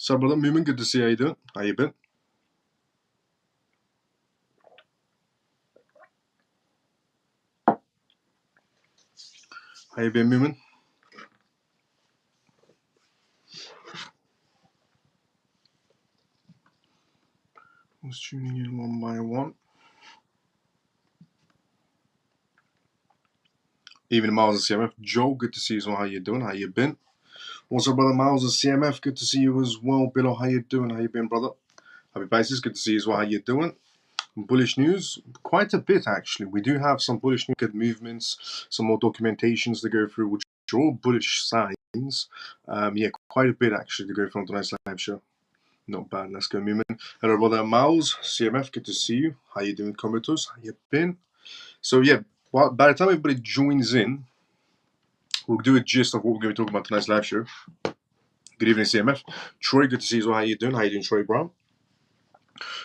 So, brother Moomin, good to see you. How you doing? How you been? How you been, Moomin? Who's tuning in one by one? Even Miles of CMF. Joe, good to see you as well. How you doing? How you been? Also, brother Miles of CMF, good to see you as well. Billo, how you doing? How you been, brother? Happy Pisces, good to see you as well. How you doing? Bullish news, quite a bit actually. We do have some bullish market movements, some more documentations to go through, which are all bullish signs. Yeah, quite a bit actually to go through on tonight's live show. Not bad. Let's go, Moomin. Hello, brother Miles, CMF. Good to see you. How you doing, Comatose? How you been? So yeah, well, by the time everybody joins in, we'll do a gist of what we're going to be talking about tonight's live show. Good evening, CMF. Troy, good to see you as well. How you doing? How you doing, Troy Brown?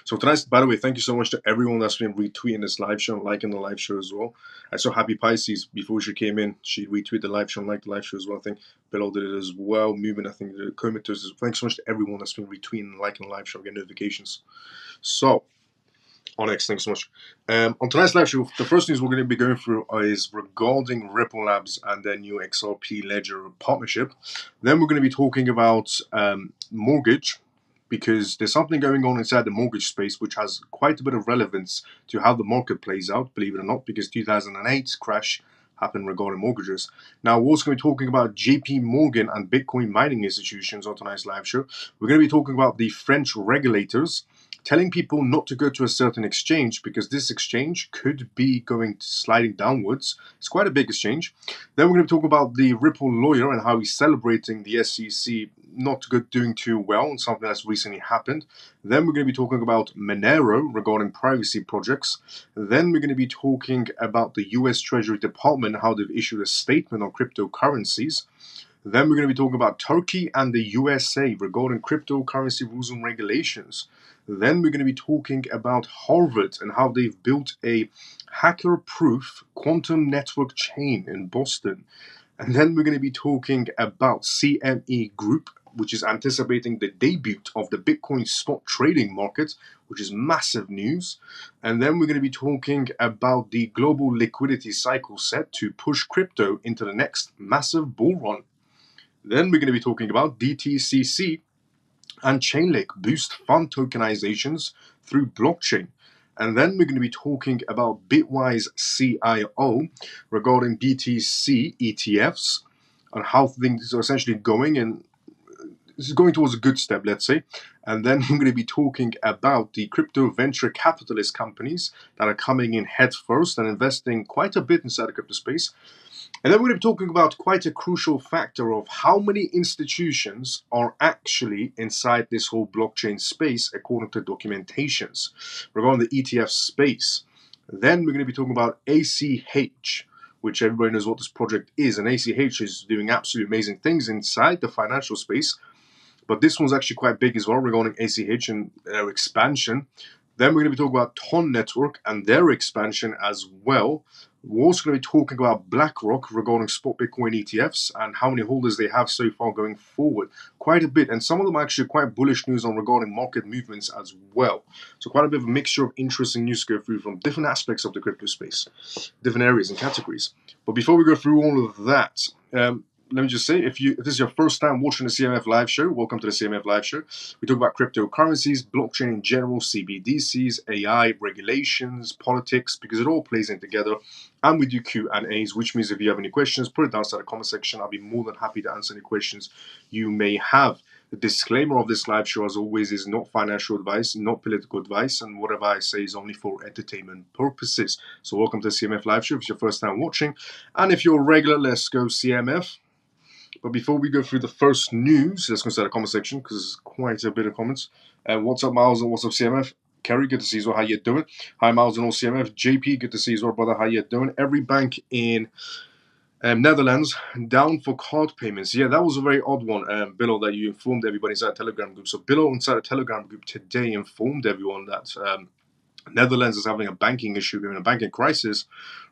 So tonight's, by the way, thank you so much to everyone that's been retweeting this live show and liking the live show as well. I saw Happy Pisces before she came in. She retweeted the live show and liked the live show as well. I think Bill did it as well. Movement, I think the Comatose. Thanks so much to everyone that's been retweeting and liking the live show, getting notifications. So, Onyx, thanks so much. On tonight's live show, the first news we're going to be going through is regarding Ripple Labs and their new XRP Ledger partnership. Then we're going to be talking about mortgage, because there's something going on inside the mortgage space which has quite a bit of relevance to how the market plays out, believe it or not, because 2008 crash happened regarding mortgages. Now, we're also going to be talking about JP Morgan and Bitcoin mining institutions on tonight's live show. We're going to be talking about the French regulators telling people not to go to a certain exchange because this exchange could be going sliding downwards. It's quite a big exchange. Then we're going to talk about the Ripple lawyer and how he's celebrating the SEC not doing too well and something that's recently happened. Then we're going to be talking about Monero regarding privacy projects. Then we're going to be talking about the US Treasury Department, how they've issued a statement on cryptocurrencies. Then we're going to be talking about Turkey and the USA regarding cryptocurrency rules and regulations. Then we're going to be talking about Harvard and how they've built a hacker-proof quantum network chain in Boston. And then we're going to be talking about CME Group, which is anticipating the debut of the Bitcoin spot trading market, which is massive news. And then we're going to be talking about the global liquidity cycle set to push crypto into the next massive bull run. Then we're going to be talking about DTCC and Chainlink boost fund tokenizations through blockchain. And then we're going to be talking about Bitwise CIO regarding BTC ETFs and how things are essentially going, and this is going towards a good step, let's say. And then we're going to be talking about the crypto venture capitalist companies that are coming in head first and investing quite a bit inside the crypto space. And then we're going to be talking about quite a crucial factor of how many institutions are actually inside this whole blockchain space according to documentations regarding the ETF space. Then we're going to be talking about ACH, which everybody knows what this project is. And ACH is doing absolutely amazing things inside the financial space. But this one's actually quite big as well regarding ACH and their expansion. Then we're going to be talking about Ton Network and their expansion as well. We're also going to be talking about BlackRock regarding spot Bitcoin ETFs and how many holders they have so far going forward. Quite a bit. And some of them are actually quite bullish news on regarding market movements as well. So quite a bit of a mixture of interesting news to go through from different aspects of the crypto space, different areas and categories. But before we go through all of that, let me just say, if this is your first time watching the CMF live show, welcome to the CMF live show. We talk about cryptocurrencies, blockchain in general, CBDCs, AI, regulations, politics, because it all plays in together. And we do Q&As, which means if you have any questions, put it down in the comment section. I'll be more than happy to answer any questions you may have. The disclaimer of this live show, as always, is not financial advice, not political advice, and whatever I say is only for entertainment purposes. So welcome to the CMF live show if it's your first time watching. And if you're a regular, let's go CMF. But before we go through the first news, let's go to the comment section because there's quite a bit of comments. What's up, Miles, and what's up, CMF? Kerry, good to see you as well. How you doing? Hi, Miles and all CMF. JP, good to see you as well, brother. How you doing? Every bank in Netherlands down for card payments. Yeah, that was a very odd one, Billo, that you informed everybody inside the Telegram group. So Billo inside the Telegram group today informed everyone that Netherlands is having a banking issue, a banking crisis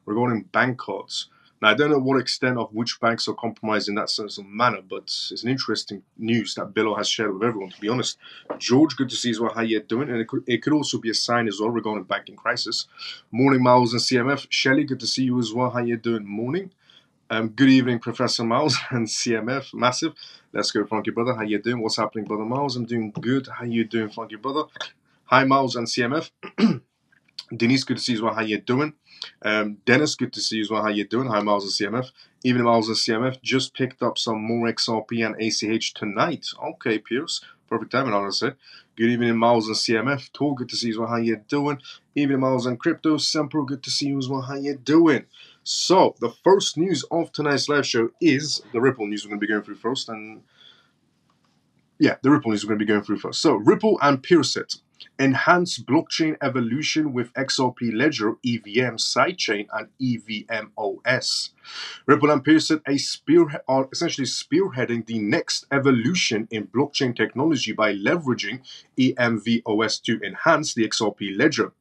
regarding bank cards. Now, I don't know what extent of which banks are compromised in that sense of manner, but it's an interesting news that Billo has shared with everyone, to be honest. George, good to see as well how you're doing, and it could also be a sign as well regarding banking crisis. Morning, Miles and CMF. Shelley, good to see you as well. How you doing? Morning. Good evening, Professor Miles and CMF. Massive. Let's go, Funky Brother. How you doing? What's happening, Brother Miles? I'm doing good. How you doing, Funky Brother? Hi, Miles and CMF. Denise, good to see you as well. How you doing? Dennis, good to see you as well. How you doing? Hi, Miles and CMF. Even Miles and CMF just picked up some more XRP and ACH tonight. Okay, Pierce. Perfect timing, honestly. Good evening, Miles and CMF. Tor, good to see you as well. How you doing? Evening, Miles and Crypto. Sempro, good to see you as well. How you doing? So, the first news of tonight's live show is the Ripple news we're going to be going through first. And yeah, the Ripple news we're going to be going through first. So, Ripple and Peerset enhance blockchain evolution with XRP Ledger, EVM sidechain, and EVMOS. Ripple and Peerset are essentially spearheading the next evolution in blockchain technology by leveraging EMVOS to enhance the XRP Ledger.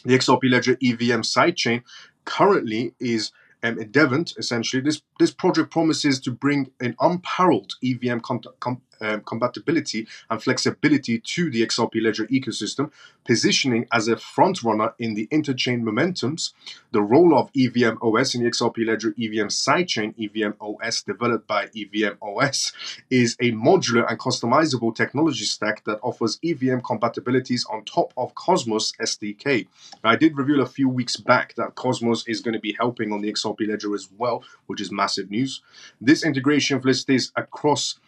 The XRP Ledger EVM sidechain currently is endeavored. Essentially, this project promises to bring an unparalleled EVM compatibility and flexibility to the XRP Ledger ecosystem, positioning as a frontrunner in the interchain momentums. The role of EVMOS in the XRP Ledger EVM sidechain, EVMOS, developed by EVMOS, is a modular and customizable technology stack that offers EVM compatibilities on top of Cosmos SDK. Now, I did reveal a few weeks back that Cosmos is going to be helping on the XRP Ledger as well, which is massive news. This integration facilitates across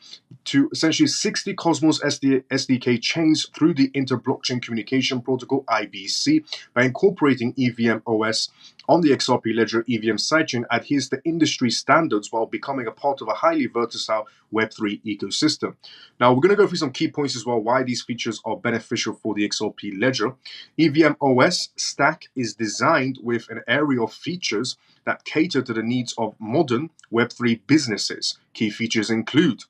to essentially 60 Cosmos SDK chains through the Inter-Blockchain Communication Protocol, IBC, by incorporating EVMOS on the XRP Ledger EVM sidechain adheres to industry standards while becoming a part of a highly versatile Web3 ecosystem. Now, we're going to go through some key points as well why these features are beneficial for the XRP Ledger. EVMOS stack is designed with an array of features that cater to the needs of modern Web3 businesses. Key features include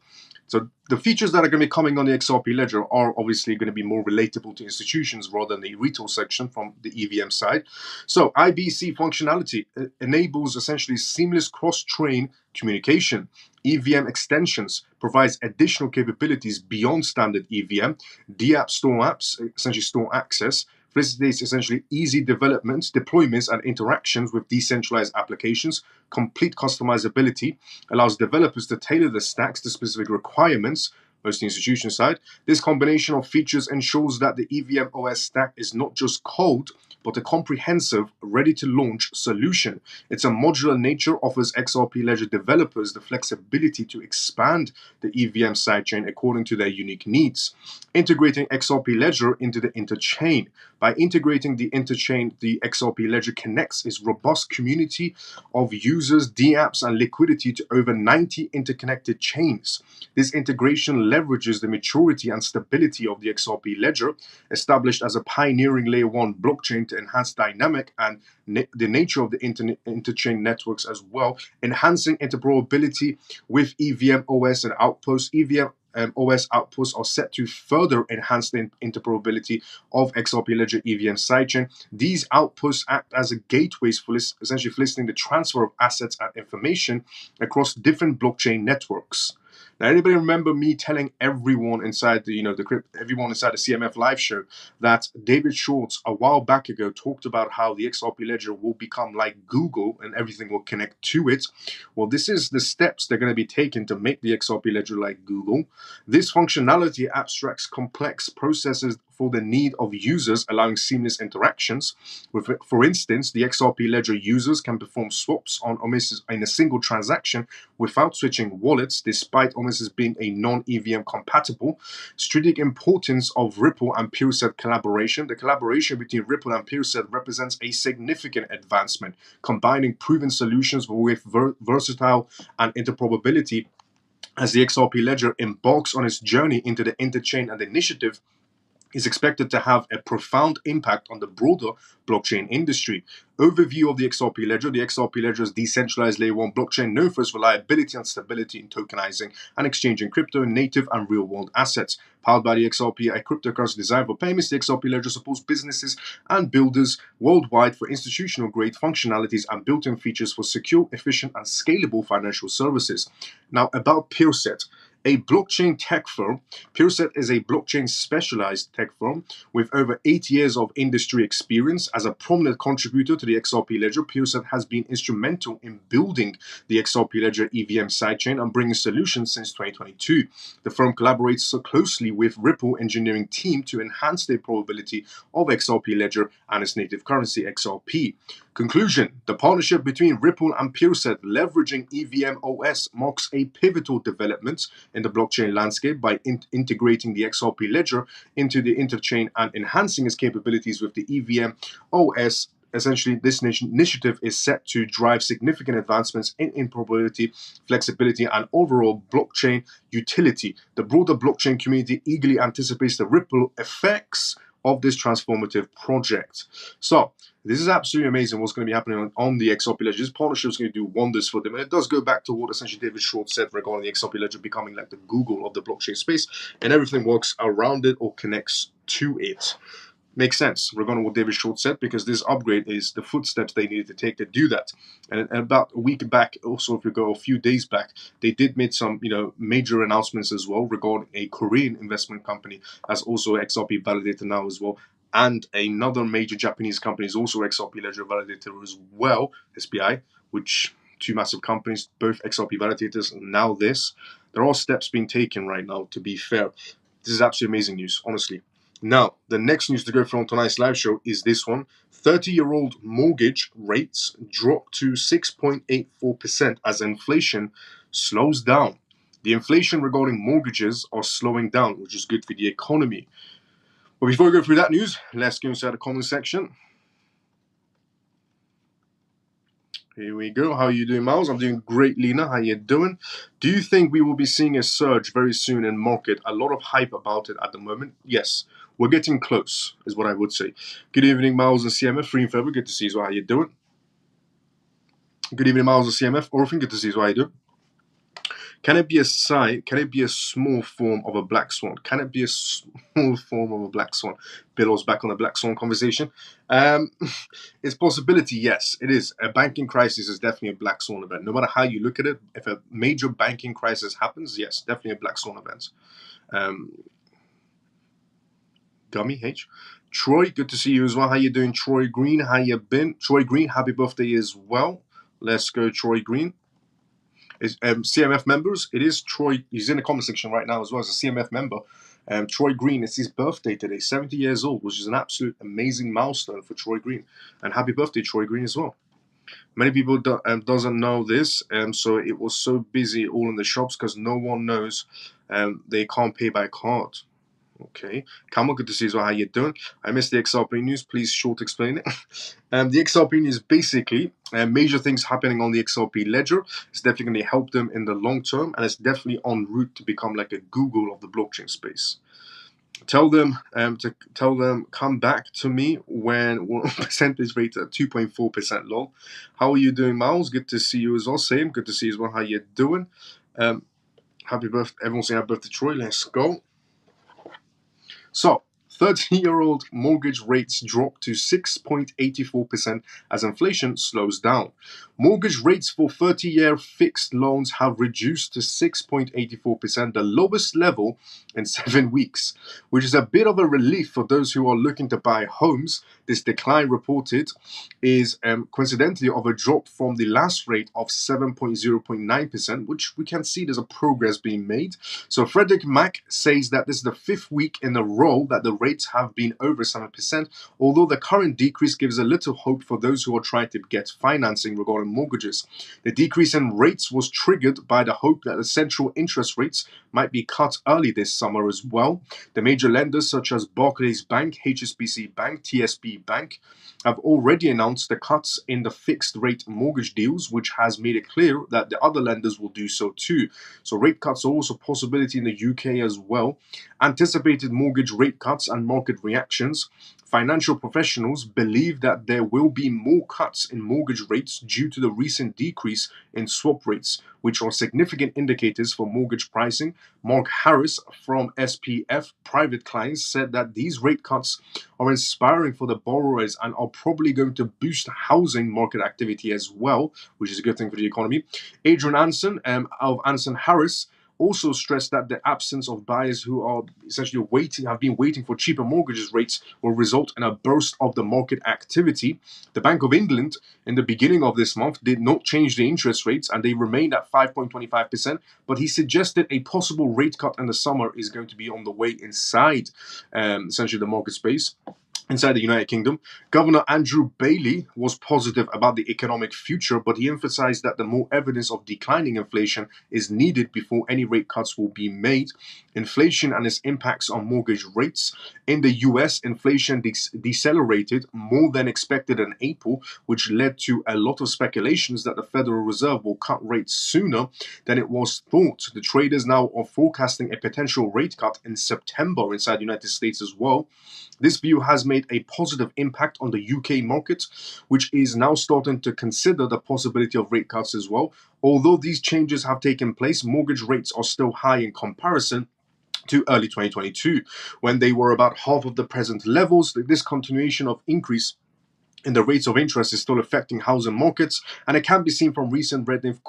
so the features that are going to be coming on the XRP Ledger are obviously going to be more relatable to institutions rather than the retail section from the EVM side. So IBC functionality enables essentially seamless cross-chain communication. EVM extensions provides additional capabilities beyond standard EVM. DApp store apps, essentially store access, facilitates essentially easy development, deployments, and interactions with decentralized applications. Complete customizability allows developers to tailor the stacks to specific requirements, mostly institution side. This combination of features ensures that the EVMOS stack is not just code, but a comprehensive, ready-to-launch solution. Its a modular nature offers XRP Ledger developers the flexibility to expand the EVM sidechain according to their unique needs. Integrating XRP Ledger into the interchain. By integrating the interchain, the XRP Ledger connects its robust community of users, dApps, and liquidity to over 90 interconnected chains. This integration leverages the maturity and stability of the XRP Ledger, established as a pioneering layer 1 blockchain to enhance dynamic and the nature of the interchain networks as well, enhancing interoperability with EVMOS and Outposts. OS outputs are set to further enhance the interoperability of XRP Ledger EVM sidechain. These outputs act as a gateways for essentially facilitating the transfer of assets and information across different blockchain networks. Now, anybody remember me telling everyone inside the everyone inside the CMF live show that David Schwartz a while back ago talked about how the XRP Ledger will become like Google and everything will connect to it? Well, this is the steps they're going to be taking to make the XRP Ledger like Google. This functionality abstracts complex processes for the need of users, allowing seamless interactions. For instance, the XRP Ledger users can perform swaps on Omises in a single transaction without switching wallets, despite Omises being a non-EVM compatible. Strategic importance of Ripple and Peerset collaboration. The collaboration between Ripple and Peerset represents a significant advancement, combining proven solutions with versatile and interoperability. As the XRP Ledger embarks on its journey into the interchain and initiative is expected to have a profound impact on the broader blockchain industry. Overview of the XRP ledger. The XRP ledger is decentralized layer 1 blockchain known for its reliability and stability in tokenizing and exchanging crypto, native and real world assets. Powered by the XRP, a cryptocurrency designed for payments, the XRP ledger supports businesses and builders worldwide for institutional grade functionalities and built-in features for secure, efficient and scalable financial services. Now, about PeerSet, a blockchain tech firm. PeerSet is a blockchain specialized tech firm with over 8 years of industry experience. As a prominent contributor to the XRP ledger, PeerSet has been instrumental in building the XRP ledger EVM sidechain and bringing solutions since 2022. The firm collaborates so closely with Ripple engineering team to enhance the probability of XRP ledger and its native currency XRP. Conclusion: the partnership between Ripple and PeerSet leveraging EVM OS marks a pivotal development in the blockchain landscape by integrating the XRP ledger into the interchain and enhancing its capabilities with the EVM OS. Essentially, this initiative is set to drive significant advancements in interoperability, flexibility, and overall blockchain utility. The broader blockchain community eagerly anticipates the ripple effects of this transformative project. So, this is absolutely amazing what's going to be happening on the XRP ledger. This partnership is going to do wonders for them. And it does go back to what essentially David Short said regarding the XRP ledger becoming like the Google of the blockchain space, and everything works around it or connects to it. Makes sense regarding what David Short said, because this upgrade is the footsteps they needed to take to do that. And about a week back, also if we go a few days back, they did make some major announcements as well regarding a Korean investment company as also XRP validated now as well. And another major Japanese company is also XRP ledger validator as well, SBI, which two massive companies, both XRP validators, and now this. There are steps being taken right now, to be fair. This is absolutely amazing news, honestly. Now, the next news to go through on tonight's live show is this one. 30-year-old mortgage rates drop to 6.84% as inflation slows down. The inflation regarding mortgages are slowing down, which is good for the economy. But before we go through that news, let's go inside the comment section. Here we go. How are you doing, Miles? I'm doing great, Lena. How you doing? Do you think we will be seeing a surge very soon in market? A lot of hype about it at the moment. Yes, we're getting close, is what I would say. Good evening, Miles and CMF. Free and forever. Good to see you. How you doing? Good evening, Miles and CMF. Orphan. Good to see you. How you doing? Can it be a sign? Can it be a small form of a black swan? Can it be a small form of a black swan? Billow's back on the black swan conversation. It's possibility, yes, it is. A banking crisis is definitely a black swan event. No matter how you look at it, if a major banking crisis happens, yes, definitely a black swan event. Gummy H. Troy, good to see you as well. How you doing, Troy Green? How you been? Troy Green, happy birthday as well. Let's go, Troy Green. Is CMF members, it is Troy. He's in the comment section right now as well as a CMF member. Troy Green, it's his birthday today, 70 years old, which is an absolute amazing milestone for Troy Green. And happy birthday, Troy Green, as well. Many people doesn't know this, so it was so busy all in the shops because no one knows they can't pay by card. Okay, Kamal, good to see you as well. How you doing? I missed the XRP news. Please short explain it. The XRP news basically major things happening on the XRP ledger. It's definitely going to help them in the long term, and it's definitely en route to become like a Google of the blockchain space. Tell them come back to me when percentage rate at 2.4% lol. How are you doing, Miles? Good to see you as well. Same. Good to see you as well. How you doing? Happy birthday. Everyone's saying happy birthday, Troy. Let's go. So, 30-year-old mortgage rates drop to 6.84% as inflation slows down. Mortgage rates for 30-year fixed loans have reduced to 6.84%, the lowest level in 7 weeks, which is a bit of a relief for those who are looking to buy homes. This decline reported is coincidentally of a drop from the last rate of 7.09%, which we can see there's a progress being made. So Frederick Mack says that this is the 5th week in a row that the rates have been over 7%, although the current decrease gives a little hope for those who are trying to get financing regarding mortgages. The decrease in rates was triggered by the hope that the central interest rates might be cut early this summer as well. The major lenders such as Barclays Bank, HSBC Bank, TSB bank, have already announced the cuts in the fixed rate mortgage deals, which has made it clear that the other lenders will do so too. So rate cuts are also a possibility in the UK as well. Anticipated mortgage rate cuts and market reactions. Financial professionals believe that there will be more cuts in mortgage rates due to the recent decrease in swap rates, which are significant indicators for mortgage pricing. Mark Harris from SPF Private Clients said that these rate cuts are inspiring for the borrowers and are probably going to boost housing market activity as well, which is a good thing for the economy. Adrian Anson of Anson Harris also stressed that the absence of buyers who are essentially have been waiting for cheaper mortgages rates will result in a burst of the market activity. The Bank of England, in the beginning of this month, did not change the interest rates and they remained at 5.25%, but he suggested a possible rate cut in the summer is going to be on the way inside essentially the market space. Inside the United Kingdom, Governor Andrew Bailey was positive about the economic future, but he emphasized that the more evidence of declining inflation is needed before any rate cuts will be made. Inflation and its impacts on mortgage rates. In the US, inflation decelerated more than expected in April, which led to a lot of speculations that the Federal Reserve will cut rates sooner than it was thought. The traders now are forecasting a potential rate cut in September inside the United States as well. This view has made a positive impact on the UK market, which is now starting to consider the possibility of rate cuts as well. Although these changes have taken place, mortgage rates are still high in comparison to early 2022, when they were about half of the present levels. This continuation of increase in the rates of interest is still affecting housing markets, and it can be seen from recent Rednev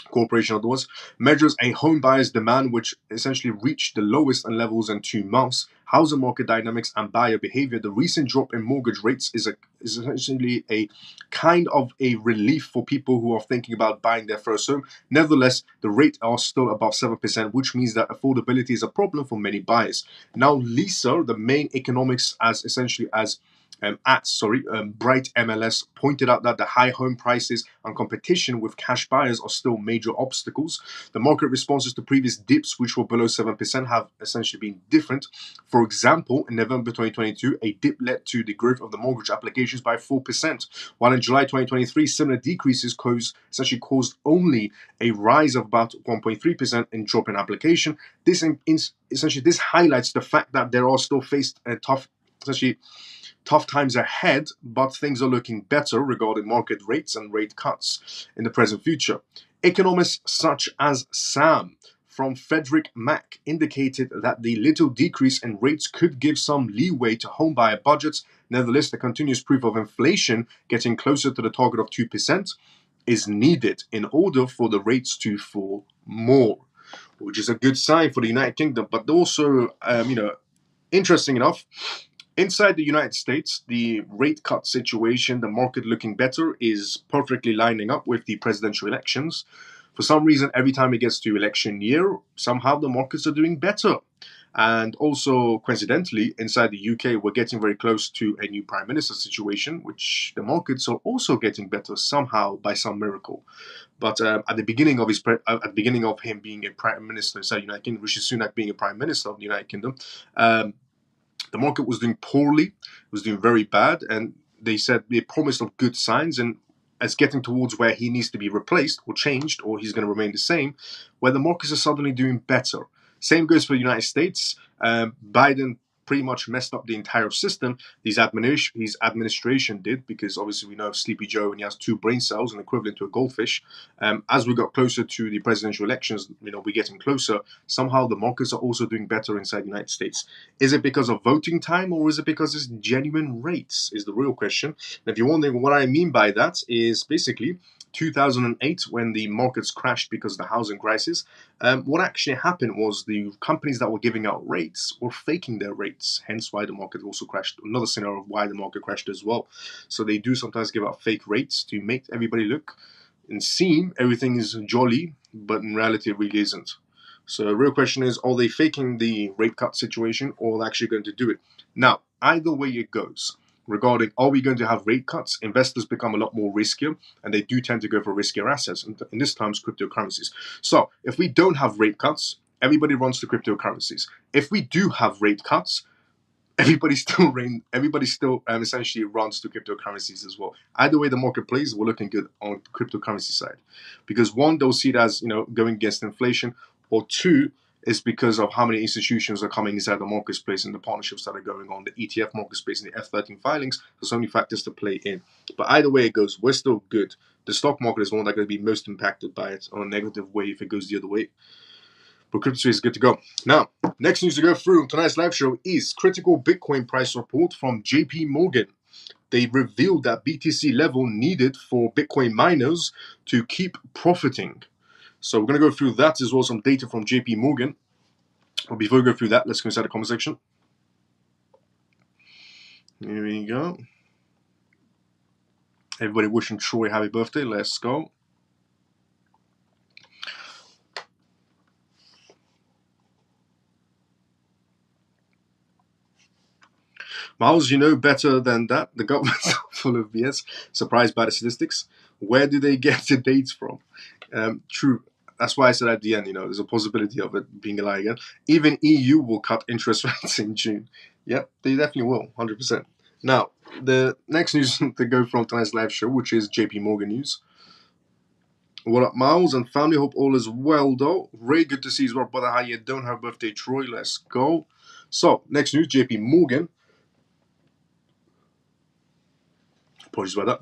Corporation otherwise measures a home buyer's demand, which essentially reached the lowest levels in 2 months. Housing market dynamics and buyer behavior. The recent drop in mortgage rates is essentially a kind of a relief for people who are thinking about buying their first home. Nevertheless, the rates are still above 7%, which means that affordability is a problem for many buyers. Now, Lisa, the main economics Bright MLS pointed out that the high home prices and competition with cash buyers are still major obstacles. The market responses to previous dips, which were below 7%, have essentially been different. For example, in November 2022, a dip led to the growth of the mortgage applications by 4%, while in July 2023, similar decreases caused only a rise of about 1.3% in drop in application. This highlights the fact that there are still faced tough times ahead, but things are looking better regarding market rates and rate cuts in the present future. Economists such as Sam from Frederick Mack indicated that the little decrease in rates could give some leeway to homebuyer budgets. Nevertheless, the continuous proof of inflation getting closer to the target of 2% is needed in order for the rates to fall more, which is a good sign for the United Kingdom. But also, interesting enough, inside the United States, the rate cut situation, the market looking better, is perfectly lining up with the presidential elections. For some reason, every time it gets to election year, somehow the markets are doing better. And also, coincidentally, inside the UK, we're getting very close to a new prime minister situation, which the markets are also getting better somehow by some miracle. But at the beginning of him being a prime minister inside the United Kingdom, Rishi Sunak being a prime minister of the United Kingdom, the market was doing poorly, it was doing very bad, and they said they promised of good signs, and it's getting towards where he needs to be replaced or changed, or he's going to remain the same, where the markets are suddenly doing better. Same goes for the United States. Biden pretty much messed up the entire system. His administration did, because obviously we know of Sleepy Joe and he has 2 brain cells, an equivalent to a goldfish. As we got closer to the presidential elections, we're getting closer. Somehow the markets are also doing better inside the United States. Is it because of voting time, or is it because it's genuine rates, is the real question. And if you're wondering what I mean by that, is basically 2008, when the markets crashed because of the housing crisis, what actually happened was the companies that were giving out rates were faking their rates, hence why the market also crashed. Another scenario of why the market crashed as well. So they do sometimes give out fake rates to make everybody look and seem everything is jolly, but in reality it really isn't. So the real question is, are they faking the rate cut situation, or are they actually going to do it? Now, either way it goes, regarding are we going to have rate cuts, investors become a lot more riskier, and they do tend to go for riskier assets, and in this times cryptocurrencies. So if we don't have rate cuts, everybody runs to cryptocurrencies. If we do have rate cuts, everybody still essentially runs to cryptocurrencies as well. Either way the market plays, we're looking good on the cryptocurrency side, because one, they'll see it as going against inflation, or two, is because of how many institutions are coming inside the marketplace and the partnerships that are going on, the ETF marketplace and the F13 filings. There's so many factors to play in. But either way it goes, we're still good. The stock market is one that's going to be most impacted by it on a negative way if it goes the other way. But crypto is good to go. Now, next news to go through tonight's live show is critical Bitcoin price report from JP Morgan. They revealed that BTC level needed for Bitcoin miners to keep profiting. So we're going to go through that as well, some data from JP Morgan. But before we go through that, let's go inside the comment section. Here we go. Everybody wishing Troy happy birthday. Let's go. Miles, you know better than that. The government's full of BS. Surprised by the statistics. Where do they get the dates from? True. That's why I said at the end, there's a possibility of it being a lie again. Even EU will cut interest rates in June. Yep, they definitely will, 100%. Now, the next news to go from tonight's live show, which is JP Morgan news. What up, Miles and family? Hope all is well, though. Ray, good to see you, brother. How you doing? Happy birthday, Troy. Let's go. So, next news, JP Morgan. Apologies about that.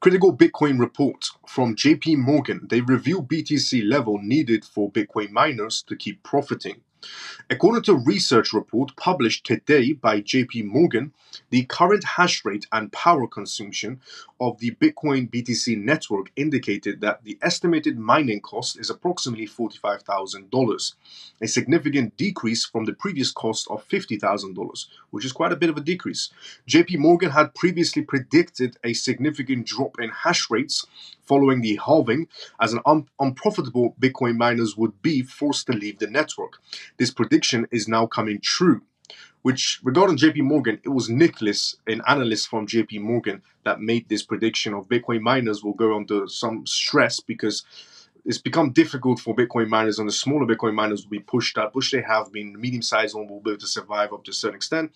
Critical Bitcoin report from JP Morgan. They reveal BTC level needed for Bitcoin miners to keep profiting. According to a research report published today by JP Morgan, the current hash rate and power consumption of the Bitcoin BTC network indicated that the estimated mining cost is approximately $45,000, a significant decrease from the previous cost of $50,000, which is quite a bit of a decrease. JP Morgan had previously predicted a significant drop in hash rates following the halving, as an unprofitable Bitcoin miners would be forced to leave the network. This prediction is now coming true. Which, regarding JP Morgan, it was Nicholas, an analyst from JP Morgan, that made this prediction of Bitcoin miners will go under some stress because it's become difficult for Bitcoin miners, and the smaller Bitcoin miners will be pushed out, which they have been. Medium-sized one will be able to survive up to a certain extent,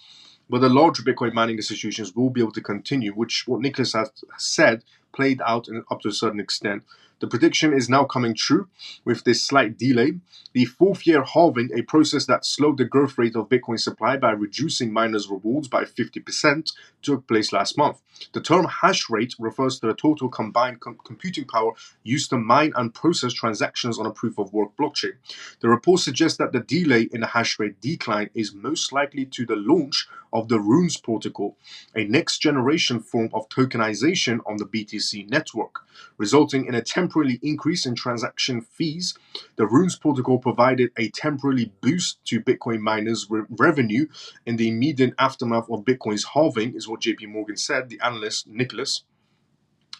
but the larger Bitcoin mining institutions will be able to continue, which what Nicholas has said played out up to a certain extent. The prediction is now coming true with this slight delay. The fourth year halving, a process that slowed the growth rate of Bitcoin supply by reducing miners' rewards by 50%, took place last month. The term hash rate refers to the total combined computing power used to mine and process transactions on a proof-of-work blockchain. The report suggests that the delay in the hash rate decline is most likely to the launch of the Runes protocol, a next-generation form of tokenization on the BTC network, resulting in a temporary increase in transaction fees. The Runes protocol provided a temporary boost to Bitcoin miners' revenue in the immediate aftermath of Bitcoin's halving, is what JP Morgan said, the analyst Nicholas.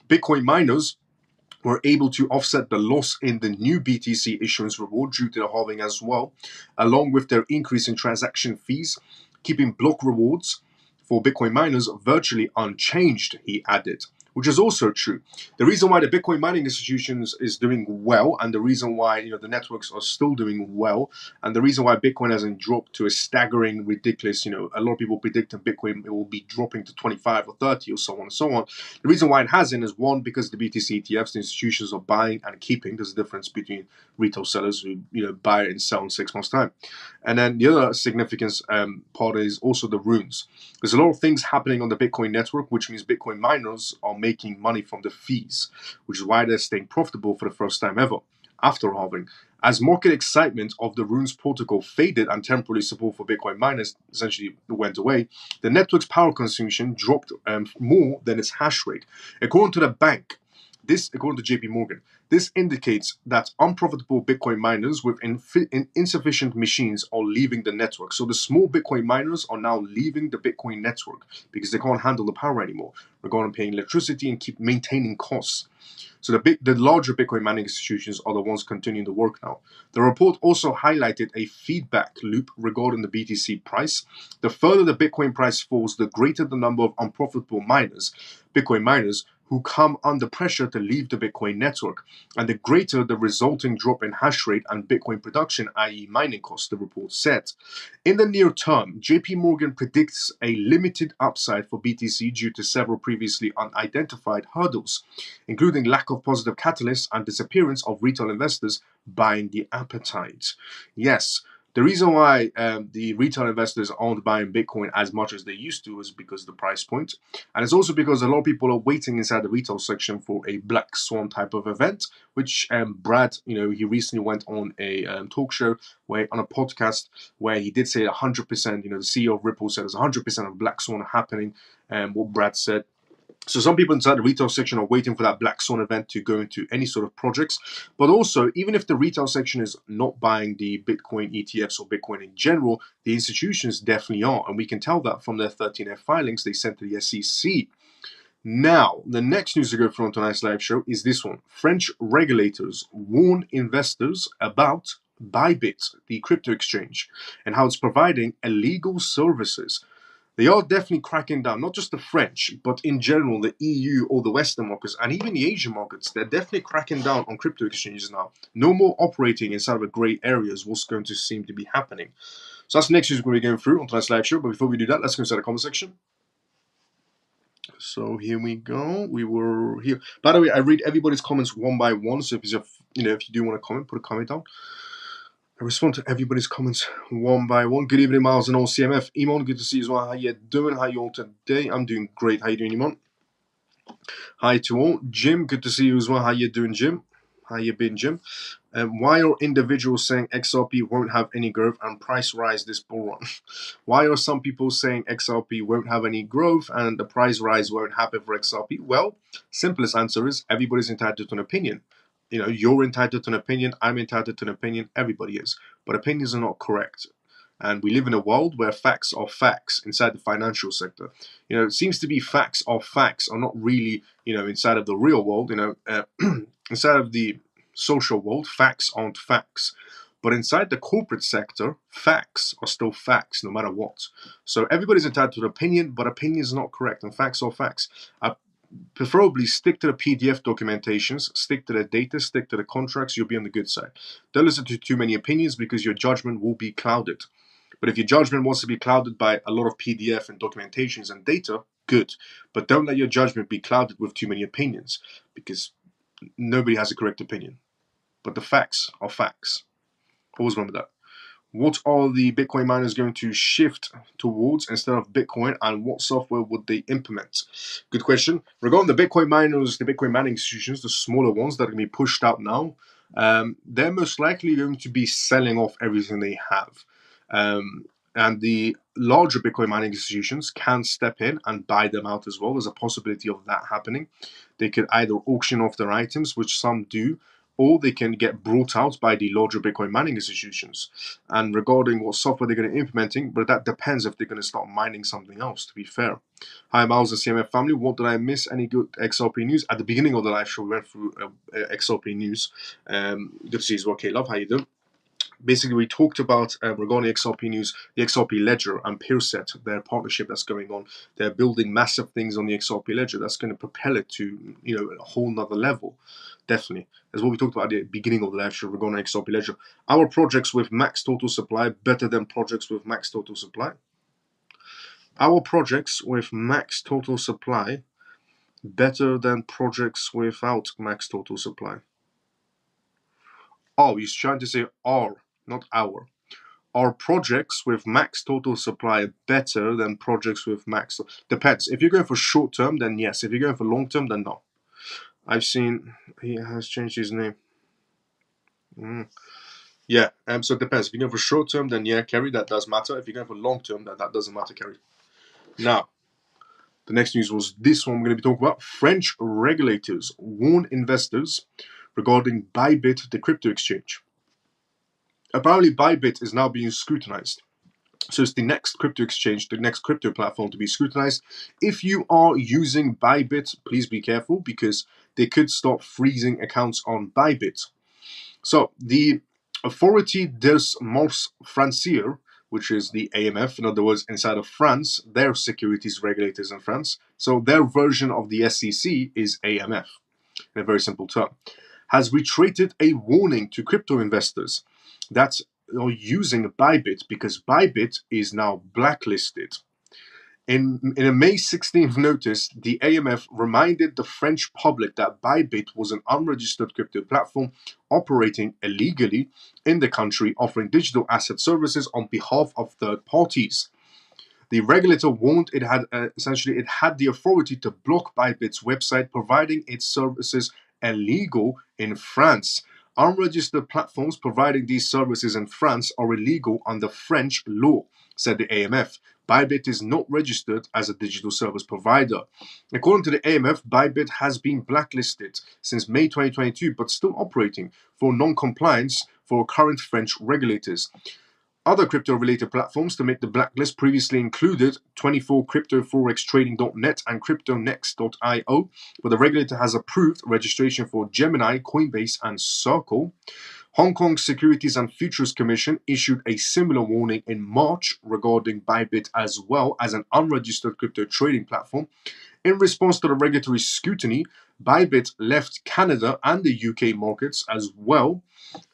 Bitcoin miners were able to offset the loss in the new BTC issuance reward due to the halving as well, along with their increase in transaction fees, keeping block rewards for Bitcoin miners virtually unchanged, he added. Which is also true. The reason why the Bitcoin mining institutions is doing well, and the reason why the networks are still doing well, and the reason why Bitcoin hasn't dropped to a staggering, ridiculous, a lot of people predicting Bitcoin it will be dropping to 25 or 30 or so on and so on. The reason why it hasn't is, one, because the BTC ETFs, the institutions are buying and keeping. There's a difference between retail sellers who buy and sell in 6 months' time. And then the other significance part is also the runes. There's a lot of things happening on the Bitcoin network, which means Bitcoin miners are making money from the fees, which is why they're staying profitable for the first time ever after halving. As market excitement of the Runes protocol faded and temporary support for Bitcoin miners essentially went away, the network's power consumption dropped more than its hash rate. According to the bank, according to JP Morgan, this indicates that unprofitable Bitcoin miners with insufficient machines are leaving the network. So the small Bitcoin miners are now leaving the Bitcoin network because they can't handle the power anymore, regarding paying electricity and keep maintaining costs. So the larger Bitcoin mining institutions are the ones continuing the work now. The report also highlighted a feedback loop regarding the BTC price. The further the Bitcoin price falls, the greater the number of unprofitable miners, Bitcoin miners, who come under pressure to leave the Bitcoin network, and the greater the resulting drop in hash rate and Bitcoin production, i.e. mining costs, the report said. In the near term, JP Morgan predicts a limited upside for BTC due to several previously unidentified hurdles, including lack of positive catalysts and disappearance of retail investors buying the appetite. Yes, the reason why the retail investors aren't buying Bitcoin as much as they used to is because of the price point. And it's also because a lot of people are waiting inside the retail section for a black swan type of event, which Brad, he recently went on a talk show, on a podcast, where he did say 100%, the CEO of Ripple said there's 100% of black swan happening, what Brad said. So some people inside the retail section are waiting for that black swan event to go into any sort of projects. But also, even if the retail section is not buying the Bitcoin ETFs or Bitcoin in general, the institutions definitely are. And we can tell that from their 13F filings they sent to the SEC. Now, the next news to go through on tonight's live show is this one. French regulators warn investors about Bybit, the crypto exchange, and how it's providing illegal services. They are definitely cracking down, not just the French, but in general, the EU or the Western markets, and even the Asian markets. They're definitely cracking down on crypto exchanges now. No more operating inside of a grey area is what's going to seem to be happening. So that's the next news we're going to be going through on tonight's live show. But before we do that, let's go inside the comment section. So here we go. We were here. By the way, I read everybody's comments one by one. So if you do want to comment, put a comment down. I respond to everybody's comments one by one. Good evening, Miles and all CMF. Iman, good to see you as well. How you doing? How you all today? I'm doing great. How you doing, Iman? Hi to all. Jim, good to see you as well. How you doing, Jim? How you been, Jim? Why are individuals saying XRP won't have any growth and price rise this bull run? Why are some people saying XRP won't have any growth and the price rise won't happen for XRP? Well, simplest answer is everybody's entitled to an opinion. You're entitled to an opinion, I'm entitled to an opinion, everybody is. But opinions are not correct. And we live in a world where facts are facts inside the financial sector. It seems to be facts are not really, inside of the real world. Inside of the social world, facts aren't facts. But inside the corporate sector, facts are still facts, no matter what. So everybody's entitled to an opinion, but opinion is not correct, and facts are facts. Preferably stick to the PDF documentations, stick to the data, stick to the contracts, you'll be on the good side. Don't listen to too many opinions because your judgment will be clouded. But if your judgment wants to be clouded by a lot of PDF and documentations and data, good. But don't let your judgment be clouded with too many opinions because nobody has a correct opinion. But the facts are facts. Always remember that. What are the Bitcoin miners going to shift towards instead of Bitcoin, and what software would they implement? Good question. Regarding the Bitcoin miners, the Bitcoin mining institutions, the smaller ones that are going to be pushed out now, they're most likely going to be selling off everything they have. And the larger Bitcoin mining institutions can step in and buy them out as well. There's a possibility of that happening. They could either auction off their items, which some do, or they can get brought out by the larger Bitcoin mining institutions. And regarding what software they're going to be implementing, but that depends if they're going to start mining something else, to be fair. Hi, Miles and CMF family. What did I miss? Any good XRP news? At the beginning of the live show, we went through XRP news. Good to see you as well, K-Love. How you doing? Basically, we talked about, regarding XRP news, the XRP Ledger and Peerset, their partnership that's going on. They're building massive things on the XRP Ledger that's going to propel it to, a whole nother level. Definitely. That's what we talked about at the beginning of the lecture regarding XRP Ledger. Our projects with max total supply better than projects with max total supply? Our projects with max total supply better than projects without max total supply? Oh, he's trying to say our, not our. Are projects with max total supply better than projects with max? Depends. If you're going for short term, then yes. If you're going for long term, then no. I've seen he has changed his name. Yeah, so it depends. If you're going for short term, then yeah, Kerry, that does matter. If you're going for long term, then that doesn't matter, Kerry. Now, the next news was this one we're going to be talking about. French regulators warn investors regarding Bybit, the crypto exchange. Apparently, Bybit is now being scrutinized. So it's the next crypto exchange, the next crypto platform to be scrutinized. If you are using Bybit, please be careful because they could start freezing accounts on Bybit. So the Autorité des Mœurs Financières, which is the AMF, in other words, inside of France, their securities regulators in France. So their version of the SEC is AMF, in a very simple term, has retreated a warning to crypto investors that are using Bybit because Bybit is now blacklisted. In a May 16th notice, the AMF reminded the French public that Bybit was an unregistered crypto platform operating illegally in the country, offering digital asset services on behalf of third parties. The regulator warned it had the authority to block Bybit's website, providing its services illegal in France. Unregistered platforms providing these services in France are illegal under French law, said the AMF. Bybit is not registered as a digital service provider. According to the AMF, Bybit has been blacklisted since May 2022, but still operating for non-compliance for current French regulators. Other crypto-related platforms to make the blacklist previously included 24cryptoforextrading.net and cryptonext.io, but the regulator has approved registration for Gemini, Coinbase, and Circle. Hong Kong Securities and Futures Commission issued a similar warning in March regarding Bybit as well as an unregistered crypto trading platform. In response to the regulatory scrutiny, Bybit left Canada and the UK markets as well,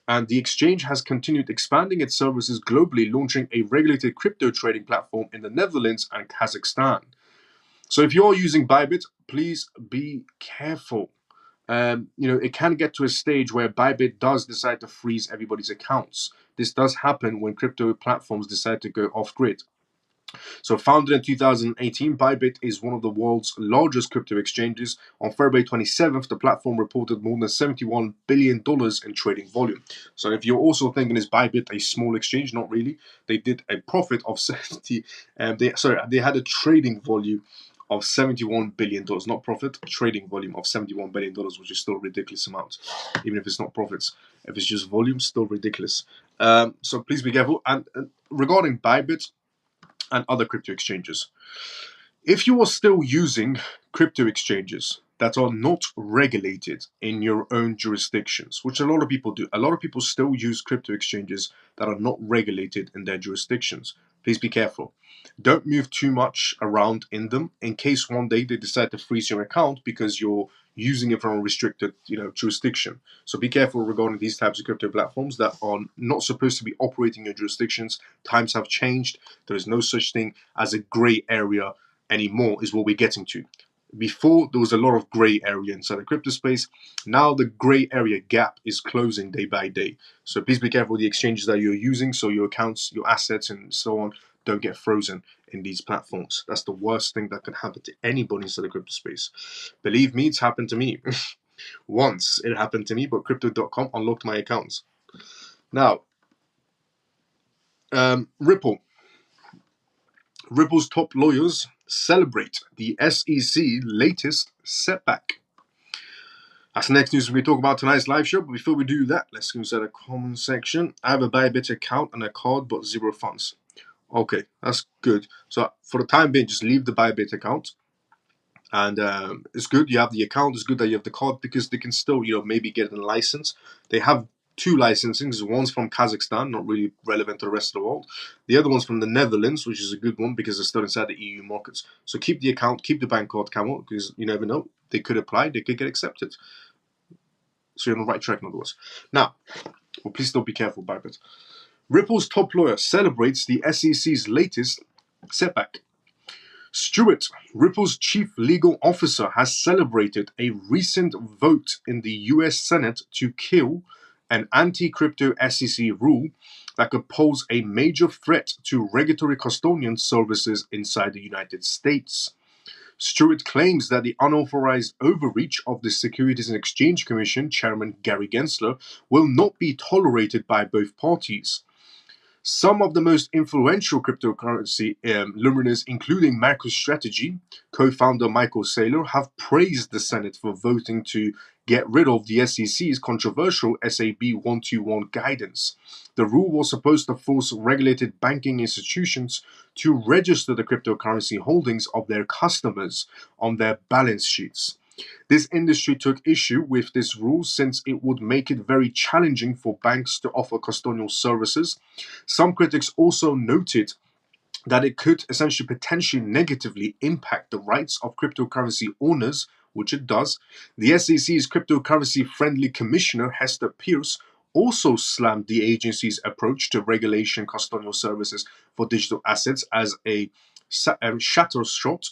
and the exchange has continued expanding its services globally, launching a regulated crypto trading platform in the Netherlands and Kazakhstan. So if you're using Bybit, please be careful. It can get to a stage where Bybit does decide to freeze everybody's accounts. This does happen when crypto platforms decide to go off-grid. So founded in 2018, Bybit is one of the world's largest crypto exchanges. On February 27th, the platform reported more than $71 billion in trading volume. So if you're also thinking, is Bybit a small exchange? Not really. They did a profit of they had a trading volume of $71 billion, not profit, trading volume of $71 billion, which is still a ridiculous amount, even if it's not profits. If it's just volume, still ridiculous. So please be careful. And regarding Bybit and other crypto exchanges, if you are still using crypto exchanges that are not regulated in your own jurisdictions, which a lot of people do, a lot of people still use crypto exchanges that are not regulated in their jurisdictions. Please be careful. Don't move too much around in them in case one day they decide to freeze your account because you're using it from a restricted, jurisdiction. So be careful regarding these types of crypto platforms that are not supposed to be operating in jurisdictions. Times have changed. There is no such thing as a gray area anymore, is what we're getting to. Before, there was a lot of gray area inside the crypto space. Now the gray area gap is closing day by day. So please be careful with the exchanges that you're using, so your accounts, your assets, and so on don't get frozen in these platforms. That's the worst thing that can happen to anybody inside the crypto space. Believe me, it's happened to me. Once it happened to me, but Crypto.com unlocked my accounts. Now, Ripple. Ripple's top lawyers celebrate the SEC latest setback. That's the next news we talk about tonight's live show. But before we do that, let's go inside a comment section. I have a Bybit account and a card, but zero funds. Okay, that's good. So for the time being, just leave the Bybit account. And it's good you have the account. It's good that you have the card because they can still, maybe get a license. They have two licensings. One's from Kazakhstan, not really relevant to the rest of the world. The other one's from the Netherlands, which is a good one because they're still inside the EU markets. So keep the account, keep the bank card, Camel, because you never know. They could apply, they could get accepted. So you're on the right track, in other words. Now, please still be careful, Bybit. Ripple's top lawyer celebrates the SEC's latest setback. Stewart, Ripple's chief legal officer, has celebrated a recent vote in the US Senate to kill an anti-crypto SEC rule that could pose a major threat to regulatory custodian services inside the United States. Stewart claims that the unauthorized overreach of the Securities and Exchange Commission Chairman Gary Gensler will not be tolerated by both parties. Some of the most influential cryptocurrency luminaries, including MicroStrategy co-founder Michael Saylor, have praised the Senate for voting to get rid of the SEC's controversial SAB 121 guidance. The rule was supposed to force regulated banking institutions to register the cryptocurrency holdings of their customers on their balance sheets. This industry took issue with this rule since it would make it very challenging for banks to offer custodial services. Some critics also noted that it could essentially potentially negatively impact the rights of cryptocurrency owners, which it does. The SEC's cryptocurrency friendly commissioner, Hester Pierce, also slammed the agency's approach to regulation custodial services for digital assets as a scattershot.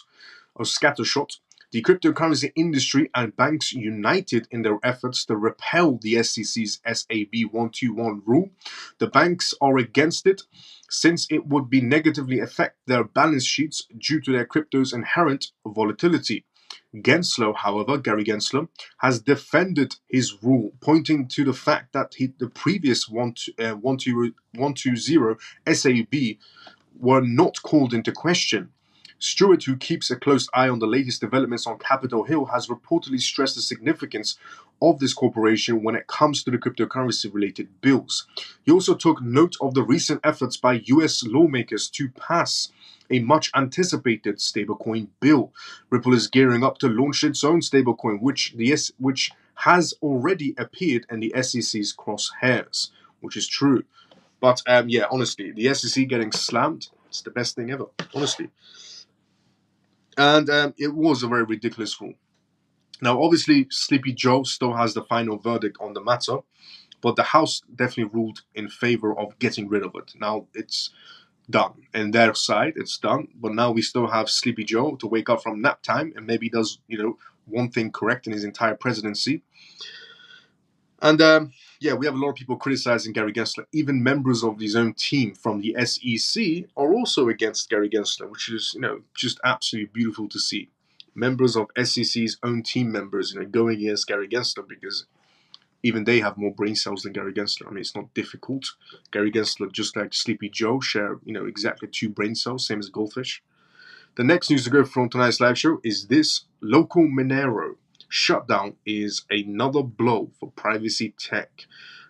The cryptocurrency industry and banks united in their efforts to repel the SEC's SAB 121 rule. The banks are against it since it would be negatively affect their balance sheets due to their crypto's inherent volatility. Gensler, however, Gary Gensler, has defended his rule, pointing to the fact that the previous 120 SAB were not called into question. Stewart, who keeps a close eye on the latest developments on Capitol Hill, has reportedly stressed the significance of this corporation when it comes to the cryptocurrency-related bills. He also took note of the recent efforts by U.S. lawmakers to pass a much-anticipated stablecoin bill. Ripple is gearing up to launch its own stablecoin, which has already appeared in the SEC's crosshairs, which is true. But yeah, honestly, the SEC getting slammed, it's the best thing ever, honestly. And it was a very ridiculous rule. Now, obviously, Sleepy Joe still has the final verdict on the matter, but the House definitely ruled in favor of getting rid of it. Now, it's done. And their side, it's done. But now we still have Sleepy Joe to wake up from nap time and maybe does, one thing correct in his entire presidency. And yeah, we have a lot of people criticizing Gary Gensler. Even members of his own team from the SEC are also against Gary Gensler, which is, just absolutely beautiful to see. Members of SEC's own team members, going against Gary Gensler because even they have more brain cells than Gary Gensler. I mean, it's not difficult. Gary Gensler, just like Sleepy Joe, share, exactly 2 brain cells, same as goldfish. The next news to go from tonight's live show is this: local Monero shutdown is another blow for privacy tech.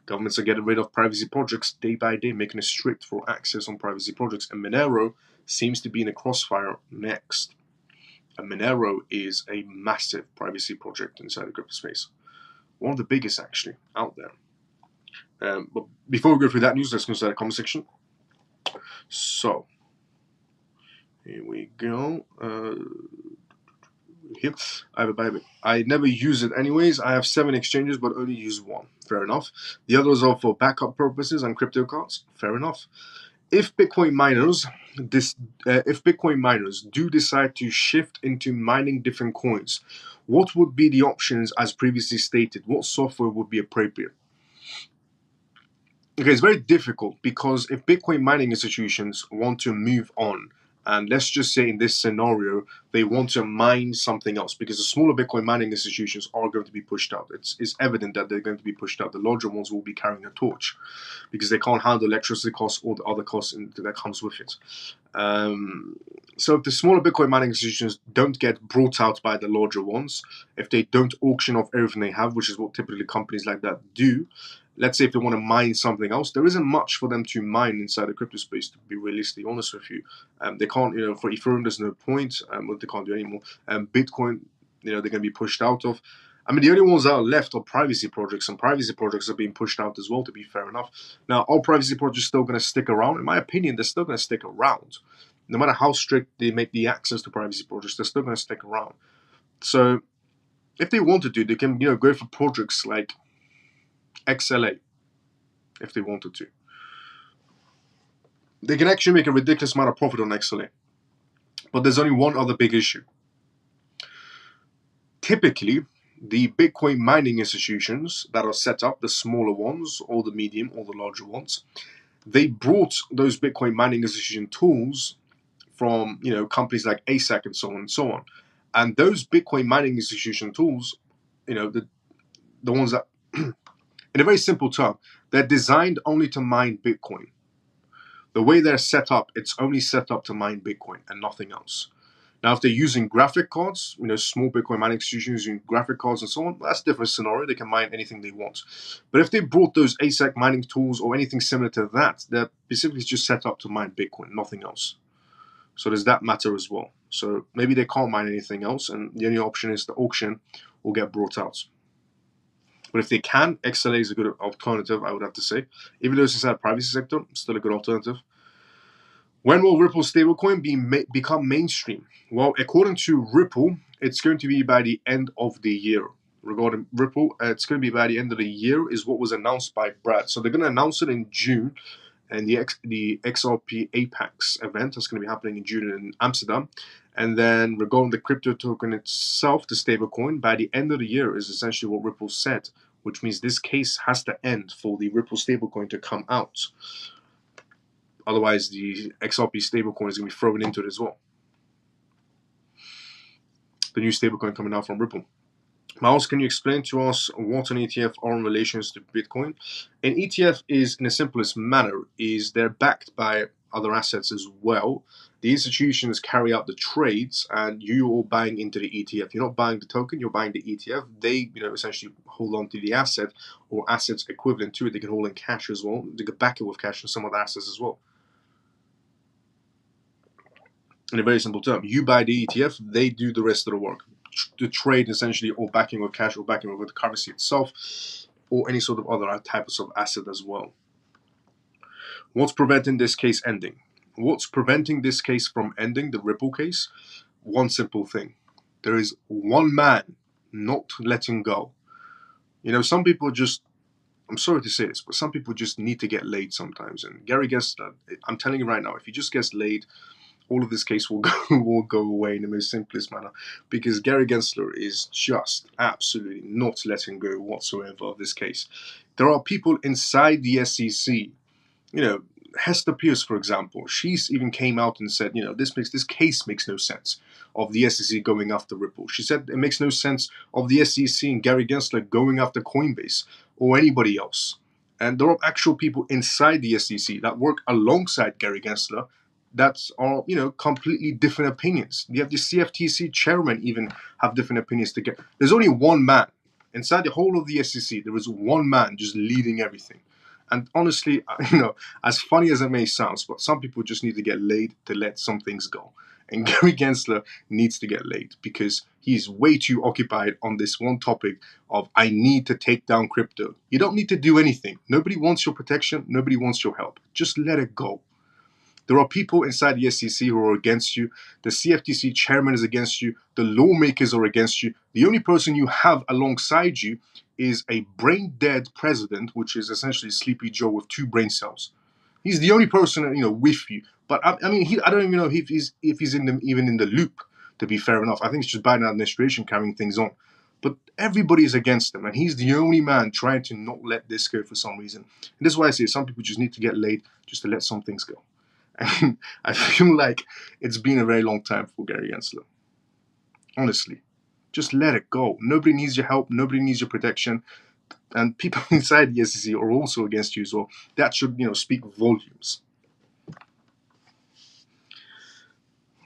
Governments are getting rid of privacy projects day by day, making it strict for access on privacy projects, and Monero seems to be in the crossfire next. And Monero is a massive privacy project inside the crypto space. One of the biggest, actually, out there. But before we go through that news, let's go inside the comment section. So, here we go. Here, I have a Bible. I never use it anyways. I have 7 exchanges, but only use 1. Fair enough. The others are for backup purposes and crypto cards. Fair enough. If Bitcoin miners do decide to shift into mining different coins, what would be the options as previously stated? What software would be appropriate? Okay, it's very difficult because if Bitcoin mining institutions want to move on, and let's just say in this scenario, they want to mine something else, because the smaller Bitcoin mining institutions are going to be pushed out. It's evident that they're going to be pushed out. The larger ones will be carrying a torch because they can't handle electricity costs or the other costs that comes with it. So if the smaller Bitcoin mining institutions don't get brought out by the larger ones, if they don't auction off everything they have, which is what typically companies like that do, let's say if they want to mine something else, there isn't much for them to mine inside the crypto space, to be realistically honest with you. They can't, for Ethereum, there's no point, what they can't do anymore. Bitcoin, they're going to be pushed out of. I mean, the only ones that are left are privacy projects, and privacy projects are being pushed out as well, to be fair enough. Now, are privacy projects still going to stick around? In my opinion, they're still going to stick around. No matter how strict they make the access to privacy projects, they're still going to stick around. So, if they wanted to, they can, go for projects like XLA, if they wanted to. They can actually make a ridiculous amount of profit on XLA. But there's only one other big issue. Typically, the Bitcoin mining institutions that are set up, the smaller ones, or the medium, or the larger ones, they brought those Bitcoin mining institution tools from, companies like ASAC and so on and so on. And those Bitcoin mining institution tools, the ones that, in a very simple term, they're designed only to mine Bitcoin. The way they're set up, it's only set up to mine Bitcoin and nothing else. Now, if they're using graphic cards, small Bitcoin mining institutions using graphic cards and so on, that's a different scenario. They can mine anything they want. But if they brought those ASAC mining tools or anything similar to that, they're specifically just set up to mine Bitcoin, nothing else. So does that matter as well? So maybe they can't mine anything else, and the only option is the auction will get brought out. But if they can, XLA is a good alternative, I would have to say. Even though it's inside the privacy sector, still a good alternative. When will Ripple's stablecoin become mainstream? Well, according to Ripple, it's going to be by the end of the year. Regarding Ripple, it's going to be by the end of the year, is what was announced by Brad. So they're going to announce it in June, and the XRP Apex event is going to be happening in June in Amsterdam. And then regarding the crypto token itself, the stablecoin, by the end of the year is essentially what Ripple said, which means this case has to end for the Ripple stablecoin to come out. Otherwise, the XRP stablecoin is going to be thrown into it as well. The new stablecoin coming out from Ripple. Miles, can you explain to us what an ETF are in relation to Bitcoin? An ETF is, in the simplest manner, is they're backed by other assets as well. The institutions carry out the trades, and you're buying into the ETF. You're not buying the token; you're buying the ETF. They, essentially hold on to the asset or assets equivalent to it. They can hold in cash as well. They can back it with cash and some other assets as well. In a very simple term, you buy the ETF, they do the rest of the work. The trade essentially, or backing with cash, or backing with the currency itself, or any sort of other types of asset as well. What's preventing this case ending? What's preventing this case from ending, the Ripple case? One simple thing. There is one man not letting go. Some people just, I'm sorry to say this, but some people just need to get laid sometimes. And Gary Gensler, I'm telling you right now, if he just gets laid, all of this case will go away in the most simplest manner, because Gary Gensler is just absolutely not letting go whatsoever of this case. There are people inside the SEC, Hester Pierce, for example. She's even came out and said, this case makes no sense of the SEC going after Ripple. She said it makes no sense of the SEC and Gary Gensler going after Coinbase or anybody else. And there are actual people inside the SEC that work alongside Gary Gensler that are, completely different opinions. You have the CFTC chairman even have different opinions to get. There's only one man inside the whole of the SEC. There is one man just leading everything. And honestly, as funny as it may sound, but some people just need to get laid to let some things go. And Gary Gensler needs to get laid because he's way too occupied on this one topic of, I need to take down crypto. You don't need to do anything. Nobody wants your protection. Nobody wants your help. Just let it go. There are people inside the SEC who are against you. The CFTC chairman is against you. The lawmakers are against you. The only person you have alongside you is a brain-dead president, which is essentially Sleepy Joe with 2 brain cells. He's the only person, with you. But I don't even know if he's even in the loop. To be fair enough, I think it's just Biden administration carrying things on. But everybody is against him, and he's the only man trying to not let this go for some reason. And this is why I say some people just need to get laid just to let some things go. And I feel like it's been a very long time for Gary Gensler. Honestly, just let it go. Nobody needs your help. Nobody needs your protection. And people inside the SEC are also against you as well. That should, speak volumes.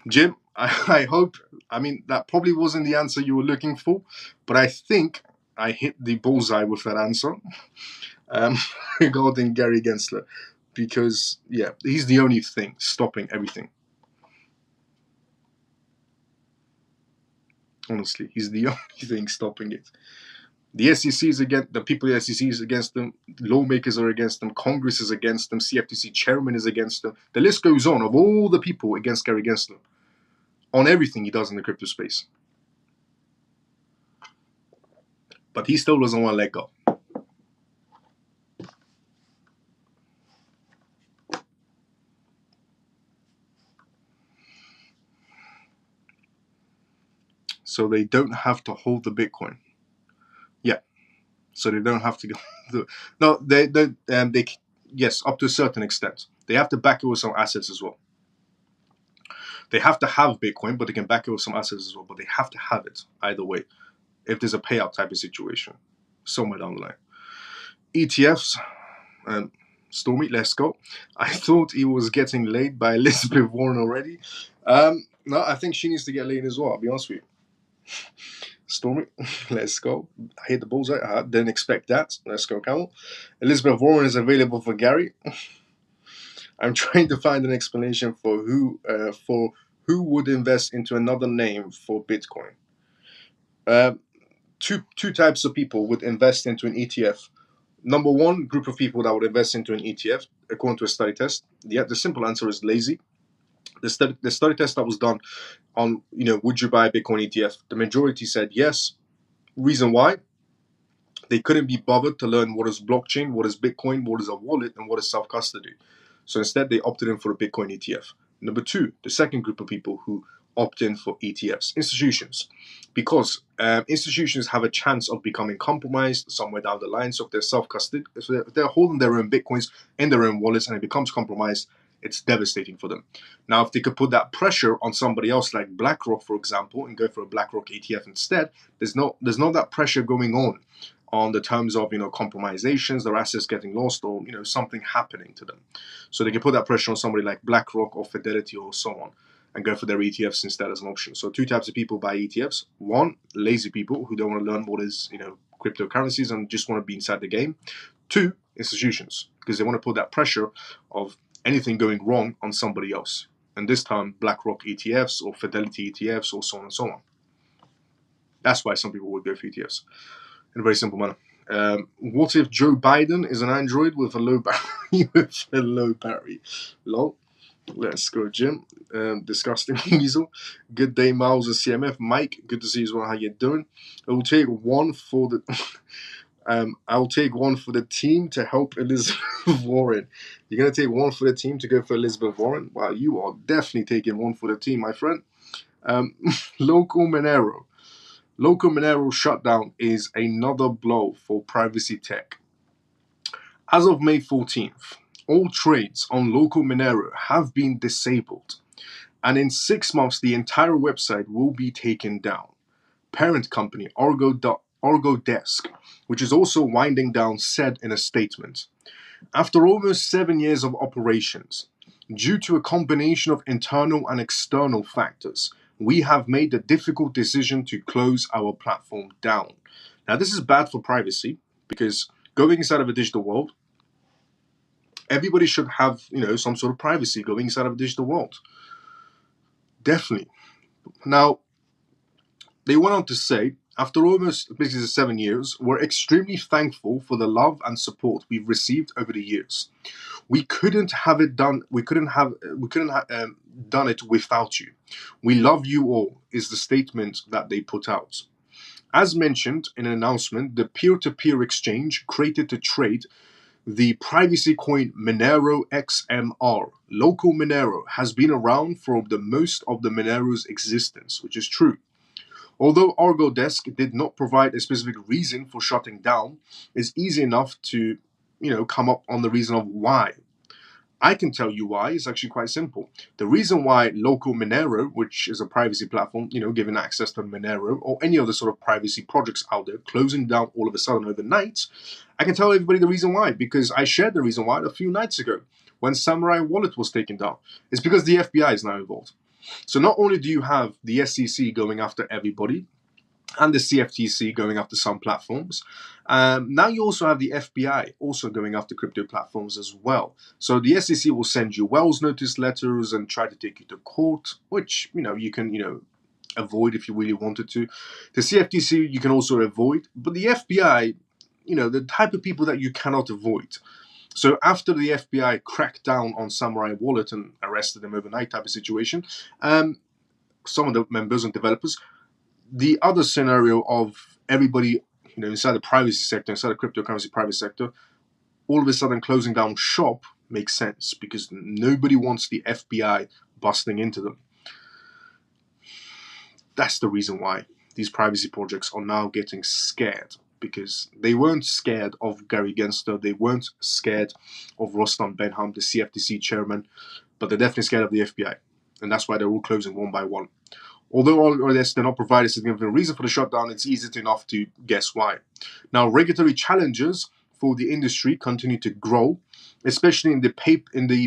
Jim, I hope, that probably wasn't the answer you were looking for, but I think I hit the bullseye with that answer regarding Gary Gensler. Because, he's the only thing stopping everything. Honestly, he's the only thing stopping it. The SEC is against the people. The SEC is against them. Lawmakers are against them. Congress is against them. CFTC chairman is against them. The list goes on of all the people against Gary Gensler on everything he does in the crypto space. But he still doesn't want to let go. So they don't have to hold the Bitcoin. Yeah. So they don't have to go. No, they yes, up to a certain extent. They have to back it with some assets as well. They have to have Bitcoin, but they can back it with some assets as well. But they have to have it either way, if there's a payout type of situation somewhere down the line. ETFs, Stormy, let's go. I thought he was getting laid by Elizabeth Warren already. No, I think she needs to get laid as well, I'll be honest with you. Stormy, let's go. I hit the bullseye. I didn't expect that. Let's go, Camel. Elizabeth Warren is available for Gary. I'm trying to find an explanation for Who would invest into another name for Bitcoin? Uh, two types of people would invest into an ETF. Number one group of people that would invest into an ETF, according to a study test. The simple answer is lazy. The study test that was done on, would you buy a Bitcoin ETF? The majority said yes. Reason why? They couldn't be bothered to learn what is blockchain, what is Bitcoin, what is a wallet, and what is self custody. So instead, they opted in for a Bitcoin ETF. Number two, the second group of people who opt in for ETFs, institutions, because institutions have a chance of becoming compromised somewhere down the line. So if they're self custody, if they're holding their own Bitcoins in their own wallets and it becomes compromised, it's devastating for them. Now, if they could put that pressure on somebody else like BlackRock, for example, and go for a BlackRock ETF instead, there's not that pressure going on the terms of compromisations, their assets getting lost, or something happening to them. So they can put that pressure on somebody like BlackRock or Fidelity or so on, and go for their ETFs instead as an option. So two types of people buy ETFs. One, lazy people who don't want to learn what is cryptocurrencies and just want to be inside the game. Two, institutions, because they want to put that pressure of anything going wrong on somebody else. And this time, BlackRock ETFs or Fidelity ETFs or so on and so on. That's why some people would go for ETFs. In a very simple manner. What if Joe Biden is an android with a low battery? Lol. Let's go, Jim. Disgusting weasel. Good day, Miles and CMF. Mike, good to see you as well. How you doing? I'll take one for the team to help Elizabeth Warren. You're gonna take one for the team to go for Elizabeth Warren? Wow, you are definitely taking one for the team, my friend. Local Monero. Local Monero shutdown is another blow for privacy tech. As of May 14th, all trades on Local Monero have been disabled, and in 6 months, the entire website will be taken down. Parent company Argodesk, which is also winding down, said in a statement, after almost 7 years of operations, due to a combination of internal and external factors, we have made the difficult decision to close our platform down. Now, this is bad for privacy because going inside of a digital world, everybody should have, some sort of privacy going inside of a digital world. Definitely. Now, they went on to say, after almost basically 7 years, we're extremely thankful for the love and support we've received over the years. We couldn't have done it without you. We love you all, is the statement that they put out. As mentioned in an announcement, the peer-to-peer exchange created to trade the privacy coin Monero XMR, Local Monero, has been around for the most of the Monero's existence, which is true. Although Argodesk did not provide a specific reason for shutting down, it's easy enough to, come up on the reason of why. I can tell you why. It's actually quite simple. The reason why Local Monero, which is a privacy platform, giving access to Monero or any other sort of privacy projects out there, closing down all of a sudden overnight, I can tell everybody the reason why, because I shared the reason why a few nights ago when Samurai Wallet was taken down. It's because the FBI is now involved. So not only do you have the SEC going after everybody, and the CFTC going after some platforms. Now you also have the FBI also going after crypto platforms as well. So the SEC will send you Wells notice letters and try to take you to court, which you can avoid if you really wanted to. The CFTC you can also avoid, but the FBI, the type of people that you cannot avoid. So after the FBI cracked down on Samurai Wallet and arrested them overnight type of situation, some of the members and developers, the other scenario of everybody, inside the privacy sector, inside the cryptocurrency private sector, all of a sudden closing down shop makes sense because nobody wants the FBI busting into them. That's the reason why these privacy projects are now getting scared, because they weren't scared of Gary Gensler, they weren't scared of Rostam Benham, the CFTC chairman, but they're definitely scared of the FBI, and that's why they're all closing one by one. Although Argodesk did not provide a significant reason for the shutdown, it's easy enough to guess why. Now, regulatory challenges for the industry continue to grow, especially in the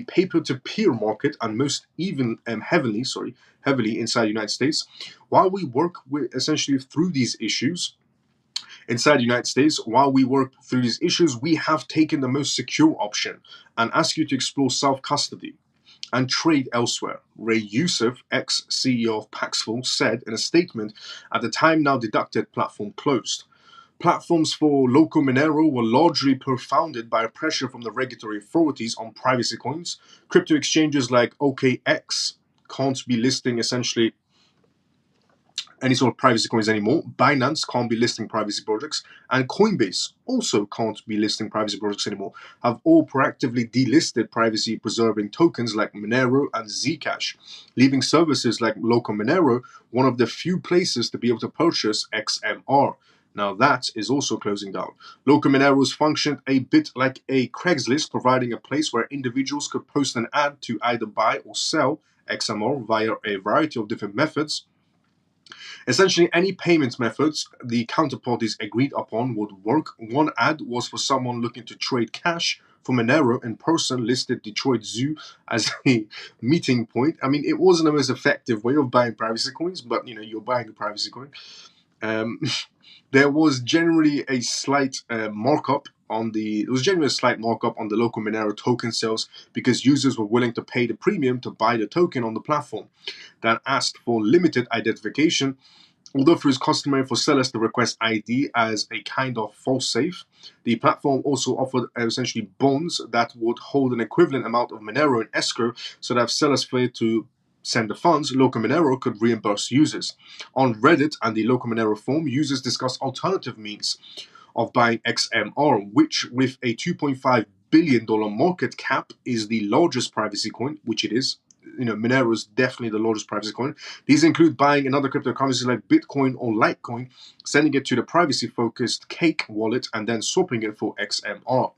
paper-to-peer market, and most even heavily inside the United States. While we work essentially through these issues inside the United States, we have taken the most secure option and ask you to explore self-custody. and trade elsewhere. Ray Youssef, ex-CEO of Paxful, said in a statement, at the time now deducted, platform closed. Platforms for local Monero were largely founded by pressure from the regulatory authorities on privacy coins. Crypto exchanges like OKX can't be listing essentially any sort of privacy coins anymore. Binance can't be listing privacy projects, and Coinbase also can't be listing privacy projects anymore. Have all proactively delisted privacy preserving tokens like Monero and Zcash, leaving services like local Monero one of the few places to be able to purchase XMR. Now that is also closing down. Local Moneros functioned a bit like a Craigslist, providing a place where individuals could post an ad to either buy or sell XMR via a variety of different methods. Essentially, any payment methods the counterparties agreed upon would work. One ad was for someone looking to trade cash for Monero in person, listed Detroit Zoo as a meeting point. I mean, it wasn't the most effective way of buying privacy coins, but you're buying a privacy coin. There was generally a slight markup on the local Monero token sales because users were willing to pay the premium to buy the token on the platform. That asked for limited identification, although it was customary for sellers to request ID as a kind of false safe. The platform also offered essentially bonds that would hold an equivalent amount of Monero in escrow, so that if sellers failed to send the funds, local Monero could reimburse users. On Reddit and the local Monero forum, users discussed alternative means of buying XMR, which with a $2.5 billion market cap is the largest privacy coin, which it is. Monero is definitely the largest privacy coin. These include buying another cryptocurrency like Bitcoin or Litecoin, sending it to the privacy-focused Cake wallet, and then swapping it for XMR.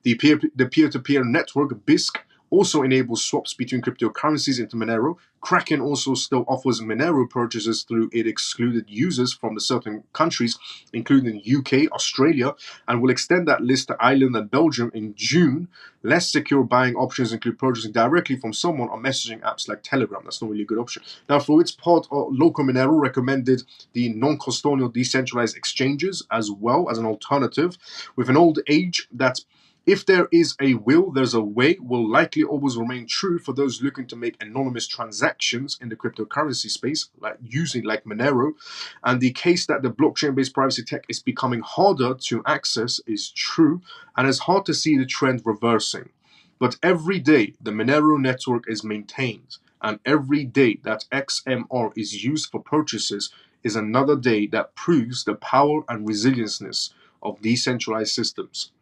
The peer-to-peer network BISC also enables swaps between cryptocurrencies into Monero. Kraken also still offers Monero purchases through it excluded users from the certain countries, including UK, Australia, and will extend that list to Ireland and Belgium in June. Less secure buying options include purchasing directly from someone on messaging apps like Telegram. That's not really a good option. Now, for its part, local Monero recommended the non-custodial decentralized exchanges as well as an alternative, with an old age that if there is a will, there's a way, will likely always remain true for those looking to make anonymous transactions in the cryptocurrency space, like Monero. And the case that the blockchain-based privacy tech is becoming harder to access is true, and it's hard to see the trend reversing. But every day the Monero network is maintained, and every day that XMR is used for purchases is another day that proves the power and resilience of decentralized systems.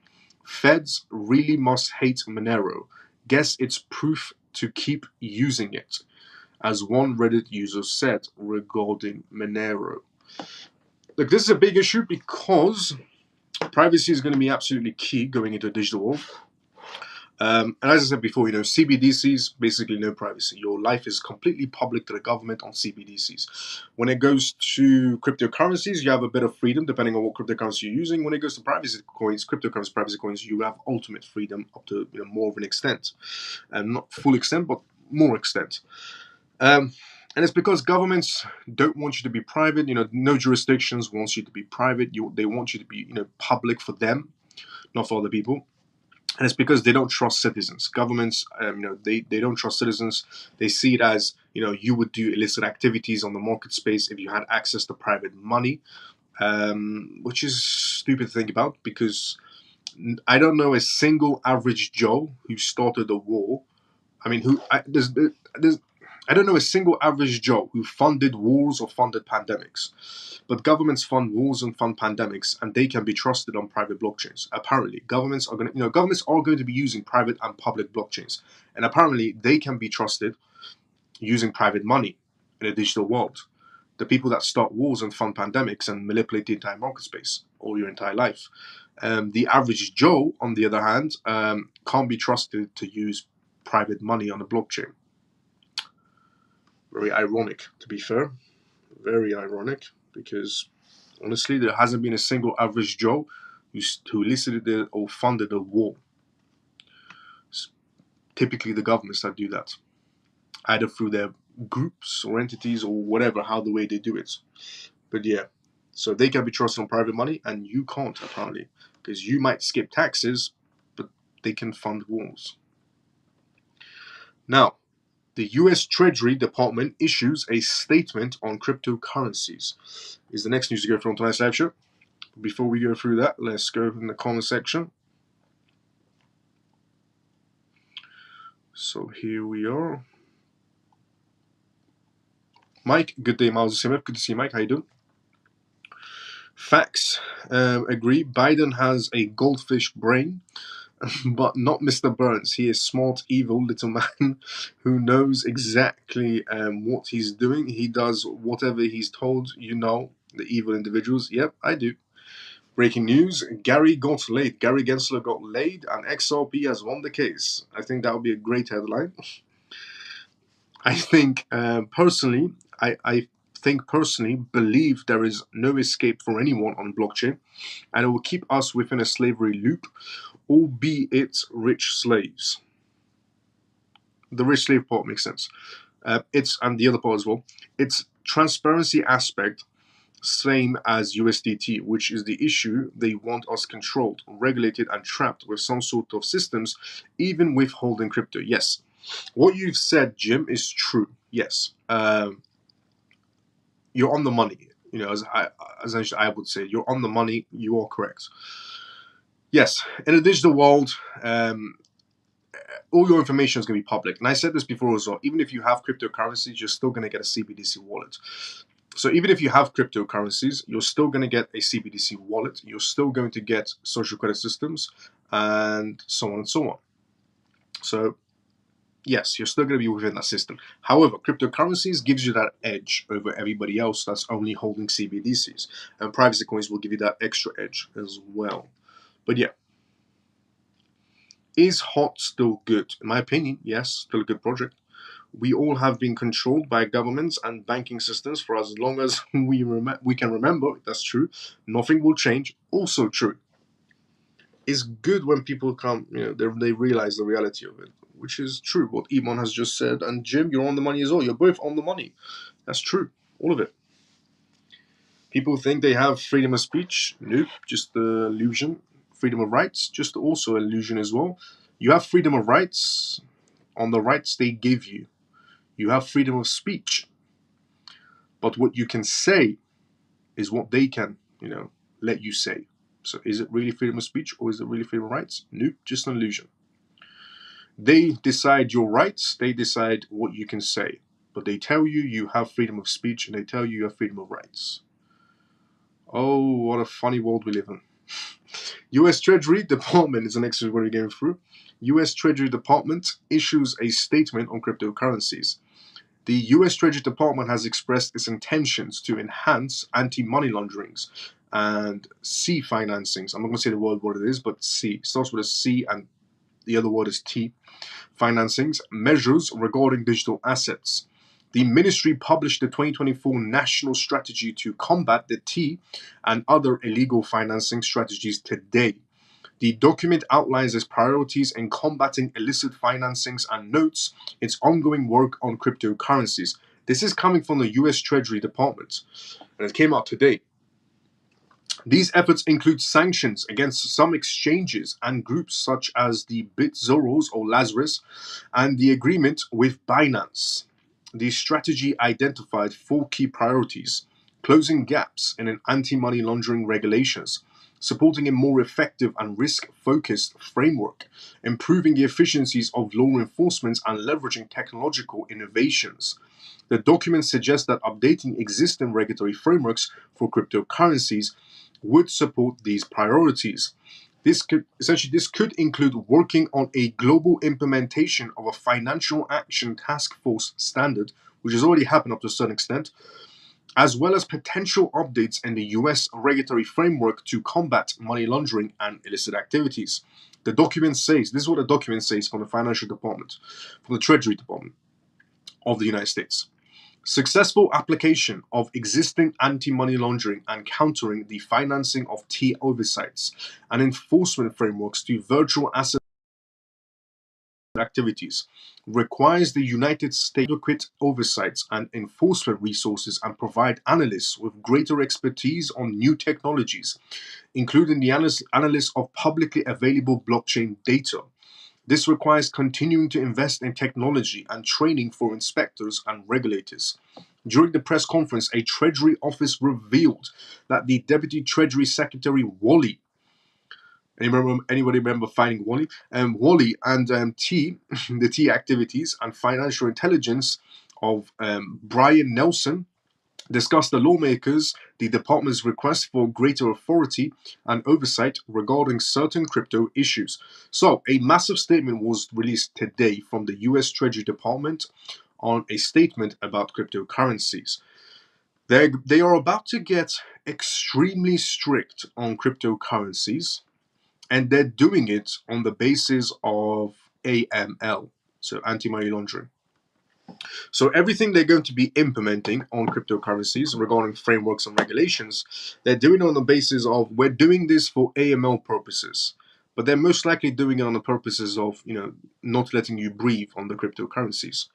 Feds really must hate Monero. Guess it's proof to keep using it, as one Reddit user said regarding Monero. Look, this is a big issue because privacy is going to be absolutely key going into a digital world. And as I said before, CBDCs, basically no privacy. Your life is completely public to the government on CBDCs. When it goes to cryptocurrencies, you have a bit of freedom depending on what cryptocurrency you're using. When it goes to privacy coins, cryptocurrency privacy coins, you have ultimate freedom up to more of an extent. And not full extent, but more extent. And it's because governments don't want you to be private. No jurisdictions wants you to be private. They want you to be public for them, not for other people. And it's because they don't trust citizens. Governments, they don't trust citizens. They see it as, you would do illicit activities on the market space if you had access to private money, which is stupid to think about because I don't know a single average Joe who started a war. I mean, I don't know a single average Joe who funded wars or funded pandemics. But governments fund wars and fund pandemics, and they can be trusted on private blockchains. Apparently, governments are going to be using private and public blockchains, and apparently they can be trusted using private money in a digital world. The people that start wars and fund pandemics and manipulate the entire market space all your entire life. The average Joe, on the other hand, can't be trusted to use private money on a blockchain. Very ironic, to be fair. Very ironic. Because honestly, there hasn't been a single average Joe who elicited or funded a war. It's typically the governments that do that, either through their groups or entities or whatever, how the way they do it. But yeah, so they can be trusted on private money, and you can't apparently, because you might skip taxes, but they can fund wars. Now, The US Treasury Department issues a statement on cryptocurrencies. Is the next news to go through on tonight's live show. Before we go through that, let's go in the comment section. So here we are. Mike, good day, Miles CMF. Good to see you, Mike. How you doing? Facts. Agree. Biden has a goldfish brain, but not Mr. Burns. He is smart, evil little man who knows exactly what he's doing. He does whatever he's told. You know, the evil individuals. Yep, I do. Breaking news, Gary got laid. Gary Gensler got laid and XRP has won the case. I think that would be a great headline. I think personally, believe there is no escape for anyone on blockchain, and it will keep us within a slavery loop, albeit rich slaves. The rich slave part makes sense. And the other part as well. It's transparency aspect, same as USDT, which is the issue. They want us controlled, regulated, and trapped with some sort of systems, even with holding crypto. Yes, what you've said, Jim, is true. Yes, you're on the money. You know, as I would say, you're on the money. You are correct. Yes, in a digital world, all your information is going to be public. And I said this before as well. Even if you have cryptocurrencies, you're still going to get a CBDC wallet. So even if you have cryptocurrencies, you're still going to get a CBDC wallet. You're still going to get social credit systems and so on and so on. So yes, you're still going to be within that system. However, cryptocurrencies gives you that edge over everybody else that's only holding CBDCs. And privacy coins will give you that extra edge as well. But yeah. Is HOT still good? In my opinion, yes, still a good project. We all have been controlled by governments and banking systems for as long as we can remember. That's true. Nothing will change. Also true. It's good when people come, they realize the reality of it, which is true. What Iman has just said, and Jim, you're on the money as well. You're both on the money. That's true. All of it. People think they have freedom of speech. Nope, just the illusion. Freedom of rights, just also illusion as well. You have freedom of rights on the rights they give you. You have freedom of speech. But what you can say is what they can, let you say. So is it really freedom of speech or is it really freedom of rights? Nope, just an illusion. They decide your rights, they decide what you can say. But they tell you you have freedom of speech and they tell you you have freedom of rights. Oh, what a funny world we live in. US Treasury Department is the next one we're going through. US Treasury Department issues a statement on cryptocurrencies. The US Treasury Department has expressed its intentions to enhance anti-money launderings and C financings. I'm not going to say the word what it is, but C. It starts with a C and the other word is T. Financings, measures regarding digital assets. The ministry published the 2024 National Strategy to combat the T and other illegal financing strategies today. The document outlines its priorities in combating illicit financings and notes its ongoing work on cryptocurrencies. This is coming from the US Treasury Department, and it came out today. These efforts include sanctions against some exchanges and groups such as the BitZoros or Lazarus and the agreement with Binance. The strategy identified 4 key priorities: closing gaps in anti-money laundering regulations, supporting a more effective and risk-focused framework, improving the efficiencies of law enforcement, and leveraging technological innovations. The document suggests that updating existing regulatory frameworks for cryptocurrencies would support these priorities. This could include working on a global implementation of a financial action task force standard, which has already happened up to a certain extent, as well as potential updates in the US regulatory framework to combat money laundering and illicit activities. The document says, this is what the document says from the Financial Department, from the Treasury Department of the United States. Successful application of existing anti-money laundering and countering the financing of T oversights and enforcement frameworks to virtual asset activities requires the United States adequate oversights and enforcement resources and provide analysts with greater expertise on new technologies, including the analysis of publicly available blockchain data. This requires continuing to invest in technology and training for inspectors and regulators. During the press conference, a Treasury office revealed that the Deputy Treasury Secretary Wally, anybody remember finding Wally? Wally and the T activities and financial intelligence of Brian Nelson discussed the lawmakers, the department's request for greater authority and oversight regarding certain crypto issues. So, a massive statement was released today from the US Treasury Department on a statement about cryptocurrencies. They are about to get extremely strict on cryptocurrencies, and they're doing it on the basis of AML, so anti-money laundering. So everything they're going to be implementing on cryptocurrencies regarding frameworks and regulations, they're doing it on the basis of we're doing this for AML purposes. But they're most likely doing it on the purposes of, not letting you breathe on the cryptocurrencies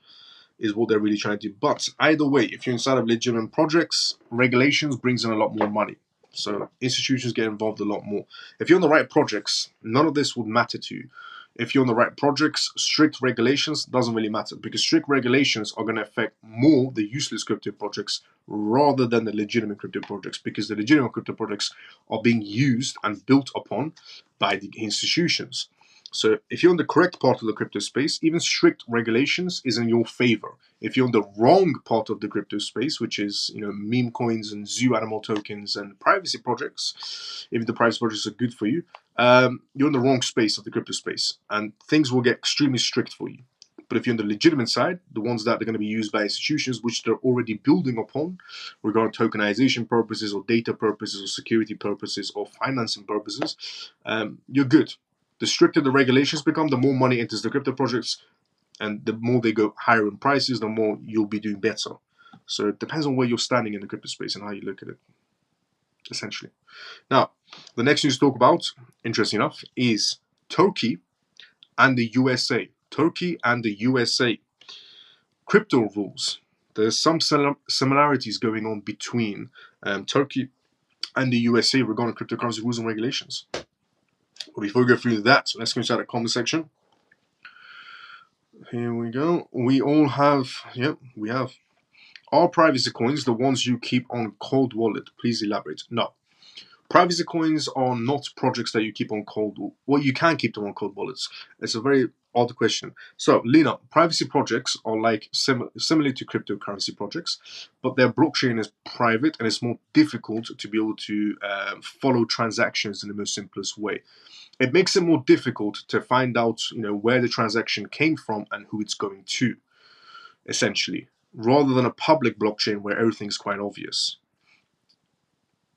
is what they're really trying to do. But either way, if you're inside of legitimate projects, regulations brings in a lot more money. So institutions get involved a lot more. If you're on the right projects, none of this would matter to you. If you're on the right projects, strict regulations doesn't really matter, because strict regulations are going to affect more the useless crypto projects rather than the legitimate crypto projects, because the legitimate crypto projects are being used and built upon by the institutions. So if you're in the correct part of the crypto space, even strict regulations is in your favor. If you're in the wrong part of the crypto space, which is meme coins and zoo animal tokens and privacy projects, if the privacy projects are good for you, you're in the wrong space of the crypto space, and things will get extremely strict for you. But if you're on the legitimate side, the ones that are going to be used by institutions, which they're already building upon, regarding tokenization purposes or data purposes or security purposes or financing purposes, you're good. The stricter the regulations become, the more money enters the crypto projects, and the more they go higher in prices, the more you'll be doing better. So it depends on where you're standing in the crypto space and how you look at it, essentially. Now, the next news to talk about, interesting enough, is Turkey and the USA. Turkey and the USA. Crypto rules. There's some similarities going on between Turkey and the USA regarding cryptocurrency rules and regulations. But before we go through that, let's go inside the comment section. Here we go. We all have, we have. Are privacy coins the ones you keep on cold wallet? Please elaborate. No. Privacy coins are not projects that you keep on cold. Well, you can keep them on cold wallets. It's a very odd question. So, Lena, privacy projects are like similar to cryptocurrency projects, but their blockchain is private and it's more difficult to be able to follow transactions in the most simplest way. It makes it more difficult to find out, where the transaction came from and who it's going to, essentially, rather than a public blockchain where everything's quite obvious.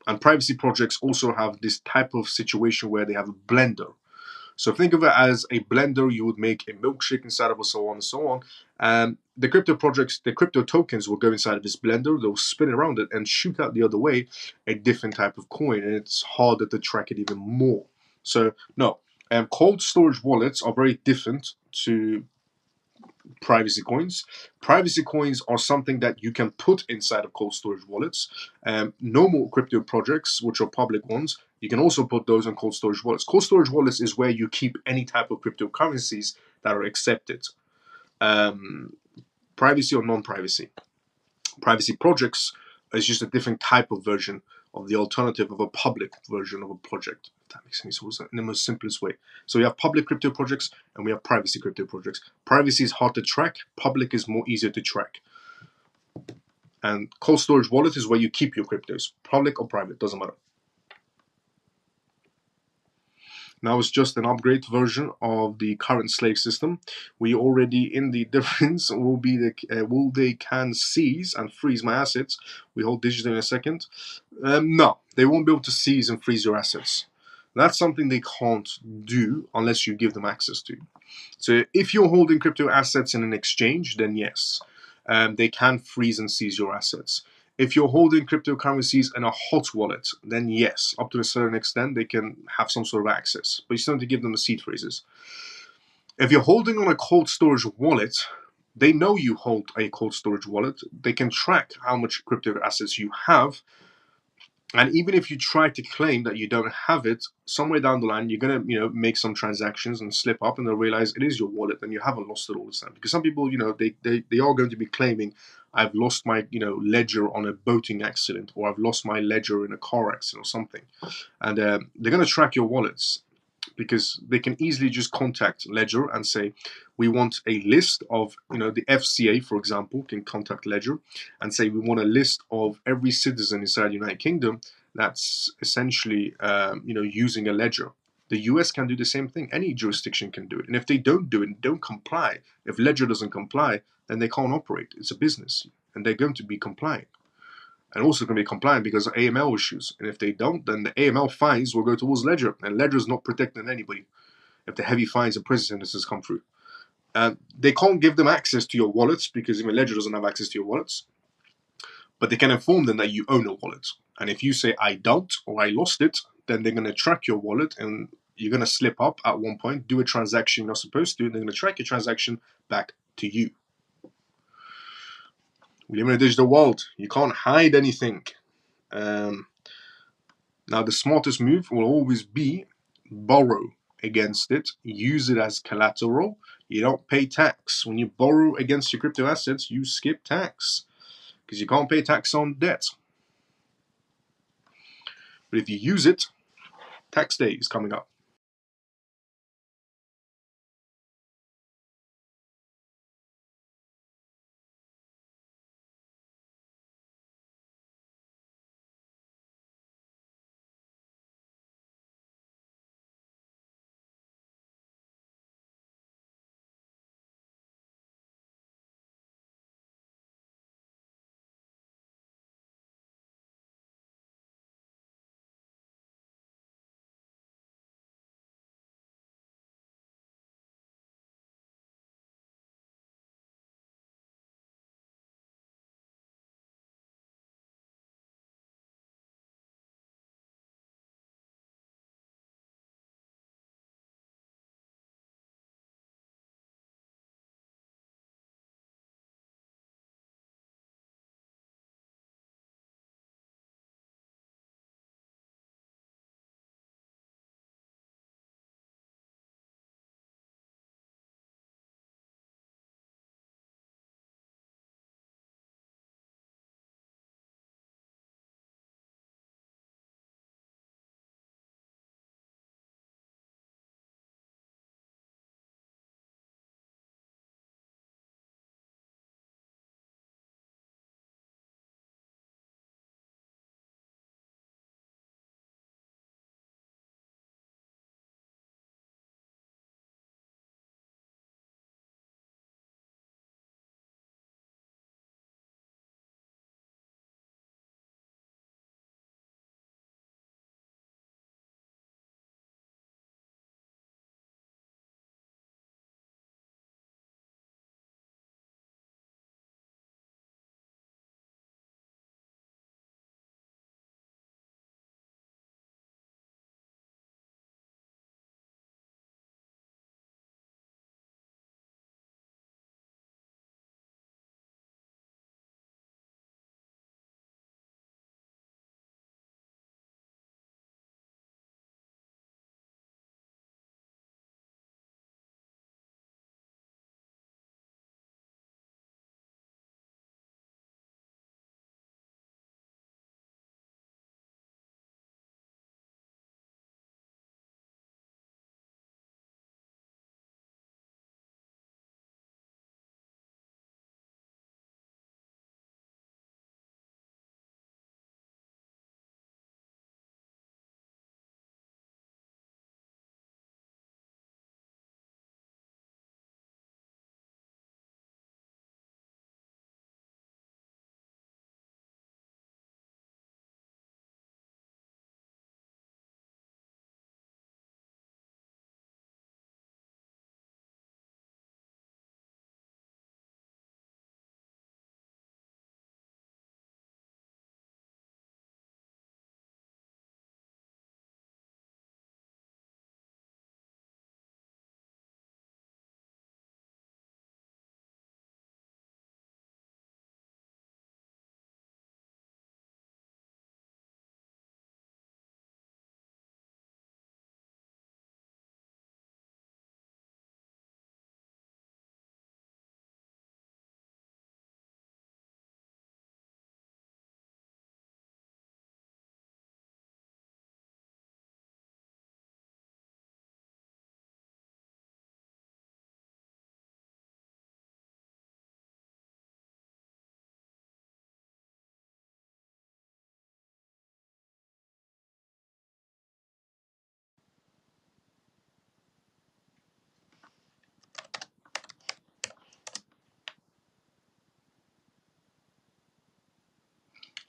And privacy projects also have this type of situation where they have a blender. So think of it as a blender. You would make a milkshake inside of it, so on and so on. And the crypto projects, the crypto tokens will go inside of this blender. They'll spin around it and shoot out the other way a different type of coin. And it's harder to track it even more. So no, cold storage wallets are very different to privacy coins. Privacy coins are something that you can put inside of cold storage wallets. Normal crypto projects, which are public ones, you can also put those on cold storage wallets. Cold storage wallets is where you keep any type of cryptocurrencies that are accepted. Privacy or non-privacy. Privacy projects is just a different type of version of the alternative of a public version of a project. If that makes sense. In the most simplest way. So we have public crypto projects and we have privacy crypto projects. Privacy is hard to track. Public is more easier to track. And cold storage wallet is where you keep your cryptos. Public or private, doesn't matter. Now it's just an upgrade version of the current slave system. We already in the difference will they can seize and freeze my assets. We hold digital in a second. No, they won't be able to seize and freeze your assets. That's something they can't do unless you give them access to. So if you're holding crypto assets in an exchange, then yes, they can freeze and seize your assets. If you're holding cryptocurrencies in a hot wallet, then yes, up to a certain extent, they can have some sort of access. But you still have to give them the seed phrases. If you're holding on a cold storage wallet, they know you hold a cold storage wallet. They can track how much crypto assets you have. And even if you try to claim that you don't have it, somewhere down the line, you're gonna, make some transactions and slip up, and they'll realize it is your wallet, and you haven't lost it all the time. Because some people, they are going to be claiming, I've lost my, ledger on a boating accident, or I've lost my ledger in a car accident or something, and they're gonna track your wallets because they can easily just contact Ledger and say, we want a list of, the FCA, for example, can contact Ledger and say, we want a list of every citizen inside the United Kingdom that's essentially, using a Ledger. The US can do the same thing. Any jurisdiction can do it. And if they don't do it, don't comply, if Ledger doesn't comply, then they can't operate. It's a business, and they're going to be compliant. And also going to be compliant because of AML issues. And if they don't, then the AML fines will go towards Ledger. And Ledger is not protecting anybody if the heavy fines and prison sentences come through. They can't give them access to your wallets because even Ledger doesn't have access to your wallets. But they can inform them that you own a wallet. And if you say, I don't, or I lost it, then they're going to track your wallet, and you're going to slip up at one point, do a transaction you're not supposed to, and they're going to track your transaction back to you. We live in a digital world. You can't hide anything. Now, the smartest move will always be borrow against it, use it as collateral. You don't pay tax. When you borrow against your crypto assets, you skip tax because you can't pay tax on debt. But if you use it, tax day is coming up.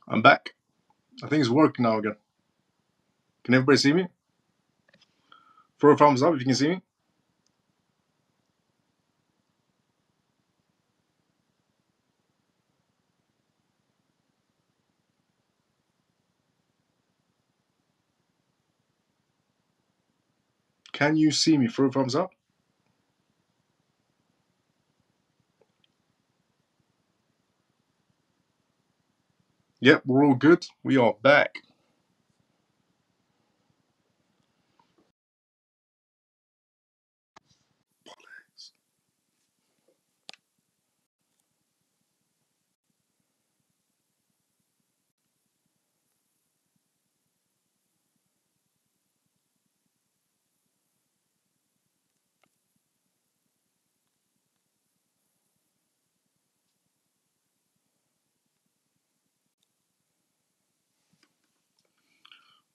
I'm back. I think it's working now again. Can everybody see me? Throw a thumbs up if you can see me. Can you see me? Throw a thumbs up. Yep, we're all good. We are back.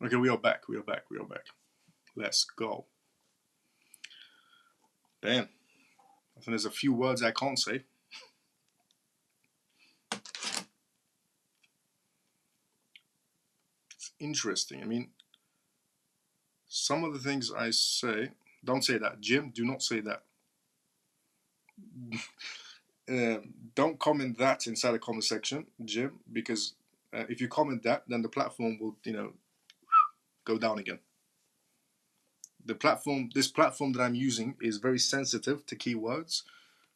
Okay, we are back. We are back. We are back. Let's go. Damn. I think there's a few words I can't say. It's interesting. I mean, some of the things I say, don't say that. Jim, do not say that. Don't comment that inside the comment section, Jim, because if you comment that, then the platform will, go down again. This platform that I'm using is very sensitive to keywords.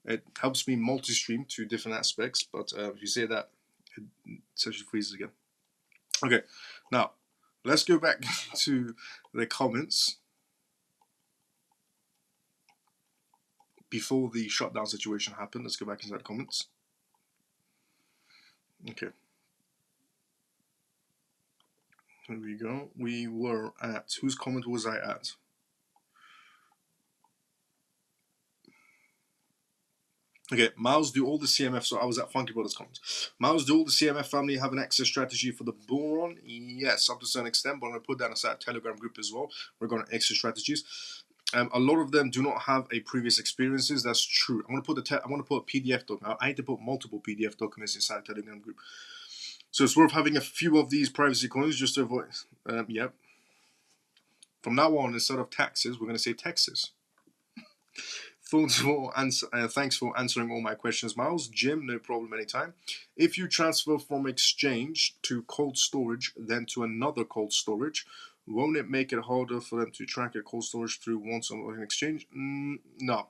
It helps me multi-stream to different aspects, but if you say that, it essentially freezes again. Okay, now let's go back to the comments before the shutdown situation happened. Let's go back inside the comments. Okay. Here we go. We were at, whose comment was I at? Okay, Miles, do all the CMF. So I was at Funky Brothers comments. Miles, do all the CMF family have an exit strategy for the bull run? Yes, up to a certain extent, but I'm going to put that inside a Telegram group as well. We're going to exit strategies. A lot of them do not have a previous experiences. That's true. I'm going to put a PDF document. I need to put multiple PDF documents inside a Telegram group. So it's worth having a few of these privacy coins just to avoid. Yep. From now on, instead of taxes, we're going to say Texas. Thanks for answering all my questions, Miles. Jim, no problem anytime. If you transfer from exchange to cold storage, then to another cold storage, won't it make it harder for them to track a cold storage through once on an exchange? No.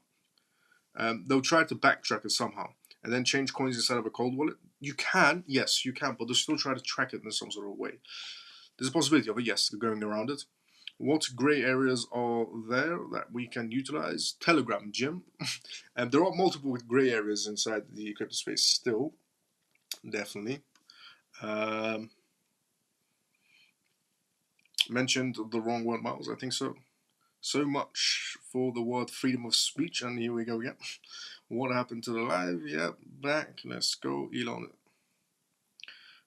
They'll try to backtrack it somehow and then change coins inside of a cold wallet. You can, yes, you can, but they'll still try to track it in some sort of way. There's a possibility of it, yes, going around it. What gray areas are there that we can utilize? Telegram, Jim. There are multiple gray areas inside the crypto space still, definitely. Mentioned the wrong word, Miles. I think so. So much for the word freedom of speech, and here we go again. What happened to the live? Yeah, back. Let's go, Elon.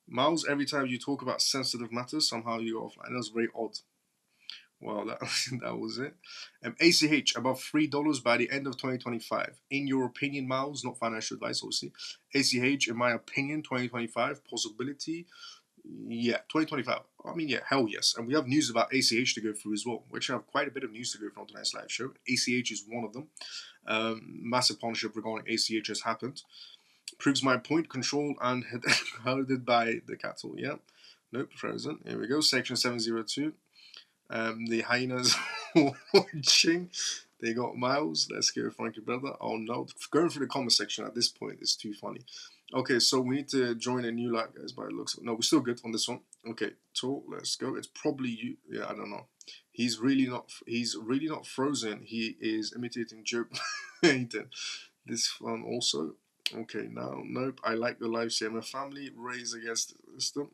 Miles, every time you talk about sensitive matters, somehow you go offline. That's very odd. Well, that was it. ACH above $3 by the end of 2025. In your opinion, Miles, not financial advice, obviously. ACH, in my opinion, 2025 possibility. Yeah, 2025. I mean, yeah, hell yes. And we have news about ACH to go through as well. We actually have quite a bit of news to go through on tonight's live show. ACH is one of them. Massive partnership regarding ACH has happened. Proves my point. Controlled and held by the cattle. Yeah. Nope, frozen. Here we go. Section 702. The hyenas watching. They got Miles. Let's go, Frankie brother. Oh no, going through the comment section at this point is too funny. Okay, so we need to join a new live, guys. By it looks, no, we're still good on this one. Okay, so let's go. It's probably you. Yeah, I don't know. He's really not frozen. He is imitating Joe Biden. This one also. Okay, now, nope. I like the live CMF family. Raise against the system.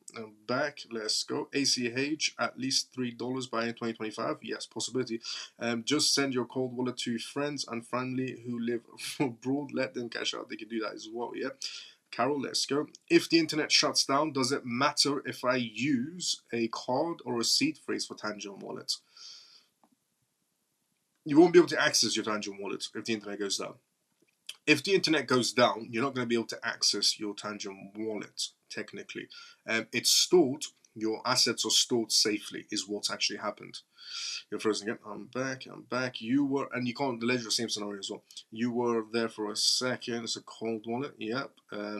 Back. Let's go. ACH, at least $3 by 2025. Yes, possibility. Just send your cold wallet to friends and family who live abroad. Let them cash out. They can do that as well. Yeah. Carol, let's go. If the internet shuts down, does it matter if I use a card or a seed phrase for Tangent Wallet? You won't be able to access your Tangent Wallet if the internet goes down. If the internet goes down, you're not going to be able to access your Tangent Wallet. technically. It's stored. Your assets are stored safely. Is what's actually happened. You're frozen again. I'm back. I'm back. You were, and you can't delete the same scenario as well. You were there for a second. It's a cold wallet. Yep.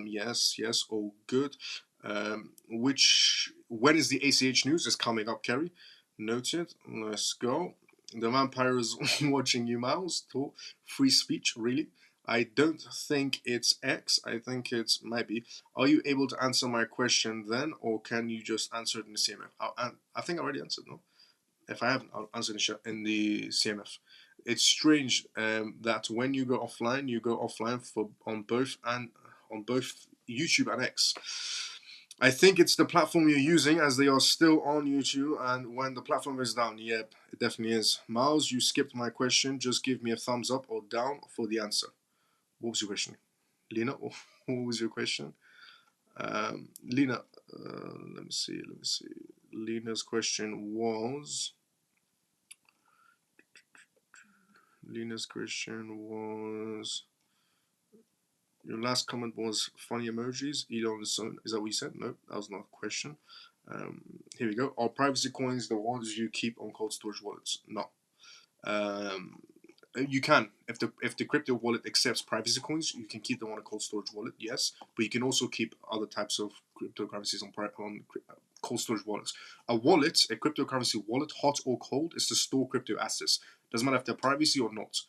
Yes. Yes. All good. When is the ACH news? Is coming up, Kerry. Noted. Let's go. The vampire is watching you, Mouse. Talk. Free speech, really? I don't think it's X. I think it's maybe. Are you able to answer my question then, or can you just answer it in the CMF? I think I already answered, no? If I haven't, I'll answer in the CMF. It's strange that when you go offline for on both YouTube and X. I think it's the platform you're using, as they are still on YouTube, and when the platform is down, yep, it definitely is. Miles, you skipped my question. Just give me a thumbs up or down for the answer. What was your question? Lena, what was your question? Lena, let me see. Lena's question was... Your last comment was funny emojis. Eat on the sun. Is that what you said? No, that was not a question. Here we go. Are privacy coins the ones you keep on cold storage wallets? No. You can, if the crypto wallet accepts privacy coins, you can keep them on a cold storage wallet, yes, but you can also keep other types of cryptocurrencies on cold storage wallets. A cryptocurrency wallet, hot or cold, is to store crypto assets. Doesn't matter if they're privacy or not.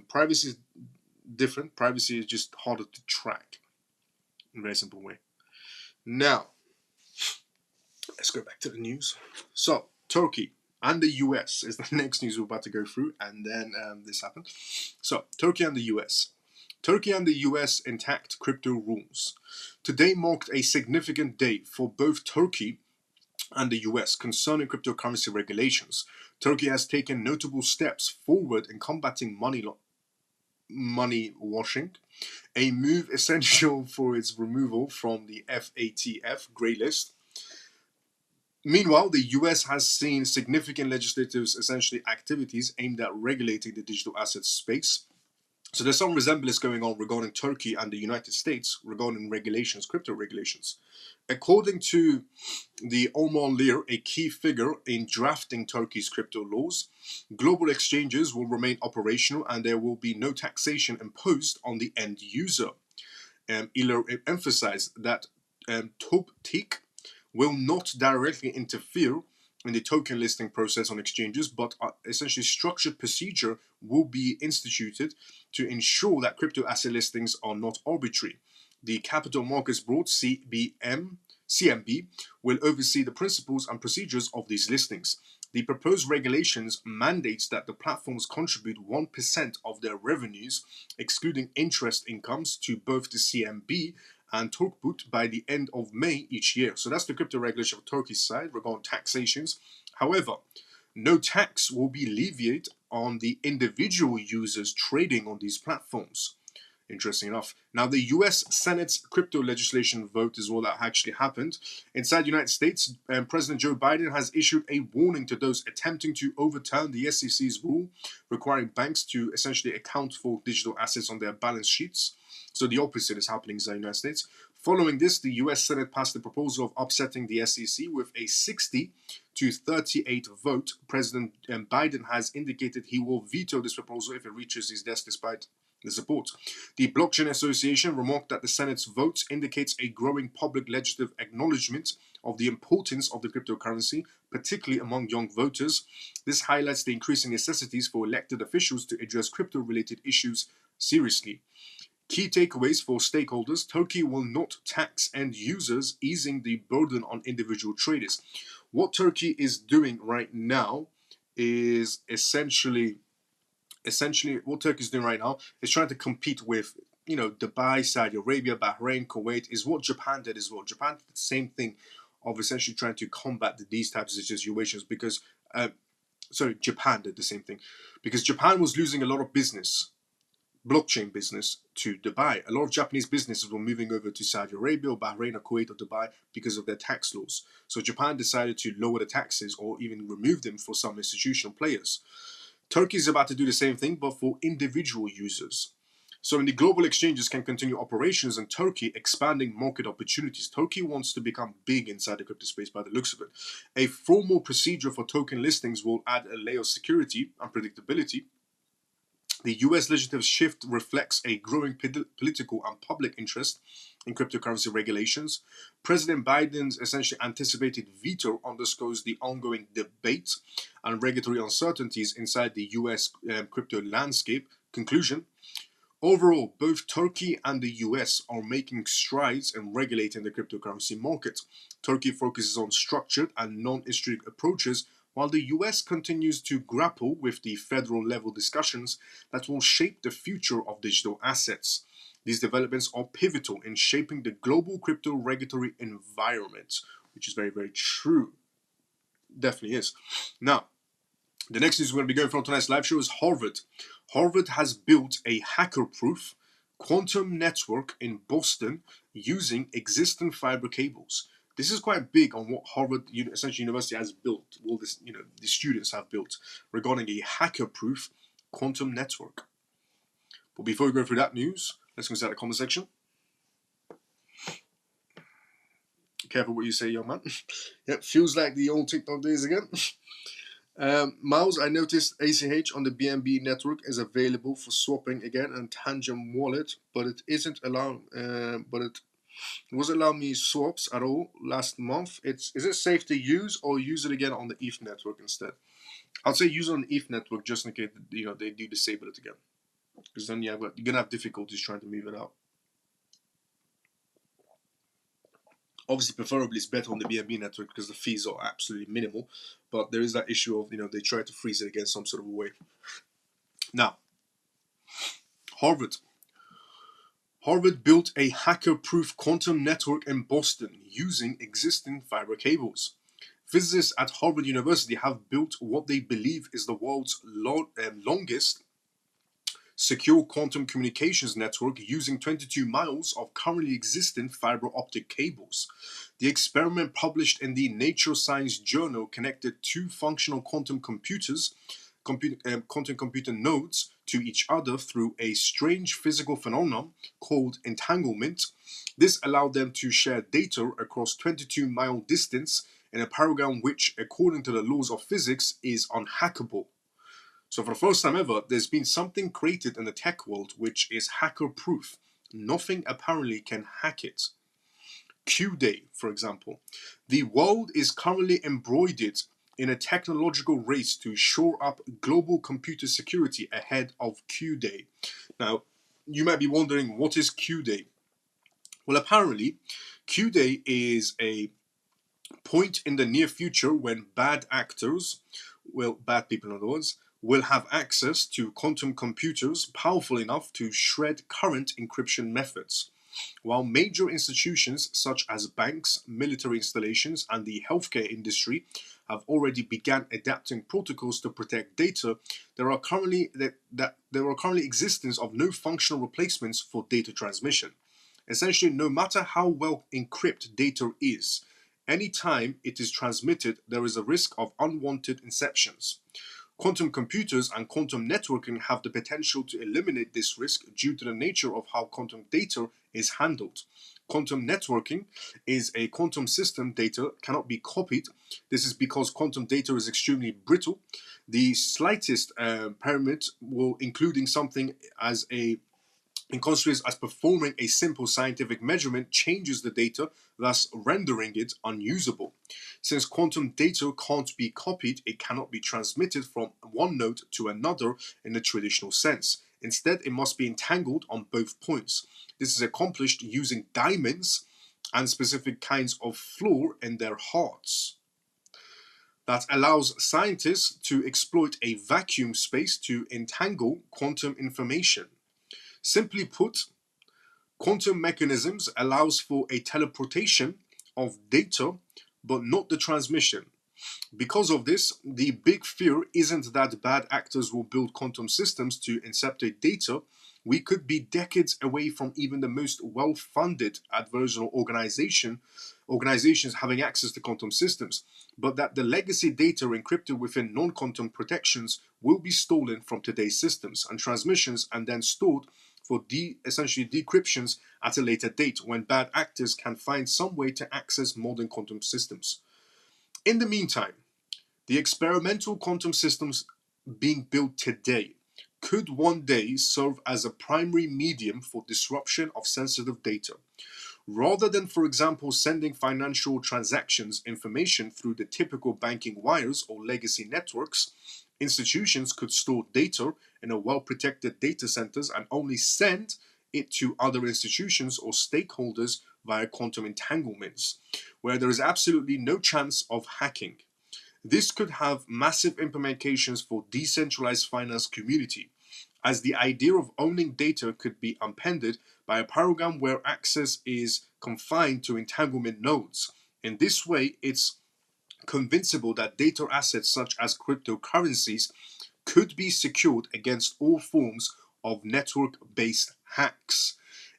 Privacy is different. Privacy is just harder to track in a very simple way. Now, let's go back to the news. So, Turkey and the US is the next news we're about to go through, and then this happened. So, Turkey and the US. Turkey and the US intact crypto rules. Today marked a significant day for both Turkey and the US concerning cryptocurrency regulations. Turkey has taken notable steps forward in combating money washing, a move essential for its removal from the E58 grey list. Meanwhile, the US has seen significant legislative activities aimed at regulating the digital assets space. So there's some resemblance going on regarding Turkey and the United States regarding regulations, crypto regulations. According to the Omar Lear, a key figure in drafting Turkey's crypto laws, global exchanges will remain operational and there will be no taxation imposed on the end user. Lear emphasized that TOPTIC will not directly interfere in the token listing process on exchanges, but essentially structured procedure will be instituted to ensure that crypto asset listings are not arbitrary. The Capital Markets Board, CMB, will oversee the principles and procedures of these listings. The proposed regulations mandates that the platforms contribute 1% of their revenues, excluding interest incomes, to both the CMB and Turkbut by the end of May each year. So that's the crypto regulation of Turkey's side regarding taxations. However, no tax will be levied on the individual users trading on these platforms. Interesting enough. Now, the US Senate's crypto legislation vote is what that actually happened. Inside the United States, President Joe Biden has issued a warning to those attempting to overturn the SEC's rule requiring banks to essentially account for digital assets on their balance sheets. So the opposite is happening inside the United States. Following this, the US Senate passed the proposal of upsetting the SEC with a 60-38 vote. President Biden has indicated he will veto this proposal if it reaches his desk despite the support. The Blockchain Association remarked that the Senate's vote indicates a growing public legislative acknowledgement of the importance of the cryptocurrency, particularly among young voters. This highlights the increasing necessities for elected officials to address crypto-related issues seriously. Key takeaways for stakeholders: Turkey will not tax end users, easing the burden on individual traders. What Turkey is doing right now is essentially what Turkey is doing right now is trying to compete with, Dubai, Saudi Arabia, Bahrain, Kuwait, is what Japan did as well. Japan did the same thing of essentially trying to combat these types of situations because, Japan did the same thing because Japan was losing a lot of blockchain business to Dubai. A lot of Japanese businesses were moving over to Saudi Arabia or Bahrain or Kuwait or Dubai because of their tax laws. So Japan decided to lower the taxes or even remove them for some institutional players. Turkey is about to do the same thing, but for individual users. So when the global exchanges can continue operations in Turkey, expanding market opportunities, Turkey wants to become big inside the crypto space by the looks of it. A formal procedure for token listings will add a layer of security and predictability. The US legislative shift reflects a growing political and public interest in cryptocurrency regulations. President Biden's essentially anticipated veto underscores the ongoing debate and regulatory uncertainties inside the US crypto landscape. Conclusion: overall, both Turkey and the US are making strides in regulating the cryptocurrency market. Turkey focuses on structured and non-institutional approaches, while the US continues to grapple with the federal level discussions that will shape the future of digital assets. These developments are pivotal in shaping the global crypto regulatory environment, which is very, very true. Definitely is. Now, the next news we're going to be going from tonight's live show is Harvard. Harvard has built a hacker-proof quantum network in Boston using existing fiber cables. This is quite big on what Harvard essentially University has built. All this, the students have built regarding a hacker-proof quantum network. But before we go through that news, let's go inside the comment section. Careful what you say, young man. Yep, feels like the old TikTok days again. Miles, I noticed ACH on the BNB network is available for swapping again and Tangent Wallet, but it isn't allowed. But it wasn't allowing me swaps at all last month. Is it safe to use or use it again on the ETH network instead? I'd say use it on the ETH network just in case they do disable it again, because then you're gonna have difficulties trying to move it out. Obviously, preferably it's better on the BNB network because the fees are absolutely minimal. But there is that issue of they try to freeze it again some sort of a way. Now, Harvard built a hacker-proof quantum network in Boston using existing fiber cables. Physicists at Harvard University have built what they believe is the world's longest secure quantum communications network using 22 miles of currently existing fiber optic cables. The experiment, published in the Nature Science journal, connected two functional quantum computer nodes to each other through a strange physical phenomenon called entanglement. This allowed them to share data across 22-mile distance in a paradigm which, according to the laws of physics, is unhackable. So for the first time ever, there's been something created in the tech world which is hacker-proof. Nothing apparently can hack it. Q-Day, for example. The world is currently embroidered in a technological race to shore up global computer security ahead of Q-Day. Now, you might be wondering, what is Q-Day? Well, apparently, Q-Day is a point in the near future when bad actors, bad people in other words, will have access to quantum computers powerful enough to shred current encryption methods. While major institutions such as banks, military installations, and the healthcare industry have already begun adapting protocols to protect data, there are currently existence of no functional replacements for data transmission. Essentially, no matter how well encrypted data is, any time it is transmitted, there is a risk of unwanted inceptions. Quantum computers and quantum networking have the potential to eliminate this risk due to the nature of how quantum data is handled. Quantum networking is a quantum system data cannot be copied. This is because quantum data is extremely brittle. The slightest parameter, including something as constitutes as performing a simple scientific measurement, changes the data, thus rendering it unusable. Since quantum data can't be copied, it cannot be transmitted from one node to another in the traditional sense. Instead, it must be entangled on both points. This is accomplished using diamonds and specific kinds of fluor in their hearts. That allows scientists to exploit a vacuum space to entangle quantum information. Simply put, quantum mechanisms allows for a teleportation of data, but not the transmission. Because of this, the big fear isn't that bad actors will build quantum systems to intercept data. We could be decades away from even the most well-funded adversarial organizations having access to quantum systems, but that the legacy data encrypted within non-quantum protections will be stolen from today's systems and transmissions and then stored for essentially decryptions at a later date when bad actors can find some way to access modern quantum systems. In the meantime, the experimental quantum systems being built today could one day serve as a primary medium for disruption of sensitive data. Rather than, for example, sending financial transactions information through the typical banking wires or legacy networks, institutions could store data in a well-protected data centers and only send it to other institutions or stakeholders via quantum entanglements, where there is absolutely no chance of hacking. This could have massive implications for decentralized finance community, as the idea of owning data could be upended by a program where access is confined to entanglement nodes. In this way, it's convincible that data assets such as cryptocurrencies could be secured against all forms of network-based hacks.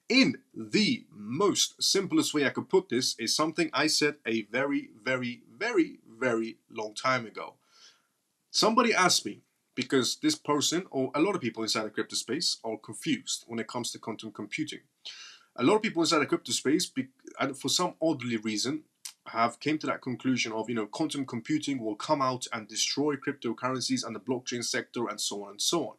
In the most simplest way I could put this is something I said a very, very, very, very long time ago. Somebody asked me, because this person, or a lot of people inside the crypto space, are confused when it comes to quantum computing. A lot of people inside the crypto space, for some oddly reason, have came to that conclusion of, quantum computing will come out and destroy cryptocurrencies and the blockchain sector and so on and so on.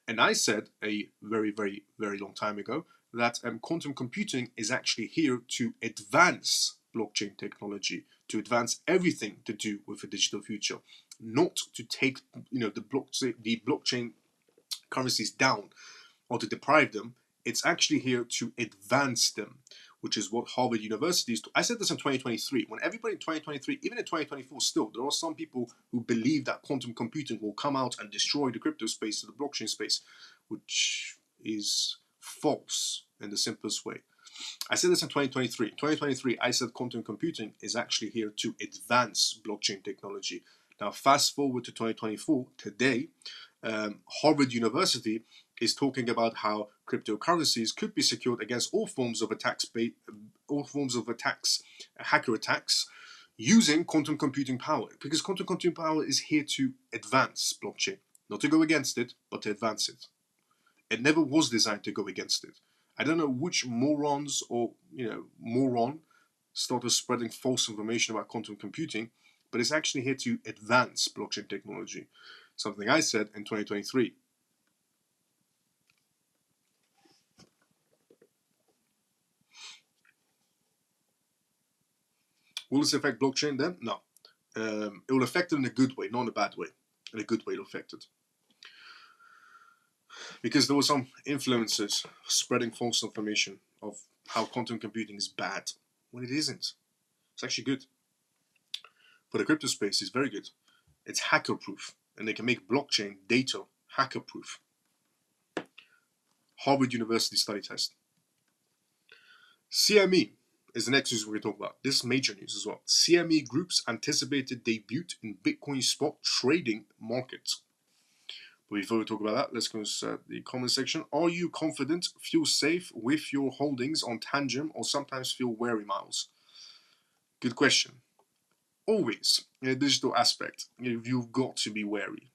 And I said a very, very, very long time ago that quantum computing is actually here to advance blockchain technology, to advance everything to do with a digital future, not to take the blockchain currencies down or to deprive them. It's actually here to advance them, which is what Harvard University is. I said this in 2023. When everybody in 2023, even in 2024 still, there are some people who believe that quantum computing will come out and destroy the crypto space, the blockchain space, which is false in the simplest way. I said this in 2023. In 2023, I said quantum computing is actually here to advance blockchain technology. Now, fast forward to 2024, today, Harvard University is talking about how cryptocurrencies could be secured against all forms of hacker attacks, using quantum computing power. Because quantum computing power is here to advance blockchain, not to go against it, but to advance it. It never was designed to go against it. I don't know which morons or moron started spreading false information about quantum computing, but it's actually here to advance blockchain technology. Something I said in 2023. Will this affect blockchain then? No. It will affect it in a good way, not in a bad way. In a good way, it'll affect it. Because there were some influencers spreading false information of how quantum computing is bad, when it isn't. It's actually good. For the crypto space, it's very good. It's hacker-proof, and they can make blockchain data hacker-proof. Harvard University study test. CME is the next news we're going to talk about. This is major news as well. CME Group's anticipated debut in Bitcoin spot trading market. But before we talk about that, let's go to the comment section. Are you confident, feel safe with your holdings on Tangem, or sometimes feel wary, Miles? Good question. Always, in a digital aspect, you've got to be wary.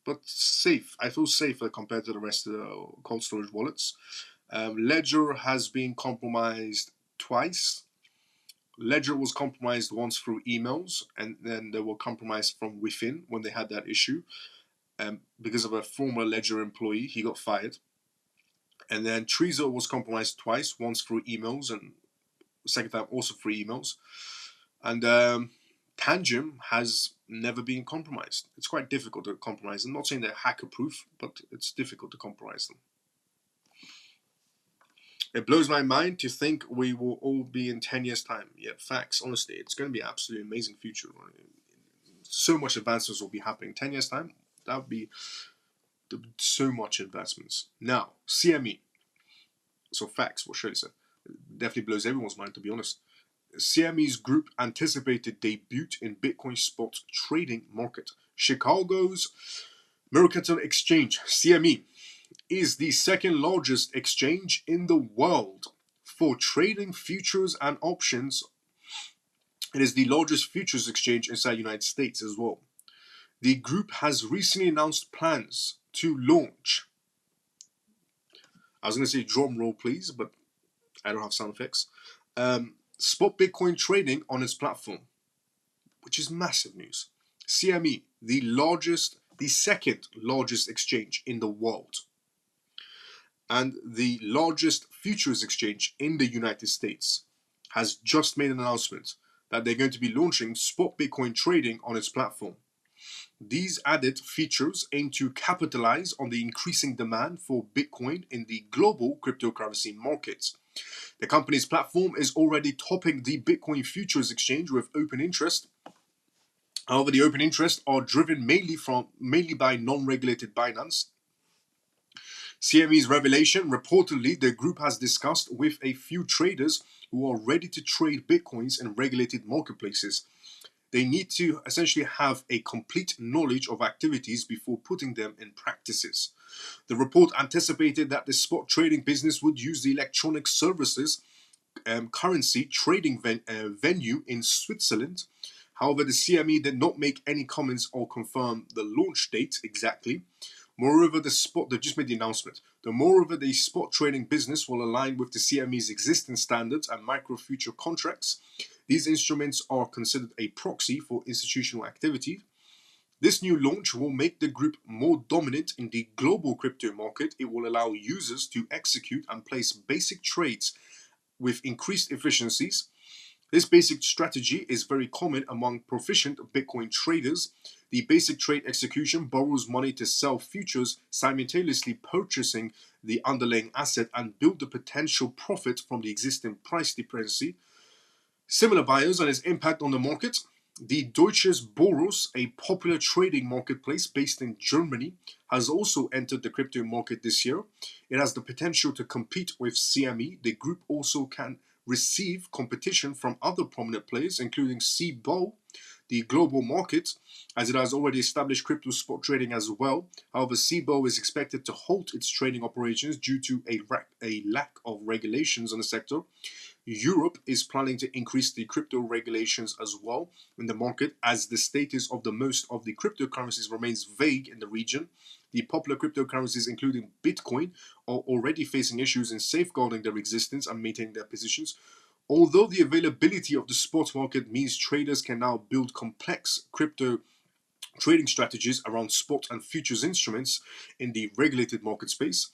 But safe. I feel safer compared to the rest of the cold storage wallets. Ledger has been compromised twice. Ledger was compromised once through emails, and then they were compromised from within when they had that issue. Because of a former Ledger employee, he got fired. And then Trezor was compromised twice, once through emails, and the second time also through emails. And Tangem has never been compromised. It's quite difficult to compromise them. I'm not saying they're hacker-proof, but it's difficult to compromise them. It blows my mind to think we will all be in 10 years' time. Yeah, facts. Honestly, it's going to be an absolutely amazing future. So much advancements will be happening. 10 years' time, that would be so much advancements. Now, CME. So facts, what Shirley said. It definitely blows everyone's mind, to be honest. CME's group anticipated debut in Bitcoin spot trading market. Chicago's Mercantile Exchange, CME, is the second largest exchange in the world for trading futures and options. It is the largest futures exchange inside the United States as well. The group has recently announced plans to launch I was going to say drum roll, please, but I don't have sound effects. Spot Bitcoin trading on its platform, which is massive news. CME, the second largest exchange in the world, and the largest futures exchange in the United States, has just made an announcement that they're going to be launching spot Bitcoin trading on its platform. These added features aim to capitalize on the increasing demand for Bitcoin in the global cryptocurrency markets. The company's platform is already topping the Bitcoin futures exchange with open interest. However, the open interest are driven mainly by non-regulated Binance. CME's revelation: reportedly, the group has discussed with a few traders who are ready to trade Bitcoins in regulated marketplaces. They need to essentially have a complete knowledge of activities before putting them in practices. The report anticipated that the spot trading business would use the electronic services currency trading venue in Switzerland. However, the CME did not make any comments or confirm the launch date exactly. Moreover, they just made the announcement. Moreover, the spot trading business will align with the CME's existing standards and micro future contracts. These instruments are considered a proxy for institutional activity. This new launch will make the group more dominant in the global crypto market. It will allow users to execute and place basic trades with increased efficiencies. This basic strategy is very common among proficient Bitcoin traders. The basic trade execution borrows money to sell futures, simultaneously purchasing the underlying asset and build the potential profit from the existing price discrepancy. Similar buyers and its impact on the market. The Deutsches Börse, a popular trading marketplace based in Germany, has also entered the crypto market this year. It has the potential to compete with CME. The group also can receive competition from other prominent players, including CBOE, the global market, as it has already established crypto spot trading as well. However, CBOE is expected to halt its trading operations due to a lack of regulations on the sector. Europe is planning to increase the crypto regulations as well in the market, as the status of the most of the cryptocurrencies remains vague in the region. The popular cryptocurrencies, including Bitcoin, are already facing issues in safeguarding their existence and maintaining their positions. Although the availability of the spot market means traders can now build complex crypto trading strategies around spot and futures instruments in the regulated market space,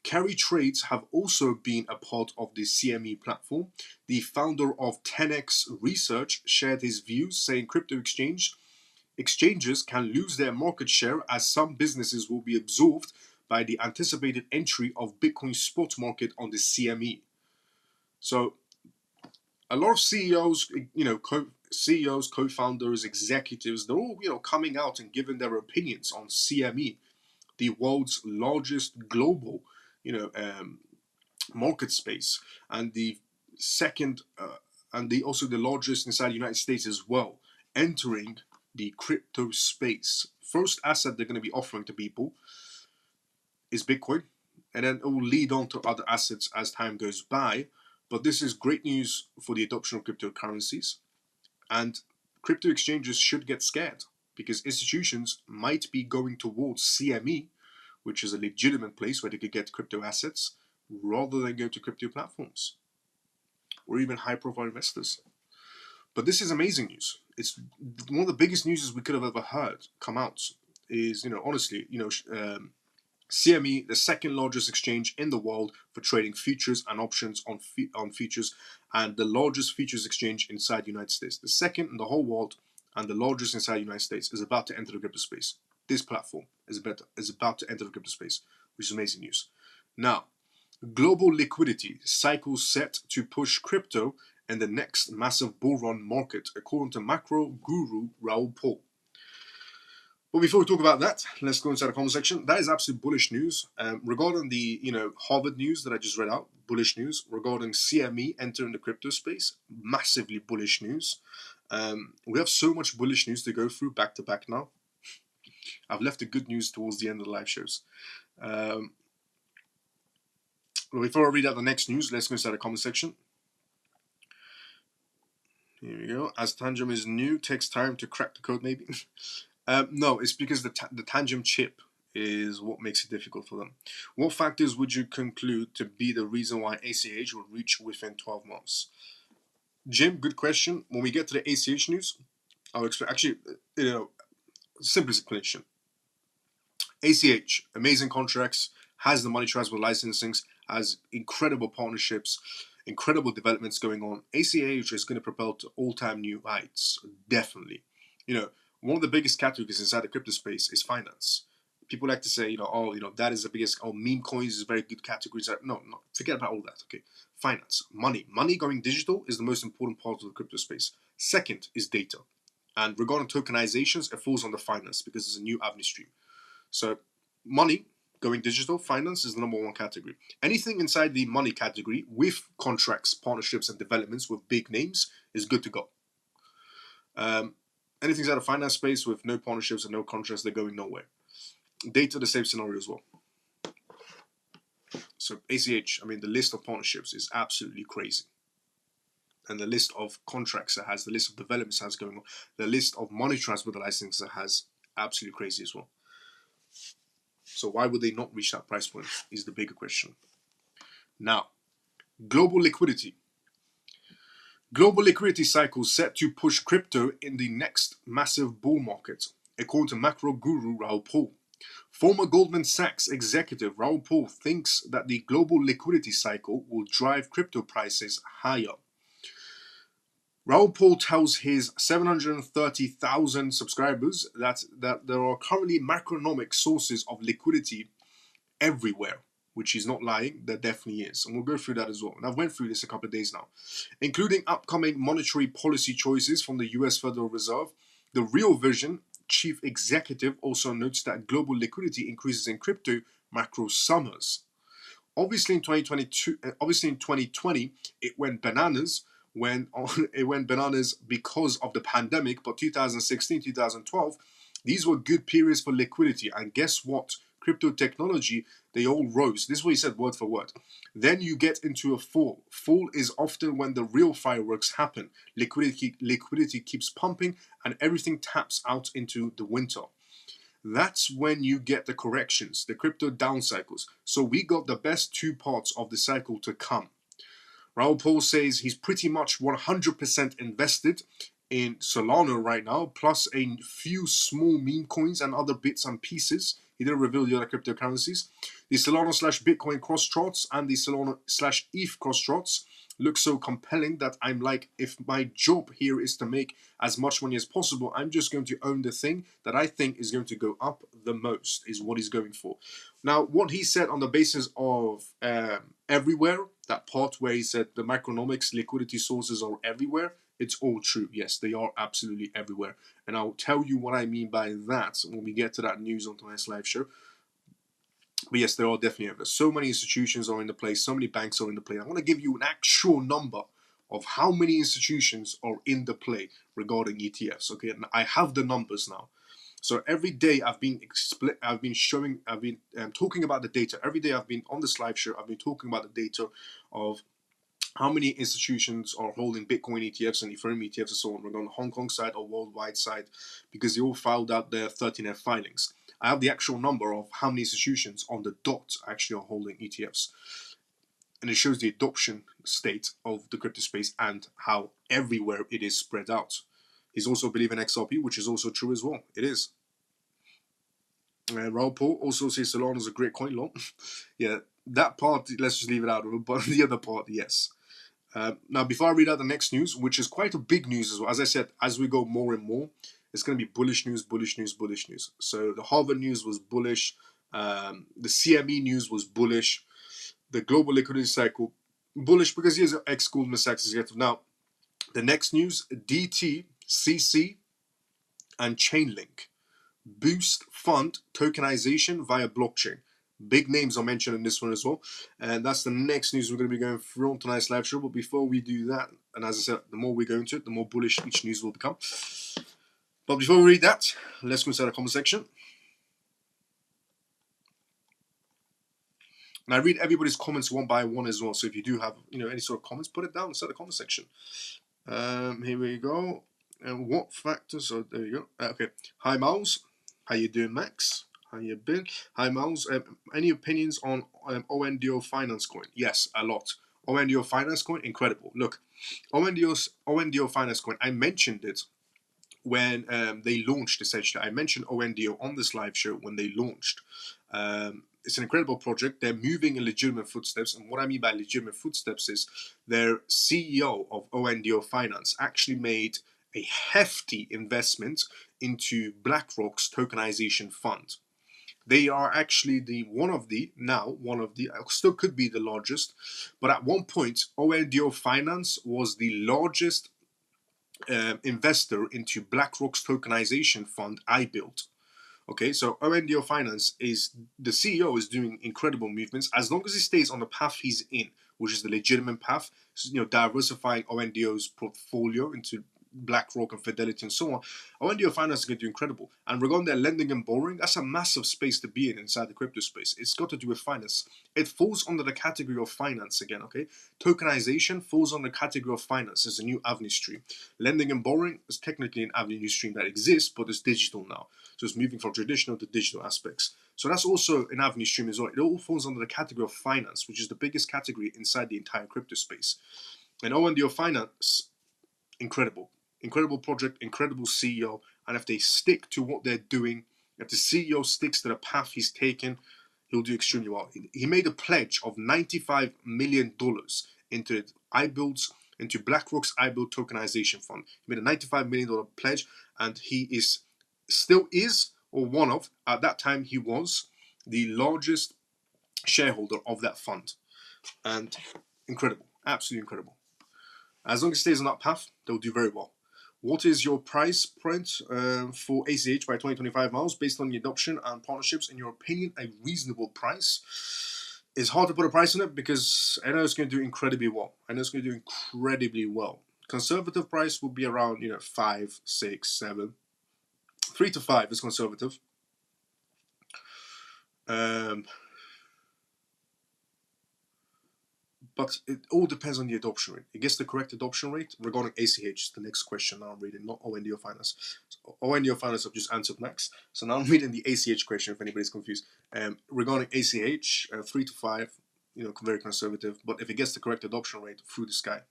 carry trades have also been a part of the CME platform. The founder of 10x Research shared his views, saying crypto exchanges can lose their market share as some businesses will be absorbed by the anticipated entry of Bitcoin spot market on the CME. So a lot of CEOs, co-founders, executives, they're all, coming out and giving their opinions on CME, the world's largest global, market space, and the second, also the largest inside the United States as well, entering the crypto space. First asset they're going to be offering to people is Bitcoin, and then it will lead on to other assets as time goes by. But this is great news for the adoption of cryptocurrencies, and crypto exchanges should get scared because institutions might be going towards CME, which is a legitimate place where they could get crypto assets, rather than go to crypto platforms or even high-profile investors. But this is amazing news. It's one of the biggest news we could have ever heard come out. Is, honestly, CME, the second largest exchange in the world for trading futures and options on futures, and the largest futures exchange inside the United States. The second in the whole world and the largest inside the United States is about to enter the crypto space. This platform is about to enter the crypto space, which is amazing news. Now, global liquidity cycle set to push crypto in the next massive bull run market, according to macro guru Raoul Pal. But before we talk about that, let's go inside the comment section. That is absolute bullish news. Regarding the Harvard news that I just read out, bullish news. Regarding CME entering the crypto space, massively bullish news. We have so much bullish news to go through back to back now. I've left the good news towards the end of the live shows. Before I read out the next news, let's go inside the comment section. Here we go. As Tangem is new, takes time to crack the code maybe. No, it's because the Tangem chip is what makes it difficult for them. What factors would you conclude to be the reason why ACH will reach within 12 months? Jim, good question. When we get to the ACH news, I'll explain. Actually, simplest explanation. ACH, amazing contracts, has the money transfer licensings, has incredible partnerships, incredible developments going on. ACH is going to propel to all-time new heights, definitely. One of the biggest categories inside the crypto space is finance. People like to say, that is the biggest. Meme coins is a very good category. No, forget about all that. Okay, finance, money going digital is the most important part of the crypto space. Second is data, and regarding tokenizations, it falls on the finance because it's a new avenue stream. So money going digital, finance is the number one category. Anything inside the money category with contracts, partnerships, and developments with big names is good to go. Anything inside the finance space with no partnerships and no contracts, they're going nowhere. Data, the same scenario as well. So ACH, the list of partnerships is absolutely crazy. And the list of contracts it has, the list of developments it has going on, the list of money transfer licenses it has, absolutely crazy as well. So why would they not reach that price point is the bigger question. Now, global liquidity. Global liquidity cycles set to push crypto in the next massive bull market, according to macro guru Raoul Pal. Former Goldman Sachs executive Raoul Pal thinks that the global liquidity cycle will drive crypto prices higher. Raoul Pal tells his 730,000 subscribers that there are currently macroeconomic sources of liquidity everywhere, which is not lying, there definitely is. And we'll go through that as well. And I've went through this a couple of days now, including upcoming monetary policy choices from the US Federal Reserve. The Real Vision chief executive also notes that global liquidity increases in crypto macro summers. Obviously in 2020, it went bananas because of the pandemic, but 2016, 2012, these were good periods for liquidity. And guess what? Crypto technology, they all rose. This is what he said word for word. Then you get into a fall. Fall is often when the real fireworks happen. Liquidity keeps pumping and everything taps out into the winter. That's when you get the corrections, the crypto down cycles. So we got the best two parts of the cycle to come. Raoul Pal says he's pretty much 100% invested in Solana right now, plus a few small meme coins and other bits and pieces. He didn't reveal the other cryptocurrencies. The Solana/Bitcoin cross charts and the Solana/ETH cross charts look so compelling that I'm like, if my job here is to make as much money as possible, I'm just going to own the thing that I think is going to go up the most, is what he's going for. Now, what he said on the basis of everywhere, that part where he said the macroeconomics liquidity sources are everywhere, it's all true. Yes, they are absolutely everywhere. And I'll tell you what I mean by that when we get to that news on tonight's live show. But yes, they are definitely everywhere. So many institutions are in the place, so many banks are in the play. I want to give you an actual number of how many institutions are in the play regarding ETFs. Okay, and I have the numbers now. So every day I've been talking about the data. Every day I've been on this live show, I've been talking about the data of how many institutions are holding Bitcoin ETFs and Ethereum ETFs and so on, on the Hong Kong side or worldwide side, because they all filed out their 13F filings. I have the actual number of how many institutions on the dot actually are holding ETFs. And it shows the adoption state of the crypto space and how everywhere it is spread out. He's also believing XRP, which is also true as well. It is. Raoul Pal also says Solana is a great coin long. Yeah, that part, let's just leave it out. But the other part, yes. Now, before I read out the next news, which is quite a big news as well, as I said, as we go more and more, it's going to be bullish news, bullish news, bullish news. So the Harvard news was bullish. The CME news was bullish. The global liquidity cycle, bullish because he is an ex-Goldman Sachs executive. Now, the next news, DT, CC, and Chainlink boost fund tokenization via blockchain. Big names are mentioned in this one as well. And that's the next news we're going to be going through on tonight's live show. But before we do that, and as I said, the more we go into it, the more bullish each news will become. But before we read that, let's go inside the comment section. And I read everybody's comments one by one as well. So if you do have any sort of comments, put it down inside the comment section. Here we go. And what factors? So there you go. Okay. Hi Miles. How you doing, Max? How you been? Hi, Miles. Any opinions on ONDO Finance Coin? Yes, a lot. ONDO Finance Coin, incredible. Look, ONDO Finance Coin, I mentioned it when they launched, essentially. I mentioned ONDO on this live show when they launched. It's an incredible project. They're moving in legitimate footsteps. And what I mean by legitimate footsteps is their CEO of ONDO Finance actually made a hefty investment into BlackRock's tokenization fund. They are actually one of the still could be the largest, but at one point ONDO Finance was the largest investor into BlackRock's tokenization fund I built. Okay, so ONDO Finance is the CEO is doing incredible movements as long as he stays on the path he's in, which is the legitimate path. Diversifying ONDO's portfolio into BlackRock and Fidelity and so on. ONDO Finance is going to do incredible. And regarding their lending and borrowing, that's a massive space to be in inside the crypto space. It's got to do with finance. It falls under the category of finance again, okay? Tokenization falls under the category of finance. It's a new avenue stream. Lending and borrowing is technically an avenue stream that exists, but it's digital now. So it's moving from traditional to digital aspects. So that's also an avenue stream as well. It all falls under the category of finance, which is the biggest category inside the entire crypto space. And ONDO Finance, incredible. Incredible project, incredible CEO. And if they stick to what they're doing, if the CEO sticks to the path he's taken, he'll do extremely well. He made a pledge of $95 million into BlackRock's iBuild tokenization fund. He made a $95 million pledge, and he at that time he was the largest shareholder of that fund. And incredible, absolutely incredible. As long as it stays on that path, they'll do very well. What is your price point for ACH by 2025, Miles? Based on the adoption and partnerships, in your opinion, a reasonable price? It's hard to put a price on it because I know it's going to do incredibly well. Conservative price will be around 5, 6, 7. 3 to 5 is conservative. But it all depends on the adoption rate. It gets the correct adoption rate regarding ACH. The next question now I'm reading, not ONDO Finance. So ONDO Finance I've just answered Max. So now I'm reading the ACH question if anybody's confused. Regarding ACH, 3 to 5, very conservative. But if it gets the correct adoption rate, through the sky.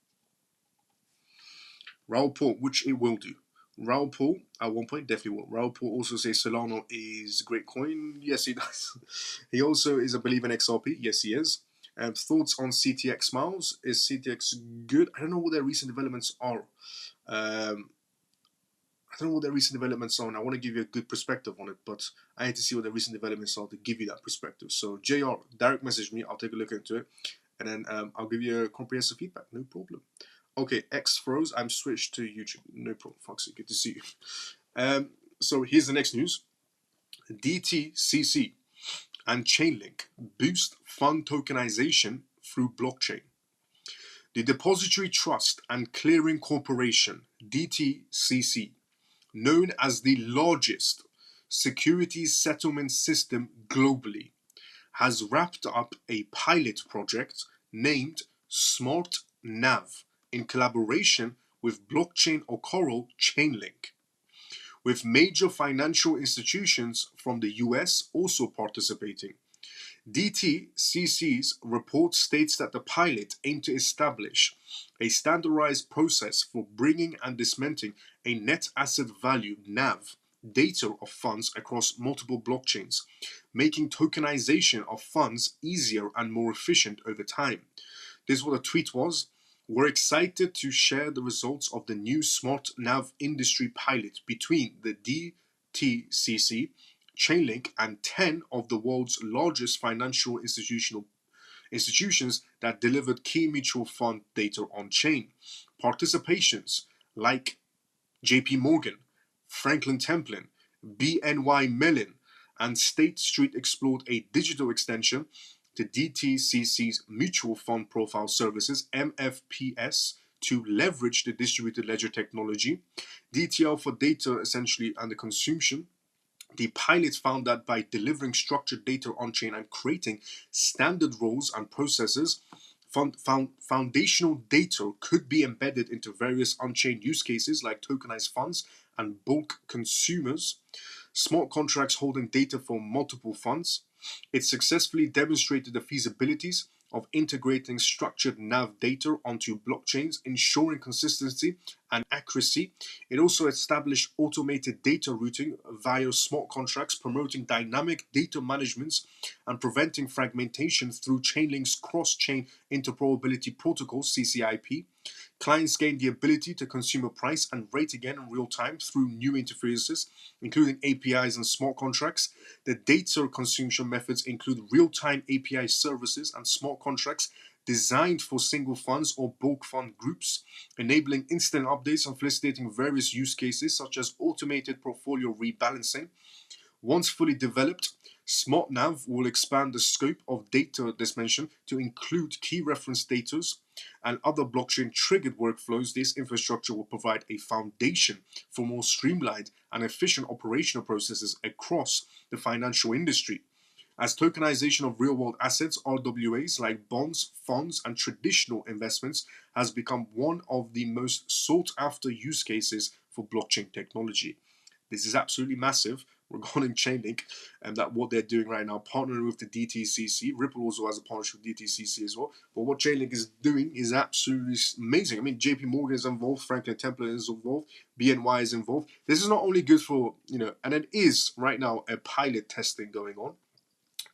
Raul Paul, which it will do. Raul Paul, at one point, definitely will. Raul Paul also says Solana is a great coin. Yes, he does. He also is a believer in XRP. Yes, he is. Thoughts on CTX, Miles? Is CTX good? I don't know what their recent developments are. I want to give you a good perspective on it, but I need to see what the recent developments are to give you that perspective. So, JR, direct message me. I'll take a look into it, and then I'll give you a comprehensive feedback. No problem. Okay, X froze. I'm switched to YouTube. No problem. Foxy, good to see you. So here's the next news. DTCC and Chainlink boost fund tokenization through blockchain. The Depository Trust and Clearing Corporation, DTCC, known as the largest securities settlement system globally, has wrapped up a pilot project named Smart Nav in collaboration with blockchain Coral Chainlink, with major financial institutions from the US also participating. DTCC's report states that the pilot aimed to establish a standardized process for bringing and dismantling a net asset value (NAV) data of funds across multiple blockchains, making tokenization of funds easier and more efficient over time. This is what the tweet was. We're excited to share the results of the new Smart Nav industry pilot between the DTCC, Chainlink, and 10 of the world's largest financial institutions that delivered key mutual fund data on chain. Participations like JP Morgan, Franklin Templeton, BNY Mellon, and State Street explored a digital extension to DTCC's Mutual Fund Profile Services, MFPS, to leverage the distributed ledger technology, DTL for data essentially and the consumption. The pilot found that by delivering structured data on-chain and creating standard roles and processes, foundational data could be embedded into various on-chain use cases like tokenized funds and bulk consumers. smart contracts holding data from multiple funds. It successfully demonstrated the feasibilities of integrating structured NAV data onto blockchains, ensuring consistency and accuracy. It also established automated data routing via smart contracts, promoting dynamic data management and preventing fragmentation through Chainlink's cross-chain interoperability protocol (CCIP). Clients gain the ability to consume a price and rate again in real time through new interfaces, including APIs and smart contracts. The data consumption methods include real-time API services and smart contracts designed for single funds or bulk fund groups, enabling instant updates and facilitating various use cases such as automated portfolio rebalancing. Once fully developed, SmartNav will expand the scope of data dimension to include key reference data and other blockchain-triggered workflows. This infrastructure will provide a foundation for more streamlined and efficient operational processes across the financial industry. As tokenization of real-world assets, RWAs like bonds, funds, and traditional investments has become one of the most sought-after use cases for blockchain technology. This is absolutely massive regarding Chainlink and that what they're doing right now, partnering with the DTCC. Ripple also has a partnership with DTCC as well. But what Chainlink is doing is absolutely amazing. I mean, JP Morgan is involved, Franklin Templeton is involved, BNY is involved. This is not only good for, and it is right now a pilot testing going on.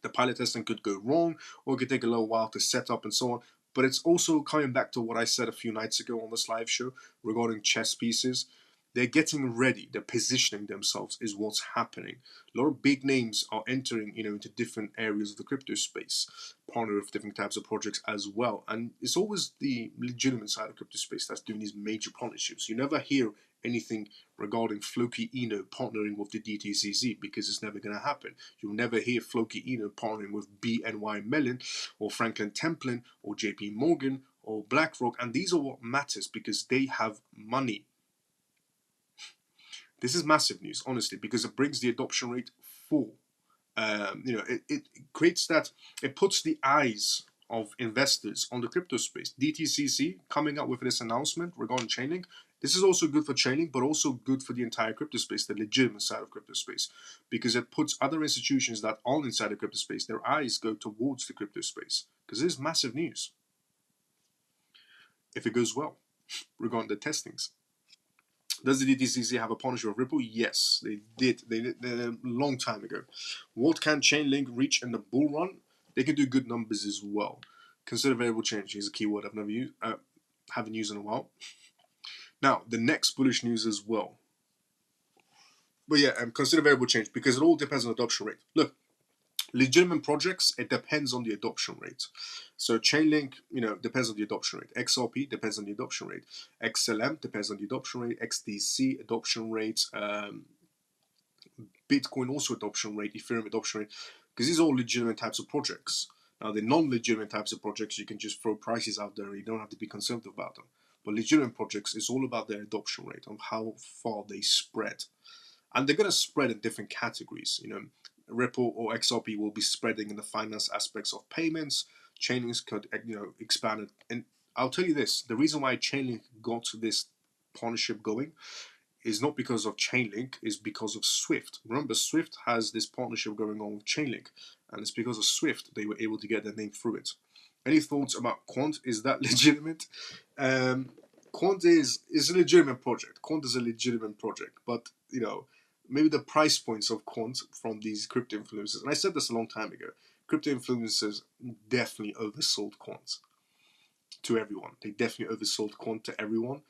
The pilot testing could go wrong or it could take a little while to set up and so on. But it's also coming back to what I said a few nights ago on this live show regarding chess pieces. They're getting ready. They're positioning themselves is what's happening. A lot of big names are entering, into different areas of the crypto space, partner with different types of projects as well. And it's always the legitimate side of crypto space that's doing these major partnerships. You never hear anything regarding Floki Eno partnering with the DTCC because it's never going to happen. You'll never hear Floki Eno partnering with BNY Mellon or Franklin Templeton or JP Morgan or BlackRock. And these are what matters because they have money. This is massive news, honestly, because it brings the adoption rate full. It creates that, it puts the eyes of investors on the crypto space. DTCC coming up with this announcement regarding Chainlink. This is also good for Chainlink, but also good for the entire crypto space, the legitimate side of crypto space, because it puts other institutions that aren't inside the crypto space, their eyes go towards the crypto space, because this is massive news. If it goes well, regarding the testings. Does the DTCC have a partnership with Ripple? Yes, they did. They did a long time ago. What can Chainlink reach in the bull run? They can do good numbers as well. Consider variable change is a keyword I've never used, haven't used in a while. Now, the next bullish news as well. But yeah, consider variable change because it all depends on adoption rate. Look, legitimate projects, it depends on the adoption rate. So Chainlink, depends on the adoption rate. XRP depends on the adoption rate. XLM depends on the adoption rate. XDC adoption rate. Bitcoin also adoption rate. Ethereum adoption rate. Because these are all legitimate types of projects. Now, the non-legitimate types of projects, you can just throw prices out there. You don't have to be conservative about them. But legitimate projects, it's all about their adoption rate, on how far they spread. And they're going to spread in different categories. Ripple or XRP will be spreading in the finance aspects of payments. Chainlink could, expand it. And I'll tell you this, the reason why Chainlink got this partnership going is not because of Chainlink, is because of Swift. Remember, Swift has this partnership going on with Chainlink, and it's because of Swift they were able to get their name through it. Any thoughts about Quant? Is that legitimate? Quant is a legitimate project. Quant is a legitimate project, but maybe the price points of Quant from these crypto influencers, and I said this a long time ago, crypto influencers definitely oversold Quant to everyone. They definitely oversold Quant to everyone.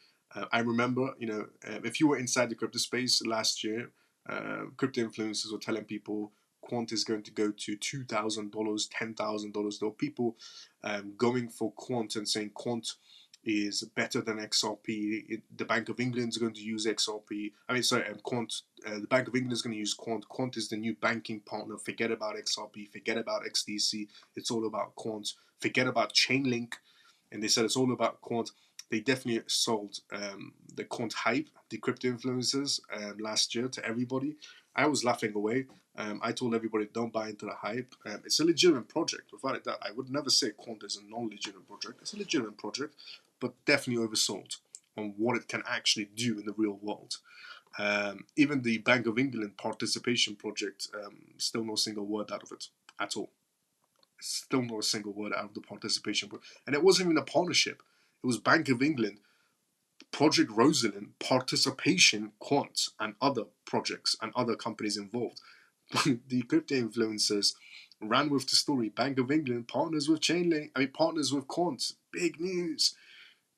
I remember, if you were inside the crypto space last year, crypto influencers were telling people Quant is going to go to $2,000, $10,000. There were people going for Quant and saying Quant is better than XRP. The Bank of England is going to use XRP. Quant. The Bank of England is going to use Quant. Quant is the new banking partner. Forget about XRP. Forget about XDC. It's all about Quant. Forget about Chainlink. And they said it's all about Quant. They definitely sold the Quant hype, the crypto influencers, last year to everybody. I was laughing away. I told everybody, don't buy into the hype. It's a legitimate project. Without it, I would never say Quant is a non-legitimate project. It's a legitimate project, but definitely oversold on what it can actually do in the real world. Even the Bank of England participation project, still no single word out of it at all. Still not a single word out of the participation. And it wasn't even a partnership. It was Bank of England, Project Rosalind, Participation Quant, and other projects and other companies involved. The crypto influencers ran with the story. Bank of England partners with Chainlink. Partners with Quant. Big news.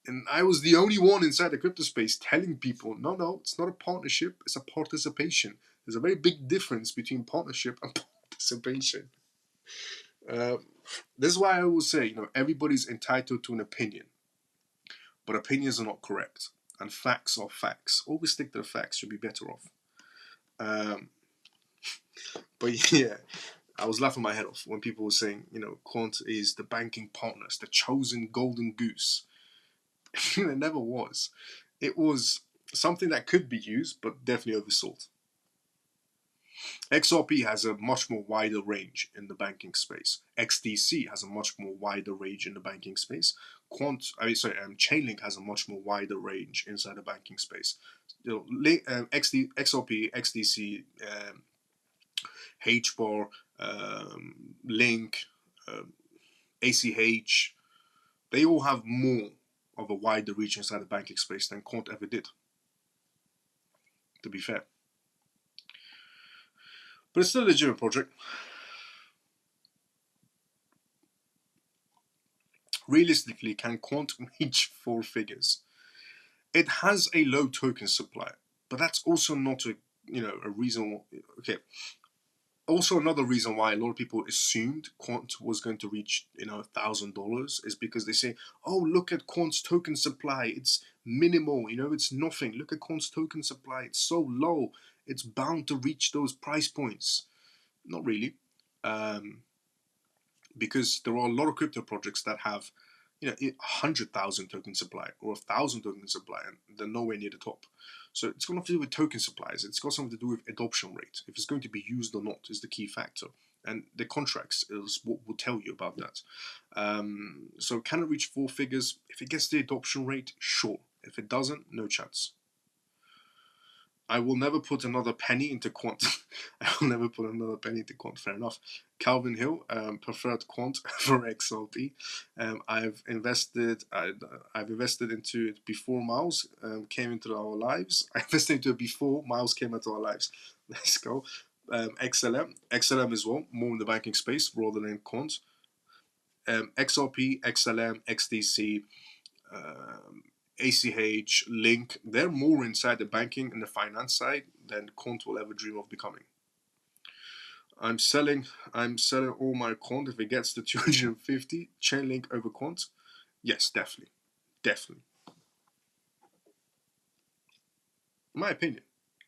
And I was the only one inside the crypto space telling people, no, it's not a partnership. It's a participation. There's a very big difference between partnership and participation. This is why I will say, everybody's entitled to an opinion, but opinions are not correct, and facts are facts. Always stick to the facts. You'll be better off. But yeah, I was laughing my head off when people were saying, Quant is the banking partners, the chosen golden goose. It never was. It was something that could be used, but definitely oversold. XRP has a much more wider range in the banking space. XDC has a much more wider range in the banking space. Chainlink has a much more wider range inside the banking space. XRP, XDC, HBAR, Link, ACH, they all have more of a wider reach inside the banking space than Quant ever did, to be fair. But it's still a legitimate project. Realistically, can Quant reach 4 figures? It has a low token supply, but that's also not a reason. Okay. Also, another reason why a lot of people assumed Quant was going to reach $1,000 is because they say, oh, look at Quant's token supply, it's minimal, it's nothing. Look at Quant's token supply, it's so low, it's bound to reach those price points. Not really, because there are a lot of crypto projects that have 100,000 token supply or 1,000 token supply, and they're nowhere near the top. So it's got nothing to do with token supplies. It's got something to do with adoption rate. If it's going to be used or not is the key factor. And the contracts is what will tell you about that. So can it reach 4 figures? If it gets the adoption rate, sure. If it doesn't, no chance. I will never put another penny into Quant. I will never put another penny into Quant. Fair enough. Calvin Hill, preferred Quant for XRP. I've invested into it before Miles came into our lives. I invested into it before Miles came into our lives. Let's go. XLM as well, more in the banking space rather than Quant. XRP, XLM, XDC. ACH, Link, they're more inside the banking and the finance side than Quant will ever dream of becoming. I'm selling all my Quant if it gets to 250. Chainlink over Quant? Yes, definitely. In my opinion.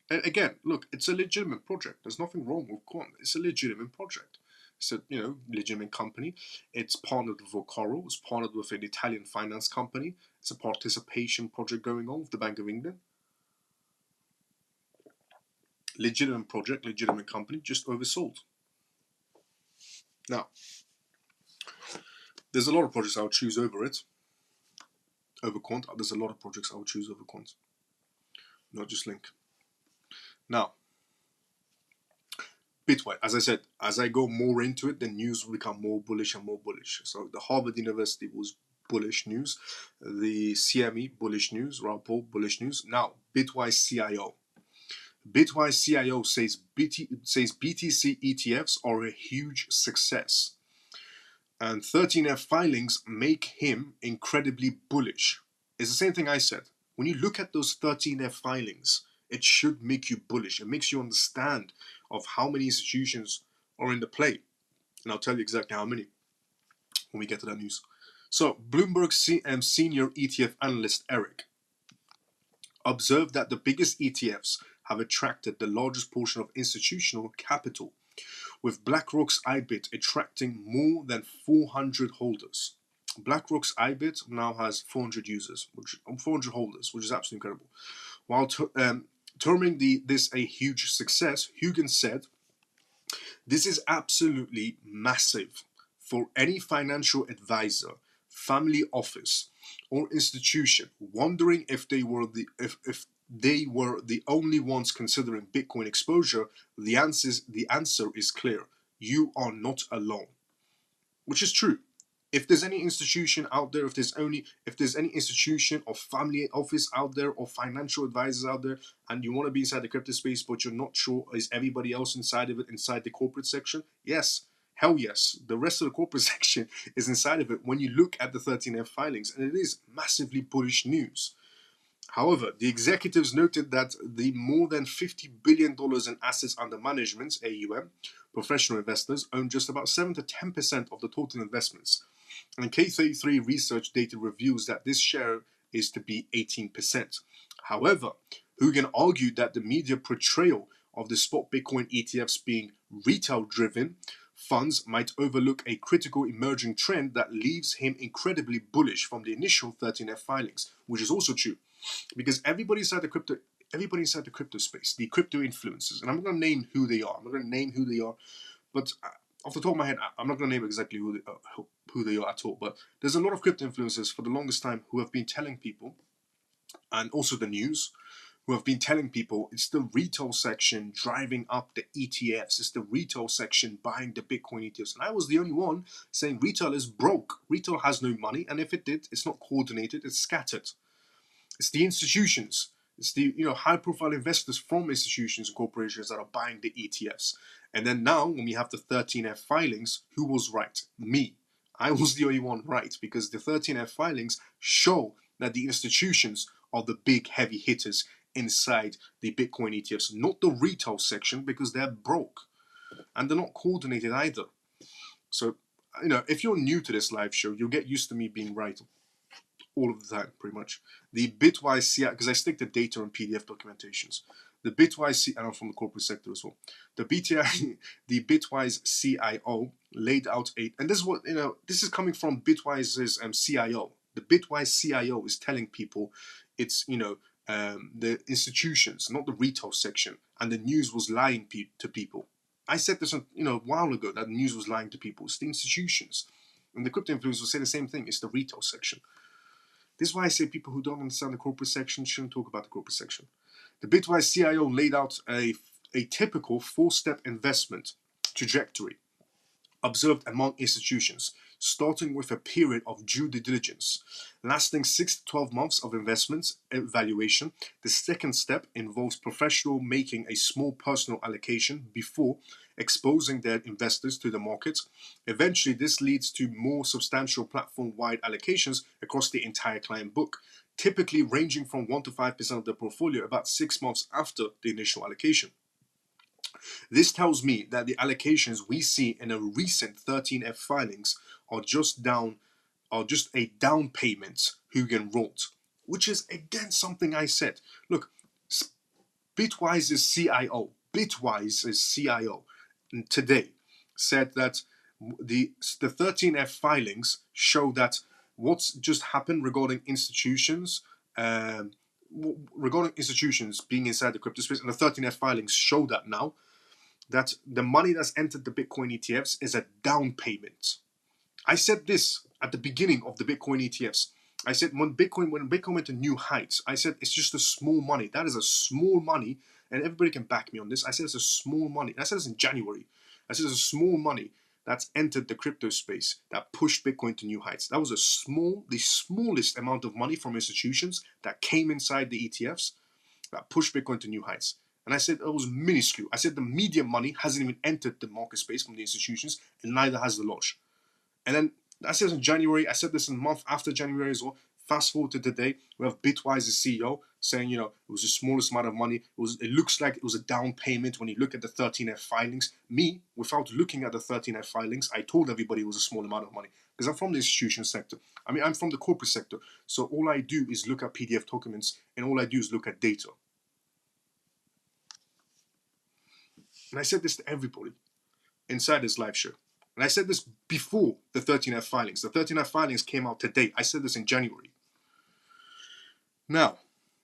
And again, look, it's a legitimate project. There's nothing wrong with Quant. It's a legitimate project. It's a legitimate company. It's partnered with Vocaro. It's partnered with an Italian finance company. It's a participation project going on with the Bank of England. Legitimate project, legitimate company, just oversold. Now, there's a lot of projects I would choose over Quant. There's a lot of projects I would choose over Quant, not just Link. Now, Bitwise, as I said, as I go more into it, the news will become more bullish and more bullish. So the Harvard University was bullish news, the CME bullish news, Rapport bullish news. Now, Bitwise CIO. Bitwise CIO says BTC ETFs are a huge success. And 13F filings make him incredibly bullish. It's the same thing I said. When you look at those 13F filings, it should make you bullish. It makes you understand of how many institutions are in the play. And I'll tell you exactly how many when we get to that news. So, Bloomberg senior ETF analyst Eric observed that the biggest ETFs have attracted the largest portion of institutional capital, with BlackRock's IBIT attracting more than 400 holders. BlackRock's IBIT now has 400 holders, which is absolutely incredible. While terming this a huge success, Huggins said, "This is absolutely massive for any financial advisor, family office, or institution wondering if they they were the only ones considering Bitcoin exposure, the answer is clear. You are not alone, which is true. If there's any institution out there, if there's any institution or family office out there or financial advisors out there, and you want to be inside the crypto space, but you're not sure is everybody else inside of it, inside the corporate section? Yes, hell yes. The rest of the corporate section is inside of it when you look at the 13F filings, and it is massively bullish news. However, the executives noted that the more than $50 billion in assets under management, AUM, professional investors own just about 7 to 10% of the total investments. And K33 research data reveals that this share is to be 18%. However, Hugen argued that the media portrayal of the spot Bitcoin ETFs being retail-driven funds might overlook a critical emerging trend that leaves him incredibly bullish from the initial 13F filings, which is also true. Because everybody inside the crypto space, the crypto influencers, and I'm not going to name who they are. But off the top of my head, I'm not going to name exactly who they are at all. But there's a lot of crypto influencers for the longest time who have been telling people, and also the news, who have been telling people it's the retail section driving up the ETFs. It's the retail section buying the Bitcoin ETFs. And I was the only one saying retail is broke. Retail has no money. And if it did, it's not coordinated, it's scattered. It's the institutions. It's the high-profile investors from institutions and corporations that are buying the ETFs. And then now, when we have the 13F filings, who was right? Me. I was the only one right, because the 13F filings show that the institutions are the big heavy hitters inside the Bitcoin ETFs, not the retail section, because they're broke and they're not coordinated either. So, if you're new to this live show, you'll get used to me being right all of the time, pretty much. The Bitwise CI, because I stick to data and PDF documentations. The Bitwise CI, and I'm from the corporate sector as well. The Bitwise CIO laid out and this is what, this is coming from Bitwise's CIO. The Bitwise CIO is telling people it's, the institutions, not the retail section, and the news was lying to people. I said this, a while ago, that the news was lying to people. It's the institutions. And the crypto influencers will say the same thing. It's the retail section. This is why I say people who don't understand the corporate section shouldn't talk about the corporate section. The Bitwise CIO laid out a typical 4-step investment trajectory observed among institutions, starting with a period of due diligence, lasting 6 to 12 months of investment evaluation. The second step involves professional making a small personal allocation before exposing their investors to the market. Eventually, this leads to more substantial platform-wide allocations across the entire client book, typically ranging from 1 to 5% of the portfolio about 6 months after the initial allocation. This tells me that the allocations we see in a recent 13F filings are just a down payment Hugen wrote, which is again something I said. Look, Bitwise's CIO today said that the 13F filings show that what's just happened regarding institutions being inside the crypto space, and the 13F filings show that now, that the money that's entered the Bitcoin ETFs is a down payment. I said this at the beginning of the Bitcoin ETFs. I said when Bitcoin went to new heights, I said it's just a small money. That is a small money, and everybody can back me on this. I said it's a small money. And I said this in January. I said it's a small money that's entered the crypto space that pushed Bitcoin to new heights. That was the smallest amount of money from institutions that came inside the ETFs that pushed Bitcoin to new heights. And I said it was minuscule. I said the media money hasn't even entered the market space from the institutions, and neither has the Lodge. And then I said this in January. I said this in the month after January as well. Fast forward to today, we have Bitwise's CEO saying, it was the smallest amount of money. It looks like it was a down payment when you look at the 13F filings. Me, without looking at the 13F filings, I told everybody it was a small amount of money because I'm from the institution sector. I mean, I'm from the corporate sector. So all I do is look at PDF documents, and all I do is look at data. And I said this to everybody inside this live show. And I said this before the 13F filings. The 13F filings came out today. I said this in January. Now,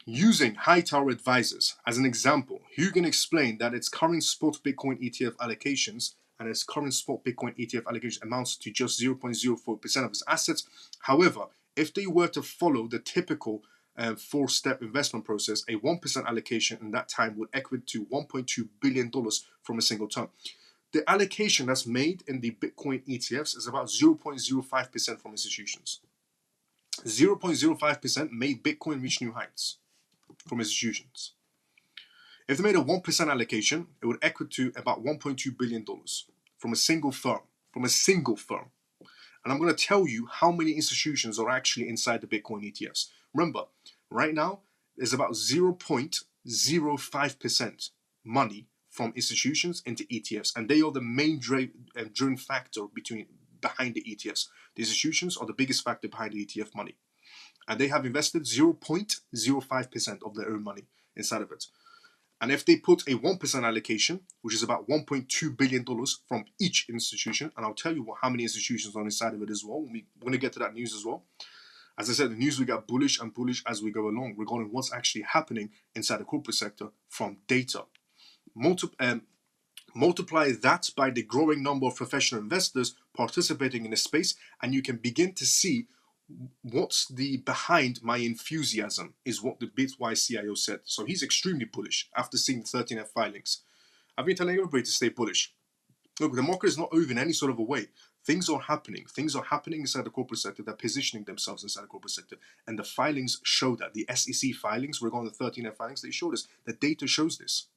using Hightower Advisors as an example, Hugen explained that its current spot Bitcoin ETF allocations and its current spot Bitcoin ETF allocation amounts to just 0.04% of its assets. However, if they were to follow the typical four-step investment process, a 1% allocation in that time would equate to $1.2 billion from a single term. The allocation that's made in the Bitcoin ETFs is about 0.05% from institutions. 0.05% made Bitcoin reach new heights from institutions. If they made a 1% allocation, it would equate to about $1.2 billion from a single firm. And I'm going to tell you how many institutions are actually inside the Bitcoin ETFs. Remember, right now, there's about 0.05% money from institutions into ETFs, and they are the main driving factor behind the ETFs. The institutions are the biggest factor behind the ETF money, and they have invested 0.05% of their own money inside of it. And if they put a 1% allocation, which is about $1.2 billion from each institution, and I'll tell you how many institutions are inside of it as well. We're going to get to that news as well. As I said, the news will get bullish and bullish as we go along regarding what's actually happening inside the corporate sector from data. Multiply that by the growing number of professional investors participating in the space, and you can begin to see what's behind my enthusiasm is what the Bitwise CIO said. So he's extremely bullish after seeing the 13F filings. I've been telling everybody to stay bullish. Look, the market is not over in any sort of a way. Things are happening. Things are happening inside the corporate sector. They're positioning themselves inside the corporate sector. And the filings show that. The SEC filings regarding the 13F filings, they showed us. The data shows this.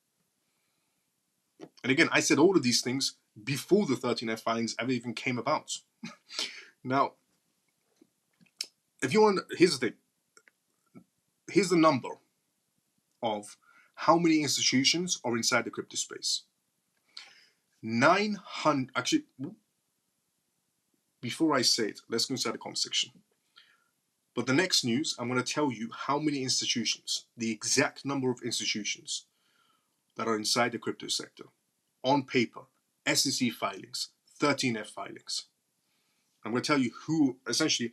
And again, I said all of these things before the 13F filings ever even came about. Now, if you want, here's the thing. Here's the number of how many institutions are inside the crypto space. 900, actually, before I say it, let's go inside the comment section. But the next news, I'm going to tell you how many institutions, the exact number of institutions that are inside the crypto sector. On paper, SEC filings, 13F filings. I'm going to tell you who, essentially,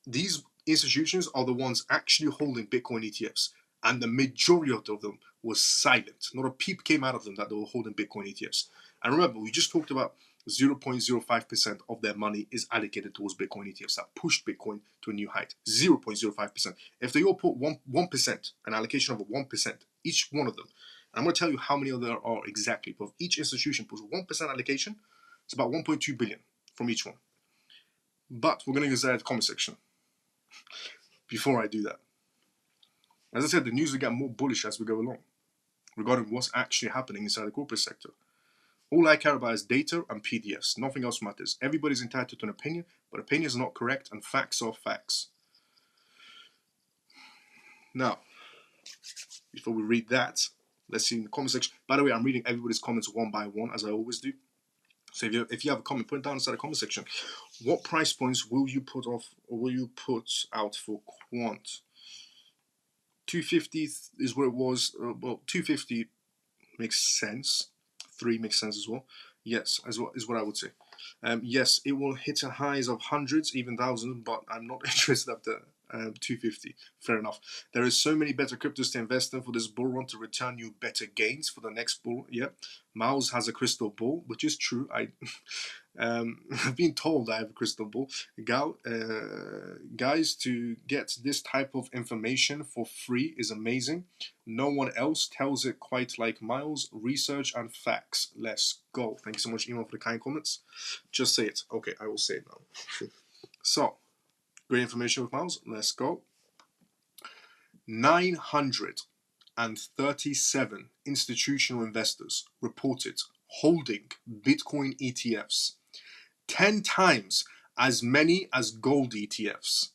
these institutions are the ones actually holding Bitcoin ETFs. And the majority of them was silent. Not a peep came out of them that they were holding Bitcoin ETFs. And remember, we just talked about 0.05% of their money is allocated towards Bitcoin ETFs that pushed Bitcoin to a new height. 0.05%. If they all put 1%, an allocation of 1%, each one of them, and I'm going to tell you how many of there are exactly. But if each institution puts 1% allocation, it's about 1.2 billion from each one. But we're going to go inside the comment section before I do that. As I said, the news will get more bullish as we go along regarding what's actually happening inside the corporate sector. All I care about is data and PDFs. Nothing else matters. Everybody's entitled to an opinion, but opinions are not correct and facts are facts. Now, before we read that, let's see in the comment section. By the way, I'm reading everybody's comments one by one, as I always do. So if you have a comment, put it down inside the comment section. What price points will you put out for Quant? 250 is where it was. Well, 250 makes sense. 3 makes sense as well. Yes, as well is what I would say. Yes, it will hit a highs of hundreds, even thousands, but I'm not interested after 250. Fair enough. There is so many better cryptos to invest in for this bull run to return you better gains for the next bull. Yeah, Miles has a crystal ball, which is true. I've been told I have a crystal ball. Guys, to get this type of information for free is amazing. No one else tells it quite like Miles. Research and facts. Let's go. Thank you so much, Iman, for the kind comments. Just say it. Okay, I will say it now. So, great information with Miles. Let's go. 937 institutional investors reported holding Bitcoin ETFs. 10 times as many as gold ETFs.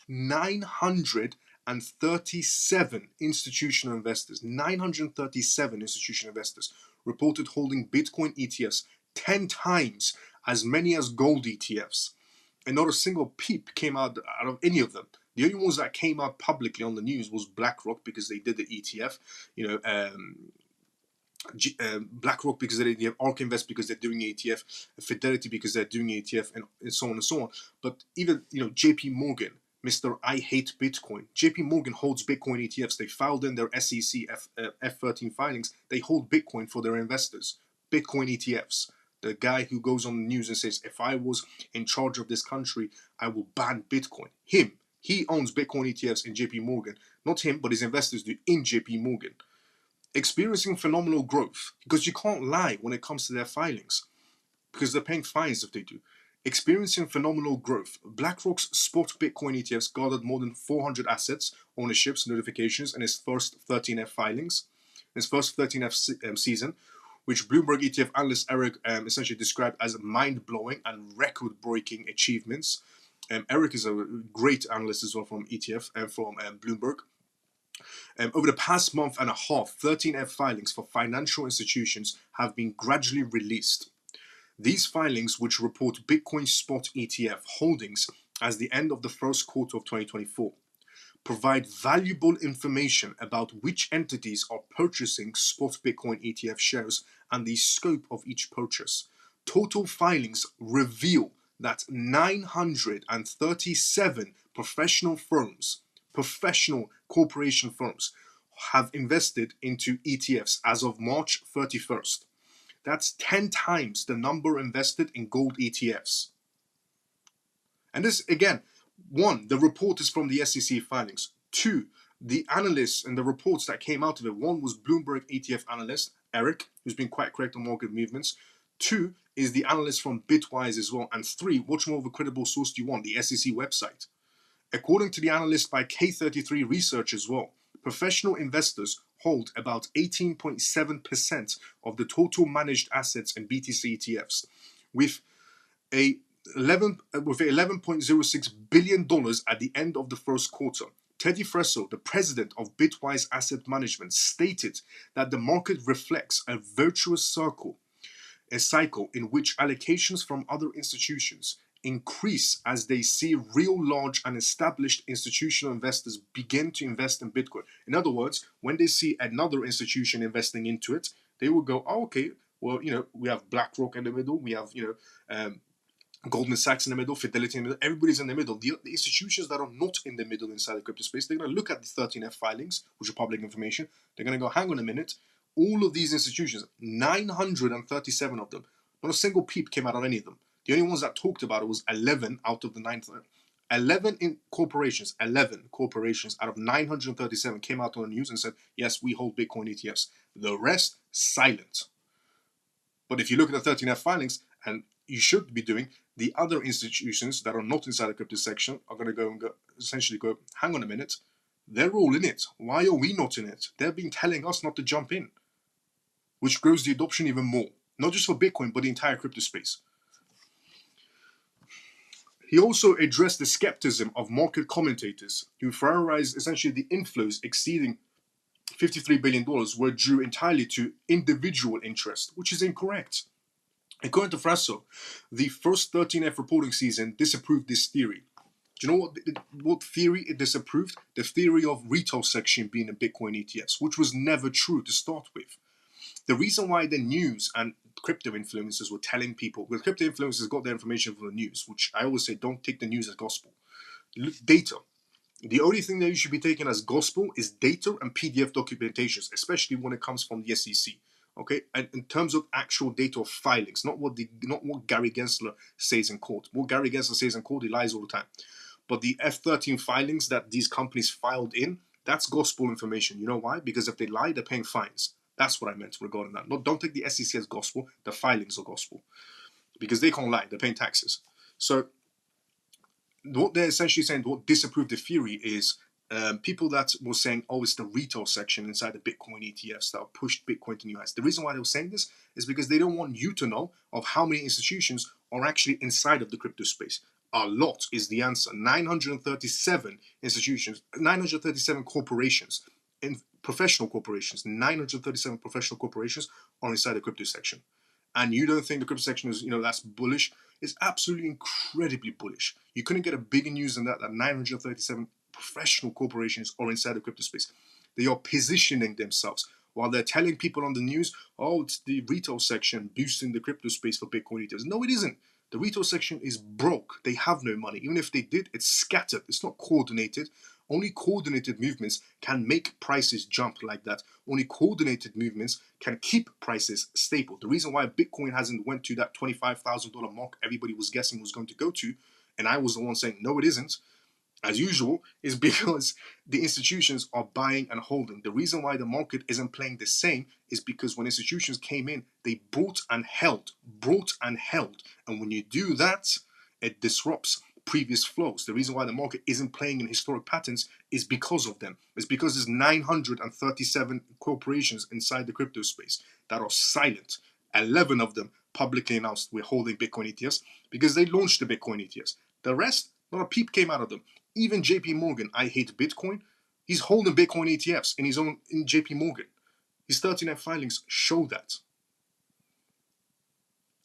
937 institutional investors. 937 institutional investors reported holding Bitcoin ETFs. 10 times as many as gold ETFs. And not a single peep came out of any of them. The only ones that came out publicly on the news was BlackRock because they did the ETF. BlackRock because they did ARK Invest because they're doing ETF, Fidelity because they're doing ETF, and so on and so on. But even JP Morgan, Mr. I hate Bitcoin. JP Morgan holds Bitcoin ETFs. They filed in their SEC F13 filings. They hold Bitcoin for their investors. Bitcoin ETFs. The guy who goes on the news and says, if I was in charge of this country, I will ban Bitcoin. Him He owns Bitcoin ETFs in JP Morgan. Not him, but his investors do in JP Morgan. Experiencing phenomenal growth, because you can't lie when it comes to their filings, because they're paying fines if they do. Experiencing phenomenal growth. BlackRock's spot Bitcoin ETFs garnered more than 400 assets, ownerships, notifications in its first 13F filings, in its first 13F season, which Bloomberg ETF analyst Eric essentially described as mind-blowing and record-breaking achievements. Eric is a great analyst as well from ETF and from Bloomberg. Over the past month and a half, 13F filings for financial institutions have been gradually released. These filings, which report Bitcoin spot ETF holdings as the end of the first quarter of 2024, provide valuable information about which entities are purchasing spot Bitcoin ETF shares and the scope of each purchase. Total filings reveal that 937 professional corporation firms, have invested into ETFs as of March 31st. That's 10 times the number invested in gold ETFs. And this, again, one, the report is from the SEC filings. Two, the analysts and the reports that came out of it. One was Bloomberg ETF analyst, Eric, who's been quite correct on market movements. Two is the analyst from Bitwise as well. And three, which more of a credible source do you want? The SEC website. According to the analyst by K33 Research as well, professional investors hold about 18.7% of the total managed assets in BTC ETFs, with $11.06 billion at the end of the first quarter. Teddy Fresso, the president of Bitwise Asset Management, stated that the market reflects a virtuous cycle, a cycle in which allocations from other institutions increase as they see real large and established institutional investors begin to invest in Bitcoin. In other words, when they see another institution investing into it, they will go, oh, okay, well, we have BlackRock in the middle, we have, Goldman Sachs in the middle, Fidelity in the middle, everybody's in the middle. The institutions that are not in the middle inside the crypto space, they're going to look at the 13F filings, which are public information. They're going to go, hang on a minute, all of these institutions, 937 of them, not a single peep came out on any of them. The only ones that talked about it was 11 out of the 11 corporations out of 937 came out on the news and said, yes, we hold Bitcoin ETFs. The rest, silent. But if you look at the 13F filings, and you should be doing, the other institutions that are not inside the crypto section are going to essentially go, hang on a minute, they're all in it. Why are we not in it? They've been telling us not to jump in, which grows the adoption even more, not just for Bitcoin, but the entire crypto space. He also addressed the skepticism of market commentators who theorized essentially the inflows exceeding $53 billion were due entirely to individual interest, which is incorrect. According to Fresso, the first 13F reporting season disapproved this theory. Do you know what theory it disapproved? The theory of retail section being in Bitcoin ETFs, which was never true to start with. The reason why the news and crypto influencers were telling people, well, crypto influencers got their information from the news, which I always say, don't take the news as gospel. Data. The only thing that you should be taking as gospel is data and PDF documentations, especially when it comes from the SEC. Okay, and in terms of actual data of filings, not what Gary Gensler says in court. What Gary Gensler says in court, he lies all the time. But the F13 filings that these companies filed in, that's gospel information. You know why? Because if they lie, they're paying fines. That's what I meant regarding that. Don't take the SEC as gospel. The filings are gospel. Because they can't lie. They're paying taxes. So what they're essentially saying, what disapproved the theory is people that were saying, oh, it's the retail section inside the Bitcoin ETFs that pushed Bitcoin to new heights. The reason why they were saying this is because they don't want you to know of how many institutions are actually inside of the crypto space. A lot is the answer. 937 institutions, 937 corporations, professional corporations, 937 professional corporations are inside the crypto section. And you don't think the crypto section is, that's bullish? It's absolutely incredibly bullish. You couldn't get a bigger news than that 937 professional corporations are inside the crypto space. They are positioning themselves while they're telling people on the news, oh, it's the retail section boosting the crypto space for Bitcoin ETFs. No, it isn't. The retail section is broke. They have no money. Even if they did, it's scattered. It's not coordinated. Only coordinated movements can make prices jump like that. Only coordinated movements can keep prices stable. The reason why Bitcoin hasn't went to that $25,000 mark everybody was guessing was going to go to, and I was the one saying, no, it isn't, as usual, is because the institutions are buying and holding. The reason why the market isn't playing the same is because when institutions came in, they bought and held, brought and held. And when you do that, it disrupts previous flows. The reason why the market isn't playing in historic patterns is because of them. It's because there's 937 corporations inside the crypto space that are silent. 11 of them publicly announced we're holding Bitcoin ETFs because they launched the Bitcoin ETFs. The rest, not a peep came out of them. Even JP Morgan, I hate Bitcoin, he's holding Bitcoin ETFs in his own in JP Morgan. His 39 filings show that.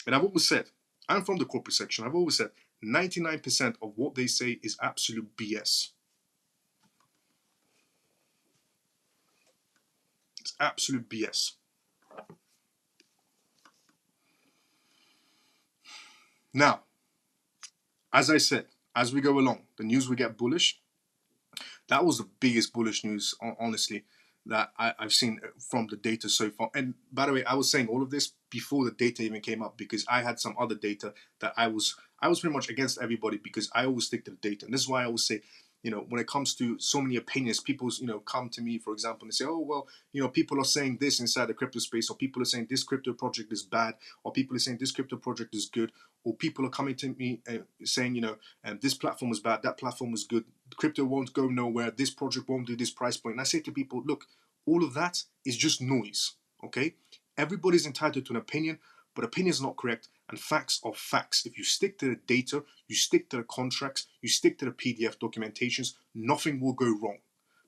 And I've always said, I'm from the corporate section, I've always said 99% of what they say is absolute BS. It's absolute BS. Now, as I said, as we go along, the news will get bullish. That was the biggest bullish news, honestly, that I've seen from the data so far. And by the way, I was saying all of this before the data even came up because I had some other data that I was pretty much against everybody because I always stick to the data. And this is why I always say, when it comes to so many opinions, people, come to me, for example, and say, oh, well, people are saying this inside the crypto space, or people are saying this crypto project is bad, or people are saying this crypto project is good, or people are coming to me saying, this platform was bad, that platform was good, crypto won't go nowhere, this project won't do this price point. And I say to people, look, all of that is just noise, okay? Everybody's entitled to an opinion, but opinions are not correct, and facts are facts. If you stick to the data, you stick to the contracts, you stick to the PDF documentations, nothing will go wrong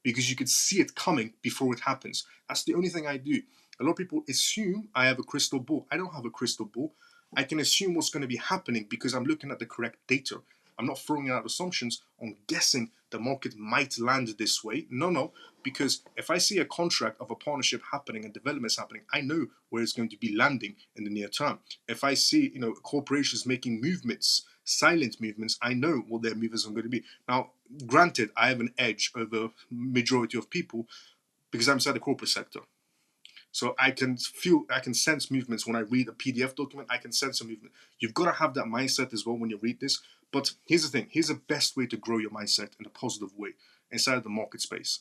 because you can see it coming before it happens. That's the only thing I do. A lot of people assume I have a crystal ball. I don't have a crystal ball. I can assume what's going to be happening because I'm looking at the correct data. I'm not throwing out assumptions on guessing the market might land this way. No, because if I see a contract of a partnership happening and developments happening, I know where it's going to be landing in the near term. If I see, corporations making movements, silent movements, I know what their movements are going to be. Now, granted, I have an edge over majority of people because I'm inside the corporate sector. So I can sense movements when I read a PDF document. I can sense a movement. You've got to have that mindset as well when you read this. But here's the thing. Here's the best way to grow your mindset in a positive way inside of the market space.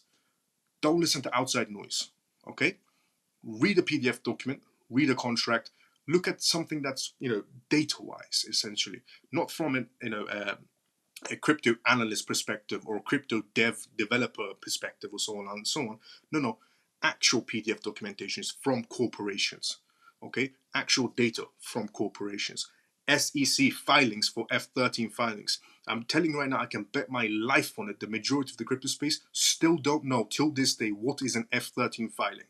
Don't listen to outside noise, okay? Read a PDF document, read a contract, look at something that's, data-wise, essentially. Not from a crypto analyst perspective or a crypto developer perspective or so on and so on. No. Actual PDF documentations from corporations, okay? Actual data from corporations. SEC filings for F13 filings. I'm telling you right now, I can bet my life on it. The majority of the crypto space still don't know till this day what is an F13 filing.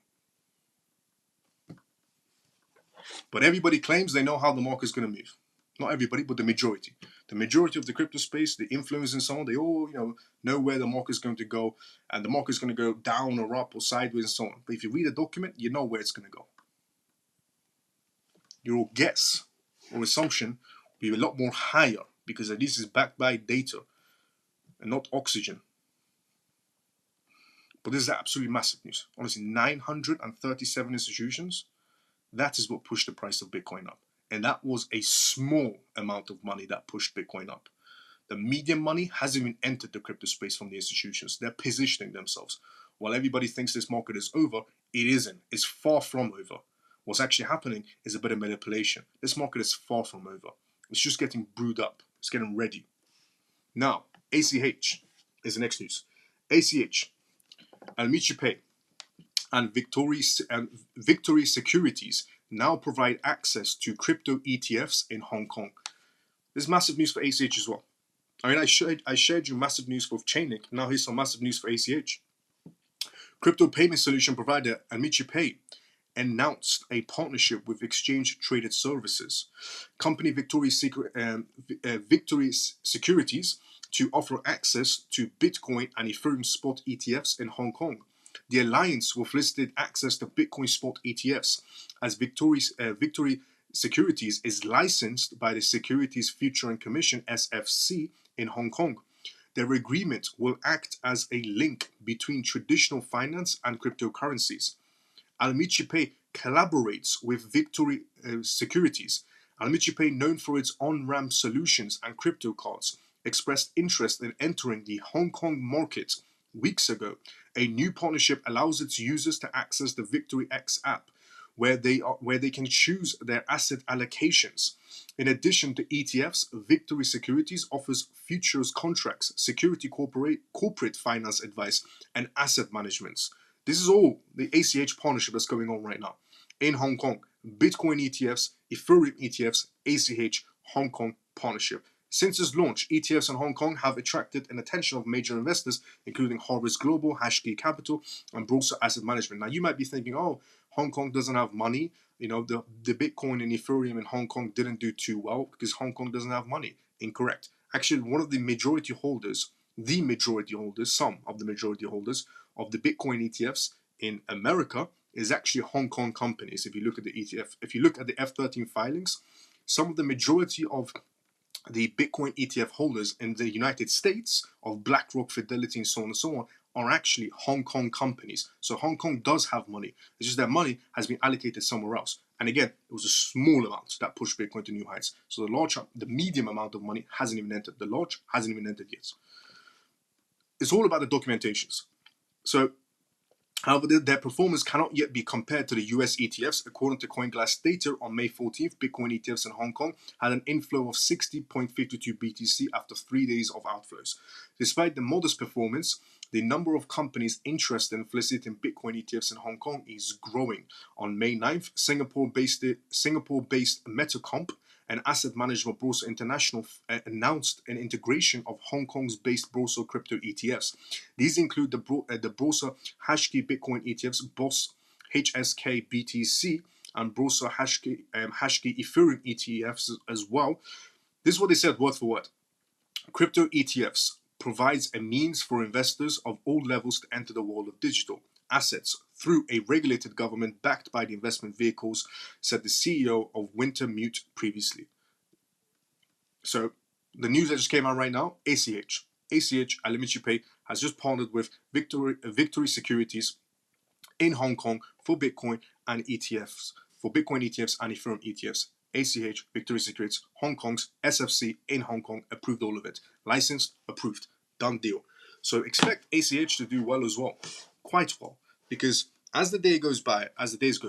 But everybody claims they know how the market is going to move. Not everybody, but the majority. The majority of the crypto space, the influencers and so on, they all know where the market is going to go, and the market is going to go down or up or sideways and so on. But if you read a document, you know where it's going to go. Your guess or assumption will be a lot more higher because at least it's backed by data and not oxygen. But this is absolutely massive news. Honestly, 937 institutions, that is what pushed the price of Bitcoin up. And that was a small amount of money that pushed Bitcoin up. The medium money hasn't even entered the crypto space from the institutions. They're positioning themselves. While everybody thinks this market is over, it isn't. It's far from over. What's actually happening is a bit of manipulation. This market is far from over. It's just getting brewed up. It's getting ready. Now, ACH is the next news. ACH, Almichipay, and Victory Securities now provide access to crypto ETFs in Hong Kong. There's massive news for ACH as well. I mean, I shared you massive news for Chainlink. Now here's some massive news for ACH. Crypto payment solution provider Almichipay announced a partnership with Exchange Traded Services company Victory Securities to offer access to Bitcoin and Ethereum spot ETFs in Hong Kong. The alliance will facilitate access to Bitcoin spot ETFs as Victory Securities is licensed by the Securities Futures Commission (SFC) in Hong Kong. Their agreement will act as a link between traditional finance and cryptocurrencies. Almichipay collaborates with Victory Securities. Almichipay, known for its on-ramp solutions and crypto cards, expressed interest in entering the Hong Kong market weeks ago. A new partnership allows its users to access the Victory X app, where they can choose their asset allocations. In addition to ETFs, Victory Securities offers futures contracts, security corporate finance advice, and asset management. This is all the ACH partnership that's going on right now in Hong Kong. Bitcoin ETFs, Ethereum ETFs, ACH Hong Kong partnership. Since its launch, ETFs in Hong Kong have attracted an attention of major investors, including Harvest Global, Hashkey Capital, and Brosa Asset Management. Now, you might be thinking, oh, Hong Kong doesn't have money. You know, the Bitcoin and Ethereum in Hong Kong didn't do too well because Hong Kong doesn't have money. Incorrect. Actually, one of the majority holders, some of the majority holders of the Bitcoin ETFs in America is actually Hong Kong companies. If you look at the ETF, if you look at the F13 filings, some of the majority of the Bitcoin ETF holders in the United States of BlackRock, Fidelity, and so on and so on are actually Hong Kong companies. So Hong Kong does have money. It's just that money has been allocated somewhere else. And again, it was a small amount that pushed Bitcoin to new heights. So the medium amount of money hasn't even entered. The large hasn't even entered yet. It's all about the documentations. So, however, their performance cannot yet be compared to the US ETFs. According to CoinGlass data on May 14th, Bitcoin ETFs in Hong Kong had an inflow of 60.52 BTC after 3 days of outflows. Despite the modest performance, the number of companies interested in soliciting Bitcoin ETFs in Hong Kong is growing. On May 9th, Singapore-based Metacomp, an asset management Brosa International, announced an integration of Hong Kong's based Brosa crypto ETFs. These include the Brosa Hashkey Bitcoin ETFs, BOSS HSK BTC, and Brosa Hashkey Ethereum ETFs as well. This is what they said word for word. Crypto ETFs provides a means for investors of all levels to enter the world of digital assets through a regulated government backed by the investment vehicles, said the CEO of Wintermute previously. So the news that just came out right now, ACH, Pay has just partnered with Victory Securities in Hong Kong for Bitcoin and ETFs, for Bitcoin ETFs and Ethereum ETFs. ACH, Victory Securities, Hong Kong's SFC in Hong Kong approved all of it. Licensed, approved, done deal. So expect ACH to do well as well, quite well, because as the days go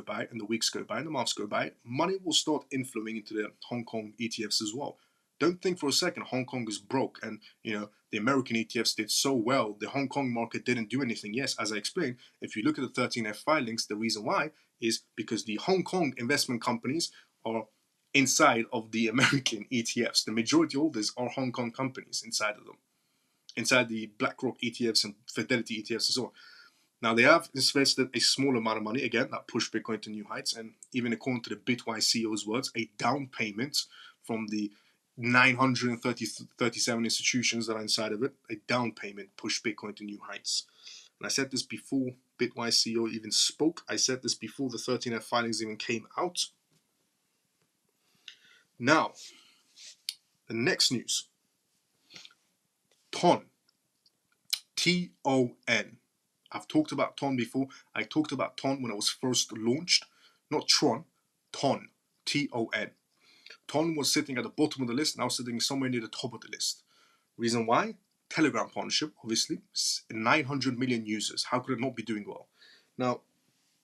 by, and the weeks go by, and the months go by, money will start inflowing into the Hong Kong ETFs as well. Don't think for a second Hong Kong is broke and the American ETFs did so well. The Hong Kong market didn't do anything. Yes, as I explained, if you look at the 13F filings, the reason why is because the Hong Kong investment companies are inside of the American ETFs. The majority holders are Hong Kong companies inside of them, inside the BlackRock ETFs and Fidelity ETFs and so on. Now, they have invested a small amount of money, again, that pushed Bitcoin to new heights. And even according to the Bitwise CEO's words, a down payment from the 937 institutions that are inside of it, a down payment pushed Bitcoin to new heights. And I said this before Bitwise CEO even spoke. I said this before the 13F filings even came out. Now, the next news. TON. T-O-N. I've talked about TON before. I talked about TON when it was first launched. Not Tron. TON. T-O-N. TON was sitting at the bottom of the list, now sitting somewhere near the top of the list. Reason why? Telegram partnership, obviously. 900 million users. How could it not be doing well? Now,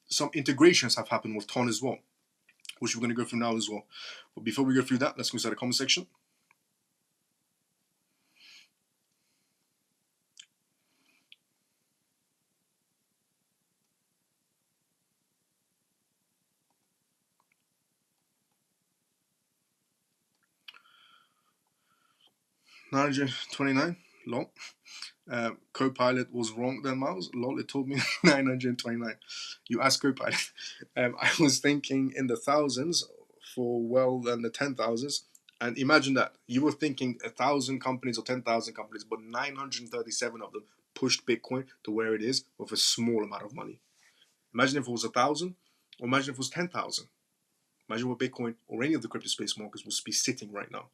some integrations have happened with TON as well, which we're going to go through now as well. But before we go through that, let's go inside the comment section. $929, lol. Copilot was wrong then, Miles. Lol, it told me 929. You asked Copilot. I was thinking in the thousands for well than the 10,000s. And imagine that. You were thinking 1,000 companies or 10,000 companies, but 937 of them pushed Bitcoin to where it is with a small amount of money. Imagine if it was 1,000, or imagine if it was 10,000. Imagine where Bitcoin or any of the crypto space markets would be sitting right now.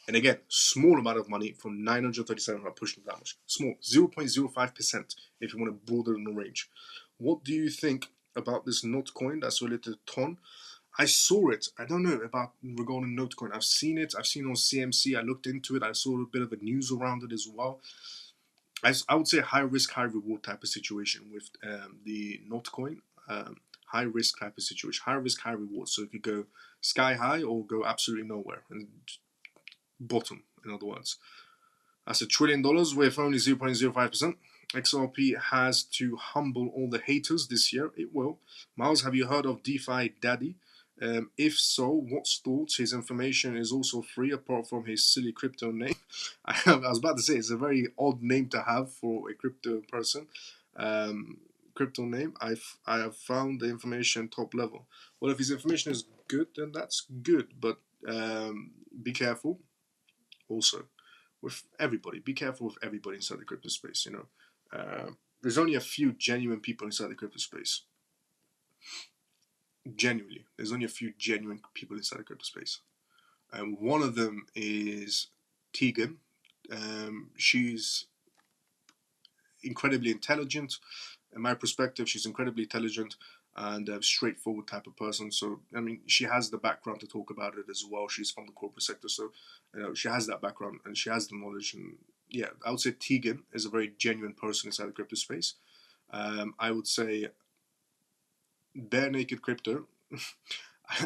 And again, small amount of money from 937 are pushing that much. Small, 0.05% if you want to broaden the range. What do you think about this not coin that's related to TON? I saw it. I don't know about regarding Notecoin. I've seen it. I've seen it on CMC. I looked into it. I saw a bit of the news around it as well. I would say high risk, high reward type of situation with the Notecoin. High risk type of situation. High risk, high reward. So if you go sky high or go absolutely nowhere and bottom, in other words. That's $1 trillion with only 0.05%. XRP has to humble all the haters this year. It will. Miles, have you heard of DeFi Daddy? If so, what's thoughts? His information is also free apart from his silly crypto name. I was about to say it's a very odd name to have for a crypto person. Crypto name. I have found the information top level. Well, if his information is good, then that's good. But be careful. Also, with everybody, be careful with everybody inside the crypto space. There's only a few genuine people inside the crypto space. Genuinely, there's only a few genuine people inside the crypto space. One of them is Tegan. She's incredibly intelligent. In my perspective, she's incredibly intelligent and a straightforward type of person. So, I mean, she has the background to talk about it as well. She's from the corporate sector. So, she has that background and she has the knowledge. And yeah, I would say Tegan is a very genuine person inside the crypto space. I would say Bare Naked Crypto.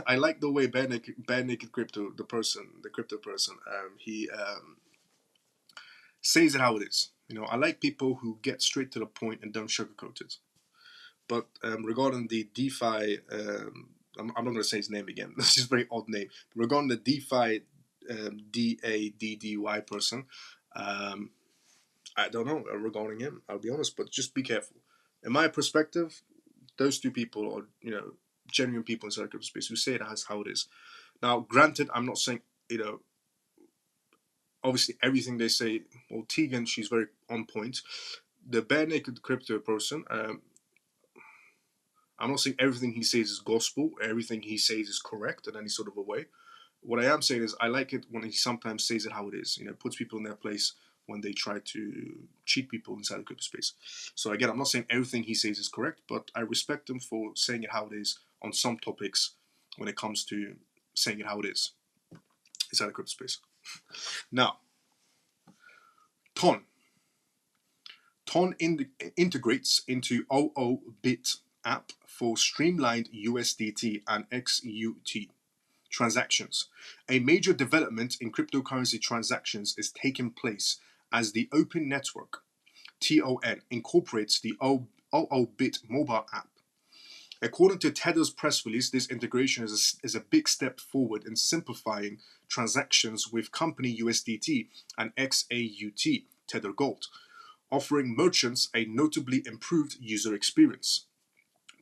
I like the way Bare Naked Crypto, the crypto person, he says it how it is. I like people who get straight to the point and don't sugarcoat it. But regarding the DeFi, I'm not going to say his name again. This is a very odd name. Regarding the DeFi DADDY person, I don't know regarding him. I'll be honest, but just be careful. In my perspective, those two people are genuine people inside the crypto space who say it as how it is. Now, granted, I'm not saying obviously everything they say. Well, Tegan, she's very on point. The Bare Naked Crypto person, I'm not saying everything he says is gospel, everything he says is correct in any sort of a way. What I am saying is I like it when he sometimes says it how it is. Puts people in their place when they try to cheat people inside the crypto space. So again, I'm not saying everything he says is correct, but I respect him for saying it how it is on some topics when it comes to saying it how it is inside the crypto space. Now, Ton. Ton integrates into OOBit app for streamlined USDT and XUT transactions. A major development in cryptocurrency transactions is taking place as the Open Network, TON, incorporates the OOBit mobile app. According to Tether's press release, this integration is a big step forward in simplifying transactions with company USDT and XAUT, Tether Gold, offering merchants a notably improved user experience.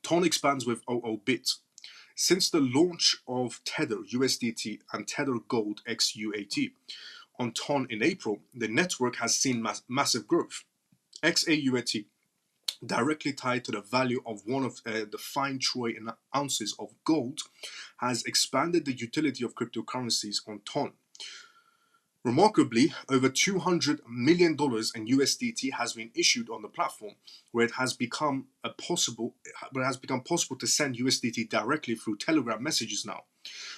Ton expands with OOBit. Since the launch of Tether USDT and Tether Gold XUAT on Ton in April, the network has seen massive growth. XAUAT, directly tied to the value of one of the fine troy ounces of gold, has expanded the utility of cryptocurrencies on Ton. Remarkably, over $200 million in USDT has been issued on the platform, where it has become possible to send USDT directly through Telegram messages now.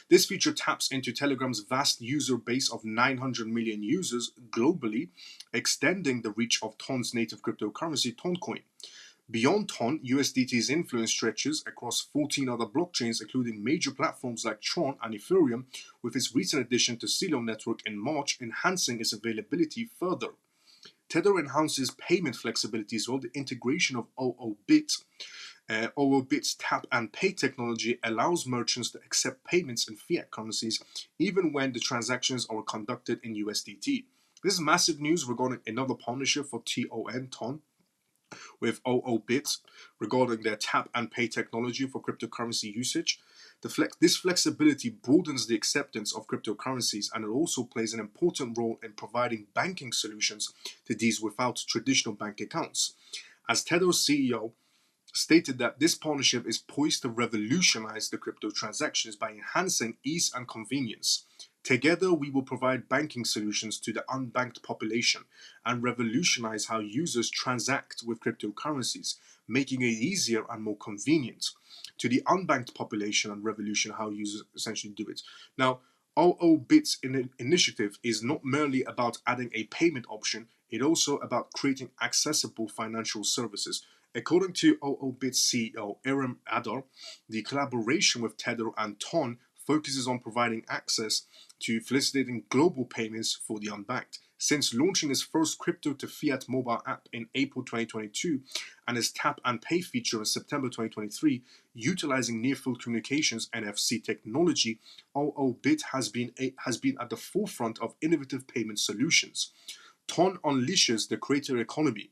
This feature taps into Telegram's vast user base of 900 million users globally, extending the reach of Ton's native cryptocurrency, Toncoin. Beyond Ton, USDT's influence stretches across 14 other blockchains, including major platforms like Tron and Ethereum, with its recent addition to Celo network in March, enhancing its availability further. Tether enhances payment flexibility as well. The integration of OOBit. OOBit's tap and pay technology allows merchants to accept payments in fiat currencies, even when the transactions are conducted in USDT. This is massive news regarding another partnership for Ton, with OOBit regarding their tap and pay technology for cryptocurrency usage. This flexibility broadens the acceptance of cryptocurrencies, and it also plays an important role in providing banking solutions to these without traditional bank accounts. As Tether's CEO stated that this partnership is poised to revolutionize the crypto transactions by enhancing ease and convenience. Together, we will provide banking solutions to the unbanked population and revolutionize how users transact with cryptocurrencies, making it easier and more convenient to the unbanked population and revolution how users essentially do it. Now, OO-Bits initiative is not merely about adding a payment option, it's also about creating accessible financial services. According to OO-Bits CEO Eram Adar, the collaboration with Tether and Ton focuses on providing access to facilitating global payments for the unbanked. Since launching its first crypto to fiat mobile app in April 2022 and its tap and pay feature in September 2023, utilizing near field communications NFC technology, OO-Bit has been at the forefront of innovative payment solutions. Ton unleashes the creator economy.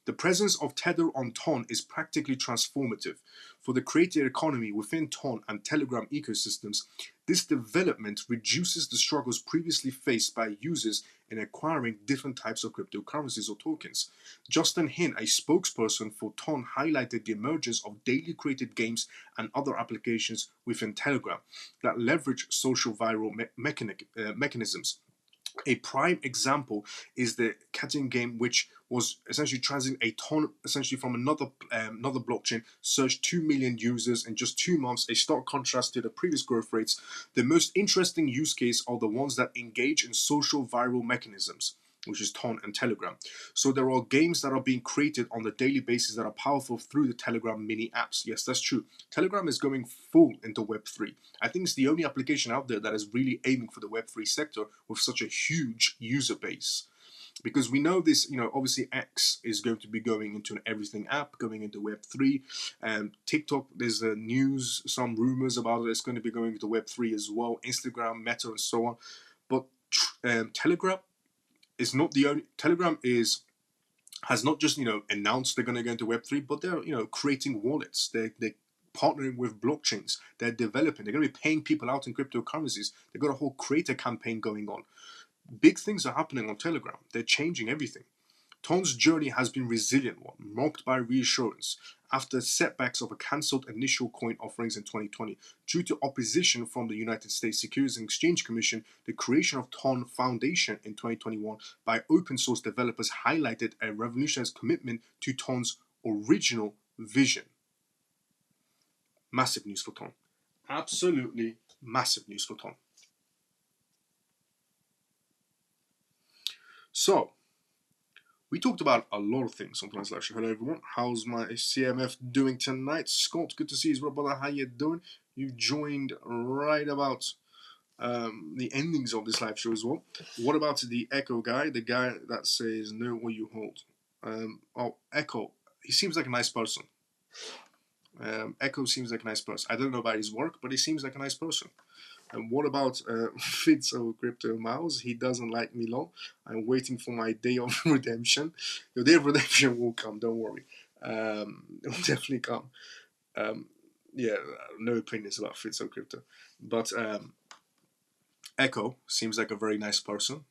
The presence of Tether on Ton is practically transformative. For the creator economy within Ton and Telegram ecosystems, this development reduces the struggles previously faced by users in acquiring different types of cryptocurrencies or tokens. Justin Hin, a spokesperson for Ton, highlighted the emergence of daily created games and other applications within Telegram that leverage social viral mechanisms. A prime example is the catching game, which was essentially transiting a ton, essentially from another blockchain, surged 2 million users in just 2 months, a stark contrast to the previous growth rates. The most interesting use case are the ones that engage in social viral mechanisms, which is Ton and Telegram. So there are games that are being created on a daily basis that are powerful through the Telegram mini apps. Yes, that's true. Telegram is going full into Web3. I think it's the only application out there that is really aiming for the Web3 sector with such a huge user base. Because we know this, obviously X is going to be going into an everything app, going into Web3. TikTok, there's news, some rumors about it, it's going to be going into Web3 as well. Instagram, Meta, and so on. But Telegram is not the only. Telegram has not just announced they're going to go into Web3, but they're creating wallets. They're partnering with blockchains. They're developing. They're going to be paying people out in cryptocurrencies. They've got a whole creator campaign going on. Big things are happening on Telegram. They're changing everything. Ton's journey has been a resilient one, marked by reassurance after setbacks of a cancelled initial coin offerings in 2020. Due to opposition from the United States Securities and Exchange Commission, the creation of Ton Foundation in 2021 by open source developers highlighted a revolutionary commitment to Ton's original vision. Massive news for Ton. Absolutely massive news for Ton. So, we talked about a lot of things on tonight's live show. Hello everyone, how's my CMF doing tonight? Scott, good to see you, brother. How you doing? You joined right about the endings of this live show as well. What about the Echo guy, the guy that says know what you hold? Echo, he seems like a nice person. Echo seems like a nice person. I don't know about his work, but he seems like a nice person. And what about Fitzo Crypto Mouse? He doesn't like me long. I'm waiting for my day of redemption. The day of redemption will come, don't worry. It will definitely come. Yeah, no opinions about Fitzo Crypto. But Echo seems like a very nice person.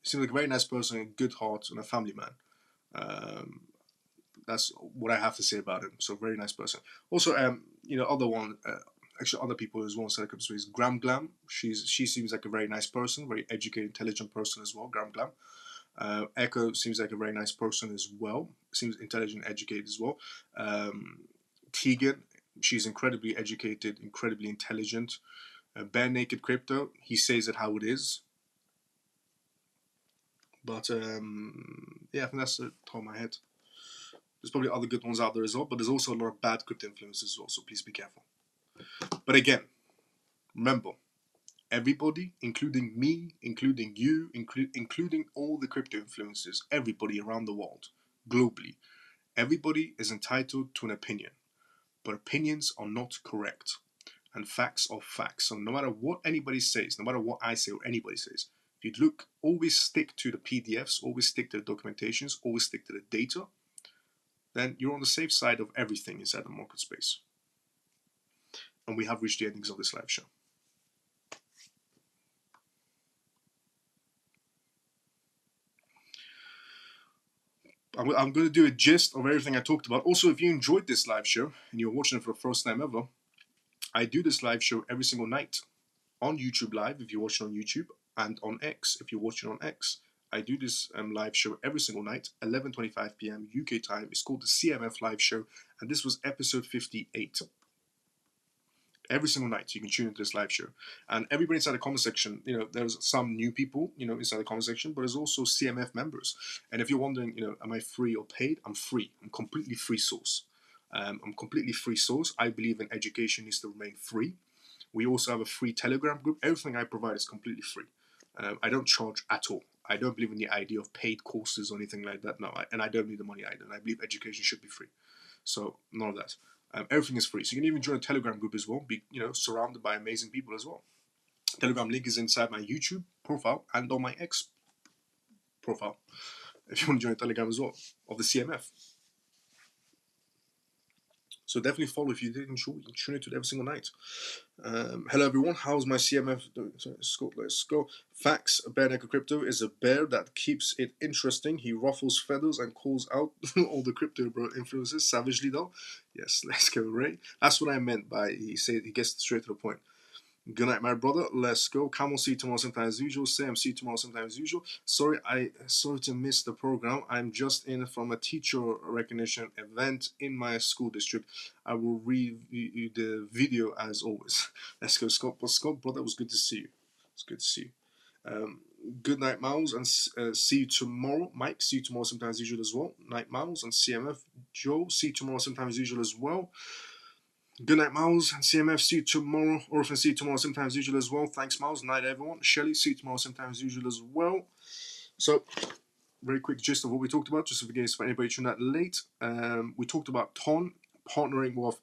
Seems like a very nice person, a good heart, and a family man. That's what I have to say about him. So very nice person. Also, other people as well said is Gram Glam. She seems like a very nice person, very educated, intelligent person as well. Gram Glam. Echo seems like a very nice person as well. Seems intelligent, educated as well. Tegan, she's incredibly educated, incredibly intelligent. Bare Naked Crypto, he says it how it is. But yeah, I think that's the top of my head. There's probably other good ones out there as well, but there's also a lot of bad crypto influencers as well, so please be careful. But again, remember, everybody, including me, including you, including all the crypto influencers, everybody around the world, globally, everybody is entitled to an opinion. But opinions are not correct. And facts are facts. So no matter what anybody says, no matter what I say or anybody says, if you look, always stick to the PDFs, always stick to the documentations, always stick to the data, then you're on the safe side of everything inside the market space. And we have reached the endings of this live show. I'm going to do a gist of everything I talked about. Also, if you enjoyed this live show and you're watching it for the first time ever, I do this live show every single night on YouTube Live if you're watching on YouTube, and on X if you're watching on X. I do this live show every single night, 11:25 p.m. UK time. It's called the CMF Live Show, and this was episode 58. Every single night you can tune into this live show, and everybody inside the comment section, there's some new people, inside the comment section, but there's also CMF members. And if you're wondering, am I free or paid? I'm free. I'm completely free source. I'm completely free source. I believe in education needs to remain free. We also have a free Telegram group. Everything I provide is completely free. I don't charge at all. I don't believe in the idea of paid courses or anything like that. No, and I don't need the money either. And I believe education should be free. So none of that. Everything is free. So you can even join a Telegram group as well. Be surrounded by amazing people as well. Telegram link is inside my YouTube profile and on my X profile. If you want to join a Telegram as well of the CMF. So definitely follow if you didn't tune into it every single night. Hello everyone, how's my CMF doing? So let's go. Facts, Bare Naked Crypto is a bear that keeps it interesting. He ruffles feathers and calls out all the crypto bro influencers savagely though. Yes, let's go, Ray. That's what I meant by he gets straight to the point. Good night, my brother. Let's go. Camel, see you tomorrow sometimes as usual. Sam, see you tomorrow sometimes as usual. Sorry to miss the program. I'm just in from a teacher recognition event in my school district. I will review the video as always. Let's go, Scott. But Scott, brother, it was good to see you. It's good to see you. Good night, Miles, and see you tomorrow. Mike, see you tomorrow sometimes as usual as well. Night, Miles, and CMF. Joe, see you tomorrow sometimes as usual as well. Good night, Miles. CMF, see you tomorrow. Orphan, see you tomorrow sometime as usual as well. Thanks, Miles. Night, everyone. Shelly, see you tomorrow sometime as usual as well. So, very quick gist of what we talked about, just in case for anybody tuning that late. We talked about TON partnering with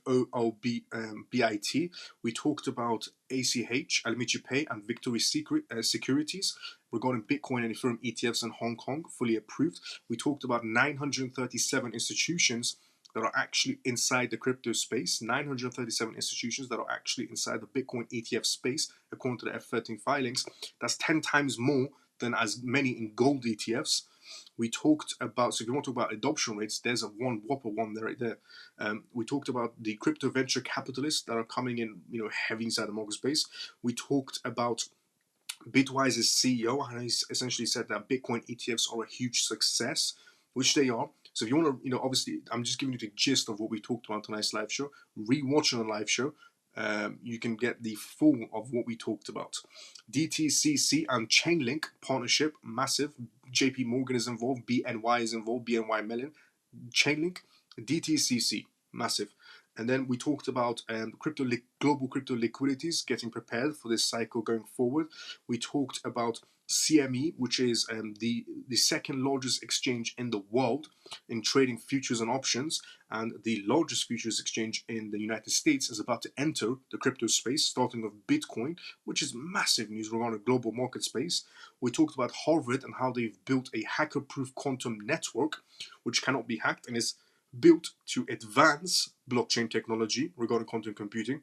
OOBIT. We talked about ACH, Almichi Pay, and Victory Securities regarding Bitcoin and Ethereum ETFs in Hong Kong, fully approved. We talked about 937 institutions that are actually inside the crypto space, 937 institutions that are actually inside the Bitcoin ETF space, according to the F13 filings. That's 10 times more than as many in gold ETFs. We talked about, so if you want to talk about adoption rates, there's a one whopper one there right there. We talked about the crypto venture capitalists that are coming in, heavy inside the mortgage space. We talked about Bitwise's CEO, and he essentially said that Bitcoin ETFs are a huge success, which they are. So if you want to, obviously, I'm just giving you the gist of what we talked about tonight's live show. Rewatching the live show, you can get the full of what we talked about. DTCC and Chainlink partnership, massive. JP Morgan is involved, BNY is involved, BNY Mellon. Chainlink, DTCC, massive. And then we talked about global crypto liquidities, getting prepared for this cycle going forward. We talked about CME, which is the second largest exchange in the world in trading futures and options, and the largest futures exchange in the United States is about to enter the crypto space, starting with Bitcoin, which is massive news regarding the global market space. We talked about Harvard and how they've built a hacker-proof quantum network, which cannot be hacked and is built to advance blockchain technology regarding quantum computing,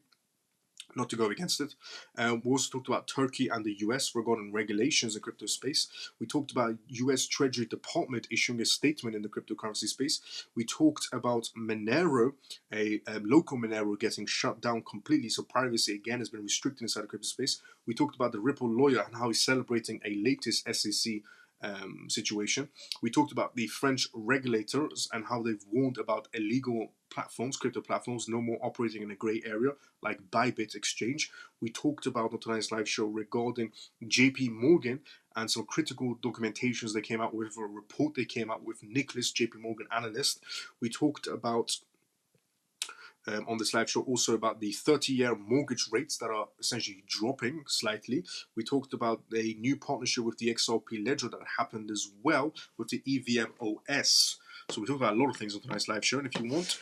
not to go against it. We also talked about Turkey and the US regarding regulations in crypto space. We talked about US Treasury Department issuing a statement in the cryptocurrency space. We talked about Monero, a local Monero getting shut down completely, so privacy again has been restricted inside the crypto space. We talked about the Ripple lawyer and how he's celebrating a latest SEC situation. We talked about the French regulators and how they've warned about illegal platforms, crypto platforms, no more operating in a grey area like Bybit Exchange. We talked about on tonight's live show regarding JP Morgan and some critical documentations they came out with, a report they came out with, Nicholas, JP Morgan analyst. We talked about on this live show also about the 30-year mortgage rates that are essentially dropping slightly. We talked about a new partnership with the XRP Ledger that happened as well with the EVMOS. So we talked about a lot of things on tonight's live show, and if you want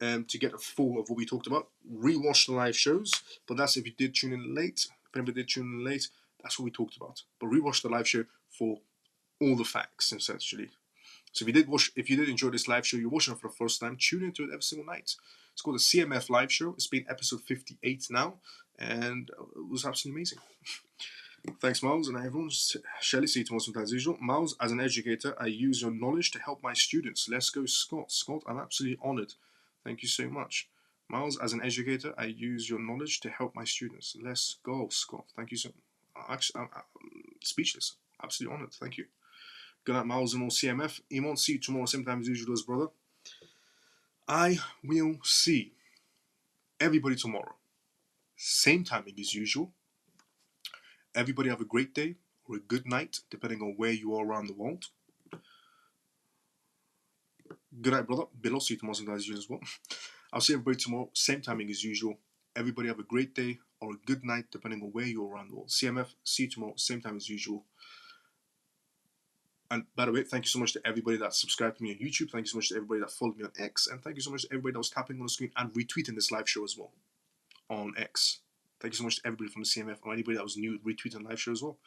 to get a full of what we talked about, rewatch the live shows. But that's if you did tune in late. If anybody did tune in late, that's what we talked about. But rewatch the live show for all the facts, essentially. So if you did enjoy this live show, you're watching it for the first time, tune into it every single night. It's called the CMF Live Show. It's been episode 58 now, and it was absolutely amazing. Thanks, Miles, and everyone. Shelly, see you tomorrow sometime as usual. Miles, as an educator, I use your knowledge to help my students. Let's go, Scott. Scott, I'm absolutely honoured. Thank you so much. Miles, as an educator, I use your knowledge to help my students. Let's go, Scott. Thank you so much. Actually, I'm speechless. Absolutely honored. Thank you. Good night, Miles and all CMF. Iman, see you tomorrow, same time as usual, as brother. I will see everybody tomorrow, same timing as usual. Everybody have a great day or a good night, depending on where you are around the world. Good night, brother. Below, see you tomorrow, same time as usual as well. I'll see everybody tomorrow, same timing as usual. Everybody have a great day or a good night, depending on where you are around the world. CMF, see you tomorrow, same time as usual. And by the way, thank you so much to everybody that subscribed to me on YouTube. Thank you so much to everybody that followed me on X. And thank you so much to everybody that was tapping on the screen and retweeting this live show as well on X. Thank you so much to everybody from the CMF or anybody that was new retweeting the live show as well.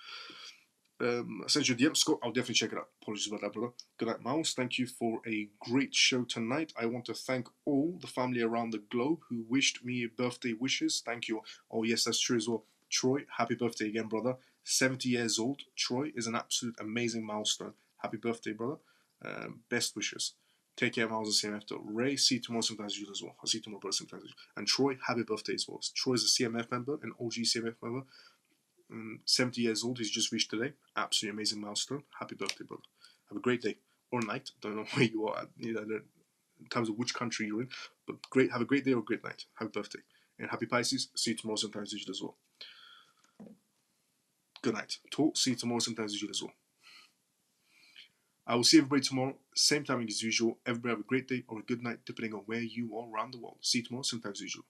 I sent you a DM, Scott. I'll definitely check it out. Apologies about that, brother. Good night, Miles. Thank you for a great show tonight. I want to thank all the family around the globe who wished me birthday wishes. Thank you. Oh, yes, that's true as well. Troy, happy birthday again, brother. 70 years old. Troy is an absolute amazing milestone. Happy birthday, brother. Best wishes. Take care, Miles and CMF. Ray, see you tomorrow sometimes as usual as well. I'll see you tomorrow, brother, sometimes as usual. And Troy, happy birthday as well. Troy's a CMF member, an OG CMF member. 70 years old, he's just reached today. Absolutely amazing milestone. Happy birthday, brother. Have a great day or night. Don't know where you are, in terms of which country you're in, but great. Have a great day or a great night. Happy birthday. And happy Pisces. See you tomorrow sometimes as usual as well. Good night. Talk. See you tomorrow sometimes as usual as well. I will see everybody tomorrow, same timing as usual. Everybody have a great day or a good night, depending on where you are around the world. See you tomorrow sometimes as usual.